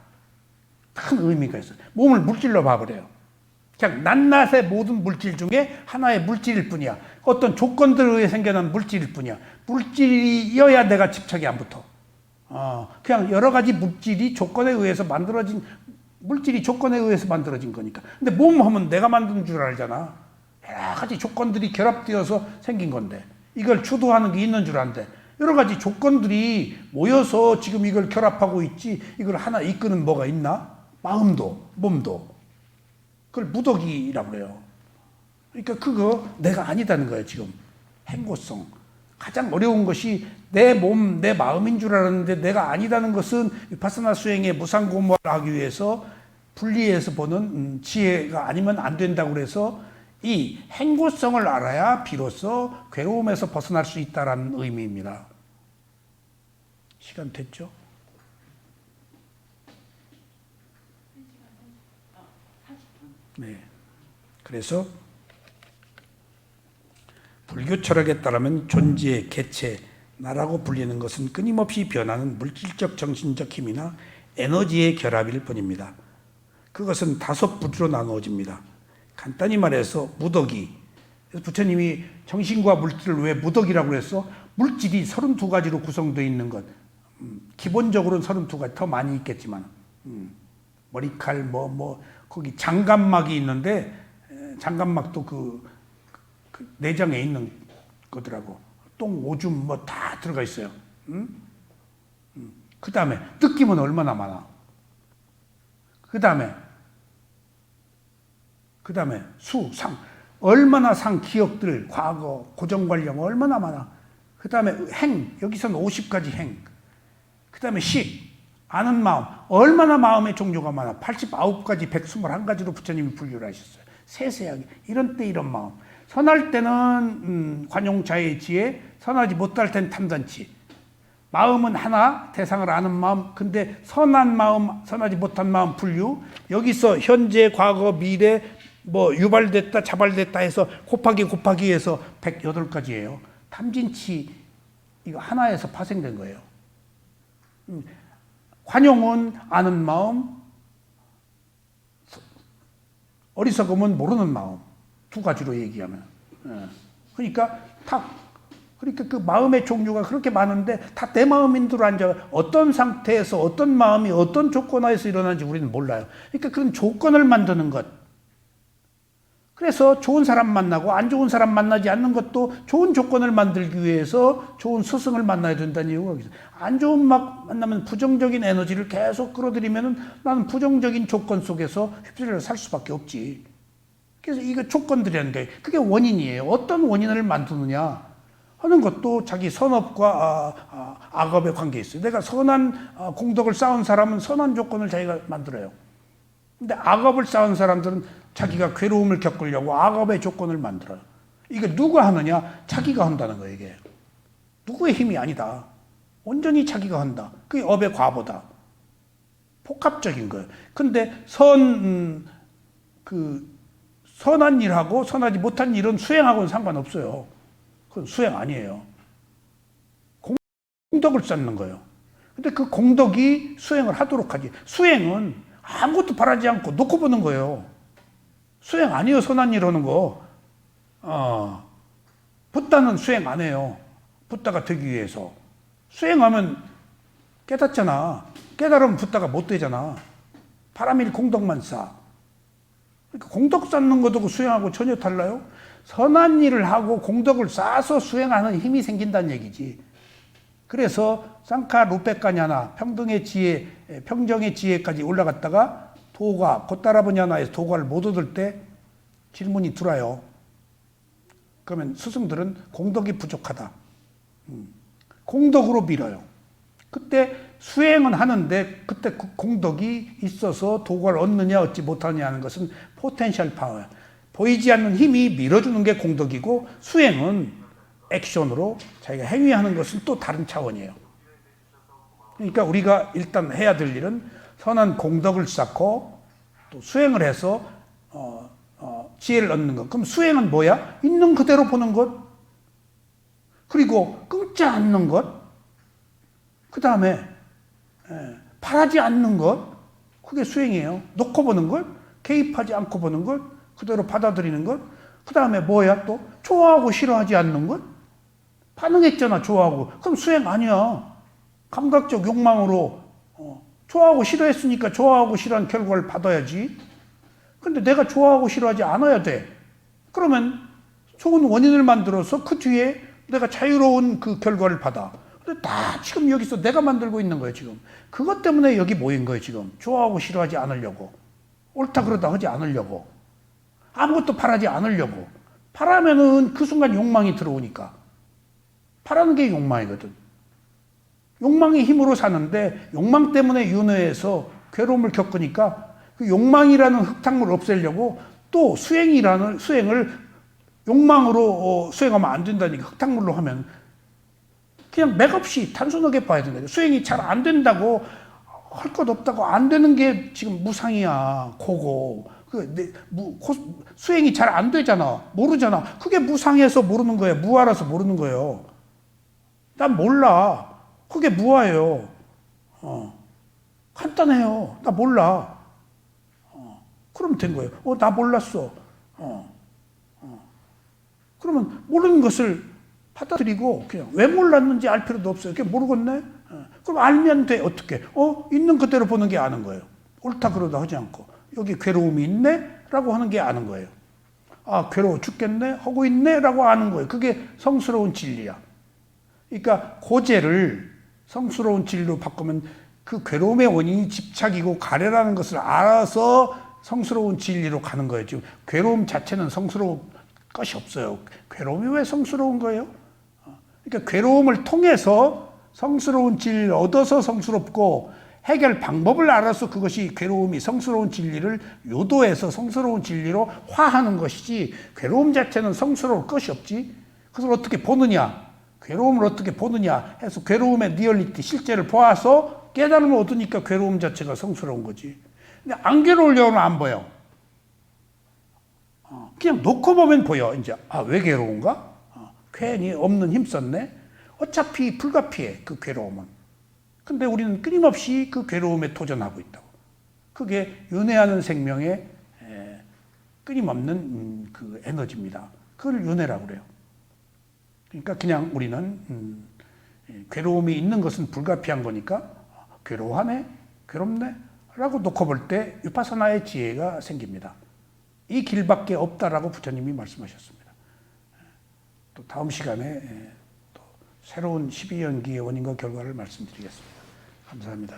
큰 의미가 있어요. 몸을 물질로 봐버려요. 그냥 낱낱의 모든 물질 중에 하나의 물질일 뿐이야. 어떤 조건들에 의해 생겨난 물질일 뿐이야. 물질이어야 내가 집착이 안 붙어. 그냥 여러 가지 물질이 조건에 의해서 만들어진, 물질이 조건에 의해서 만들어진 거니까. 근데 몸 하면 내가 만든 줄 알잖아. 여러 가지 조건들이 결합되어서 생긴 건데, 이걸 주도하는 게 있는 줄 아는데, 여러 가지 조건들이 모여서 지금 이걸 결합하고 있지, 이걸 하나 이끄는 뭐가 있나? 마음도, 몸도. 그걸 무덕이라고 그래요. 그러니까 그거 내가 아니다는 거예요, 지금. 행고성. 가장 어려운 것이 내 몸, 내 마음인 줄 알았는데 내가 아니다는 것은 비파사나 수행의 무상고무를 하기 위해서 분리해서 보는 지혜가 아니면 안 된다고 그래서 이 행고성을 알아야 비로소 괴로움에서 벗어날 수 있다는 의미입니다. 시간 됐죠? 네. 그래서 불교 철학에 따르면 존재의 개체, 나라고 불리는 것은 끊임없이 변하는 물질적 정신적 힘이나 에너지의 결합일 뿐입니다. 그것은 다섯 부류로 나누어집니다. 간단히 말해서 무덕이, 그래서 부처님이 정신과 물질을 왜 무덕이라고 그랬어? 물질이 32가지로 구성되어 있는 것. 기본적으로는 32가지, 더 많이 있겠지만 머리칼 거기 장갑막이 있는데 장갑막도 그 내장에 있는 거더라고. 똥, 오줌 다 들어가 있어요. 그 다음에 느낌은 얼마나 많아. 그 다음에 수, 상, 얼마나 상, 기억들, 과거, 고정관념 얼마나 많아. 그 다음에 행, 여기서는 50가지 행. 그 다음에 식, 아는 마음, 얼마나 마음의 종류가 많아. 89가지, 121가지로 부처님이 분류를 하셨어요. 세세하게. 이런 때 이런 마음. 선할 때는 관용자의 지혜, 선하지 못할 때는 탐단치. 마음은 하나, 대상을 아는 마음. 근데 선한 마음, 선하지 못한 마음 분류. 여기서 현재, 과거, 미래, 유발됐다, 자발됐다 해서 곱하기 해서 108가지예요. 탐진치, 이거 하나에서 파생된 거예요. 관용은 아는 마음, 어리석음은 모르는 마음. 두 가지로 얘기하면. 그러니까 그 마음의 종류가 그렇게 많은데 다 내 마음인 줄 앉아. 어떤 상태에서 어떤 마음이 어떤 조건하에서 일어나는지 우리는 몰라요. 그러니까 그런 조건을 만드는 것. 그래서 좋은 사람 만나고 안 좋은 사람 만나지 않는 것도 좋은 조건을 만들기 위해서 좋은 스승을 만나야 된다는 이유가 있어요. 안 좋은 만나면 부정적인 에너지를 계속 끌어들이면 나는 부정적인 조건 속에서 휩쓸려 살 수밖에 없지. 그래서 이거 조건들이라는 게 그게 원인이에요. 어떤 원인을 만드느냐 하는 것도 자기 선업과 악업의 관계에 있어요. 내가 선한 공덕을 쌓은 사람은 선한 조건을 자기가 만들어요. 근데 악업을 쌓은 사람들은 자기가 괴로움을 겪으려고 악업의 조건을 만들어요. 이게 누가 하느냐? 자기가 한다는 거예요, 이게. 누구의 힘이 아니다. 온전히 자기가 한다. 그게 업의 과보다. 복합적인 거예요. 근데 선한 일하고 선하지 못한 일은 수행하고는 상관없어요. 그건 수행 아니에요. 공덕을 쌓는 거예요. 근데 그 공덕이 수행을 하도록 하지. 수행은 아무것도 바라지 않고 놓고 보는 거예요. 수행 아니에요, 선한 일 하는 거. 붓다는 수행 안 해요. 붓다가 되기 위해서. 수행하면 깨닫잖아. 깨달으면 붓다가 못 되잖아. 바람일 공덕만 쌓아. 그러니까 공덕 쌓는 것도 수행하고 전혀 달라요. 선한 일을 하고 공덕을 쌓아서 수행하는 힘이 생긴다는 얘기지. 그래서 쌍카 루페카냐나 평등의 지혜, 평정의 지혜까지 올라갔다가 도가 곧따라보냐나에서 도가를 못 얻을 때 질문이 들어요. 그러면 스승들은 공덕이 부족하다. 공덕으로 밀어요. 그때 수행은 하는데 그때 그 공덕이 있어서 도가를 얻느냐 얻지 못하느냐 하는 것은 포텐셜 파워야. 보이지 않는 힘이 밀어주는 게 공덕이고 수행은 액션으로 자기가 행위하는 것은 또 다른 차원이에요. 그러니까 우리가 일단 해야 될 일은 선한 공덕을 쌓고 또 수행을 해서 지혜를 얻는 것. 그럼 수행은 뭐야? 있는 그대로 보는 것. 그리고 끊지 않는 것. 그 다음에 바라지 않는 것. 그게 수행이에요. 놓고 보는 것, 개입하지 않고 보는 것, 그대로 받아들이는 것. 그 다음에 뭐야 또? 좋아하고 싫어하지 않는 것? 반응했잖아, 좋아하고. 그럼 수행 아니야. 감각적 욕망으로 좋아하고 싫어했으니까 좋아하고 싫어한 결과를 받아야지. 근데 내가 좋아하고 싫어하지 않아야 돼. 그러면 좋은 원인을 만들어서 그 뒤에 내가 자유로운 그 결과를 받아. 근데 다 지금 여기서 내가 만들고 있는 거예요, 지금. 그것 때문에 여기 모인 거예요, 지금. 좋아하고 싫어하지 않으려고. 옳다 그러다 하지 않으려고. 아무것도 바라지 않으려고. 바라면은 그 순간 욕망이 들어오니까. 바라는 게 욕망이거든. 욕망의 힘으로 사는데 욕망 때문에 윤회해서 괴로움을 겪으니까 그 욕망이라는 흙탕물을 없애려고 또 수행을 욕망으로 수행하면 안 된다니까. 흙탕물로 하면 그냥 맥없이 단순하게 봐야 된다. 수행이 잘 안 된다고 할 것 없다고 안 되는 게 지금 무상이야. 고고. 수행이 잘 안 되잖아. 모르잖아. 그게 무상해서 모르는 거예요. 무아라서 모르는 거예요. 난 몰라. 그게 무아예요. 간단해요. 나 몰라. 그러면 된 거예요. 나 몰랐어. 그러면 모르는 것을 받아들이고 그냥 왜 몰랐는지 알 필요도 없어요. 그냥 모르겠네. 그럼 알면 돼. 어떻게? 있는 그대로 보는 게 아는 거예요. 옳다 그러다 하지 않고 여기 괴로움이 있네? 라고 하는 게 아는 거예요. 아, 괴로워 죽겠네? 하고 있네? 라고 아는 거예요. 그게 성스러운 진리야. 그러니까 고재를 성스러운 진리로 바꾸면 그 괴로움의 원인이 집착이고 가래라는 것을 알아서 성스러운 진리로 가는 거예요. 지금 괴로움 자체는 성스러운 것이 없어요. 괴로움이 왜 성스러운 거예요? 그러니까 괴로움을 통해서 성스러운 진리를 얻어서 성스럽고 해결 방법을 알아서 그것이 괴로움이 성스러운 진리를 요도해서 성스러운 진리로 화하는 것이지 괴로움 자체는 성스러울 것이 없지. 그것을 어떻게 보느냐? 괴로움을 어떻게 보느냐 해서 괴로움의 리얼리티, 실제를 보아서 깨달음을 얻으니까 괴로움 자체가 성스러운 거지. 근데 안 괴로우려면 안 보여. 그냥 놓고 보면 보여. 이제 왜 괴로운가? 괜히 없는 힘 썼네. 어차피 불가피해, 그 괴로움은. 근데 우리는 끊임없이 그 괴로움에 도전하고 있다고. 그게 윤회하는 생명의 끊임없는 그 에너지입니다. 그걸 윤회라고 그래요. 그러니까 그냥 우리는 괴로움이 있는 것은 불가피한 거니까 괴로워하네, 괴롭네 라고 놓고 볼 때 위파사나의 지혜가 생깁니다. 이 길밖에 없다라고 부처님이 말씀하셨습니다. 또 다음 시간에 또 새로운 12연기의 원인과 결과를 말씀드리겠습니다. 감사합니다.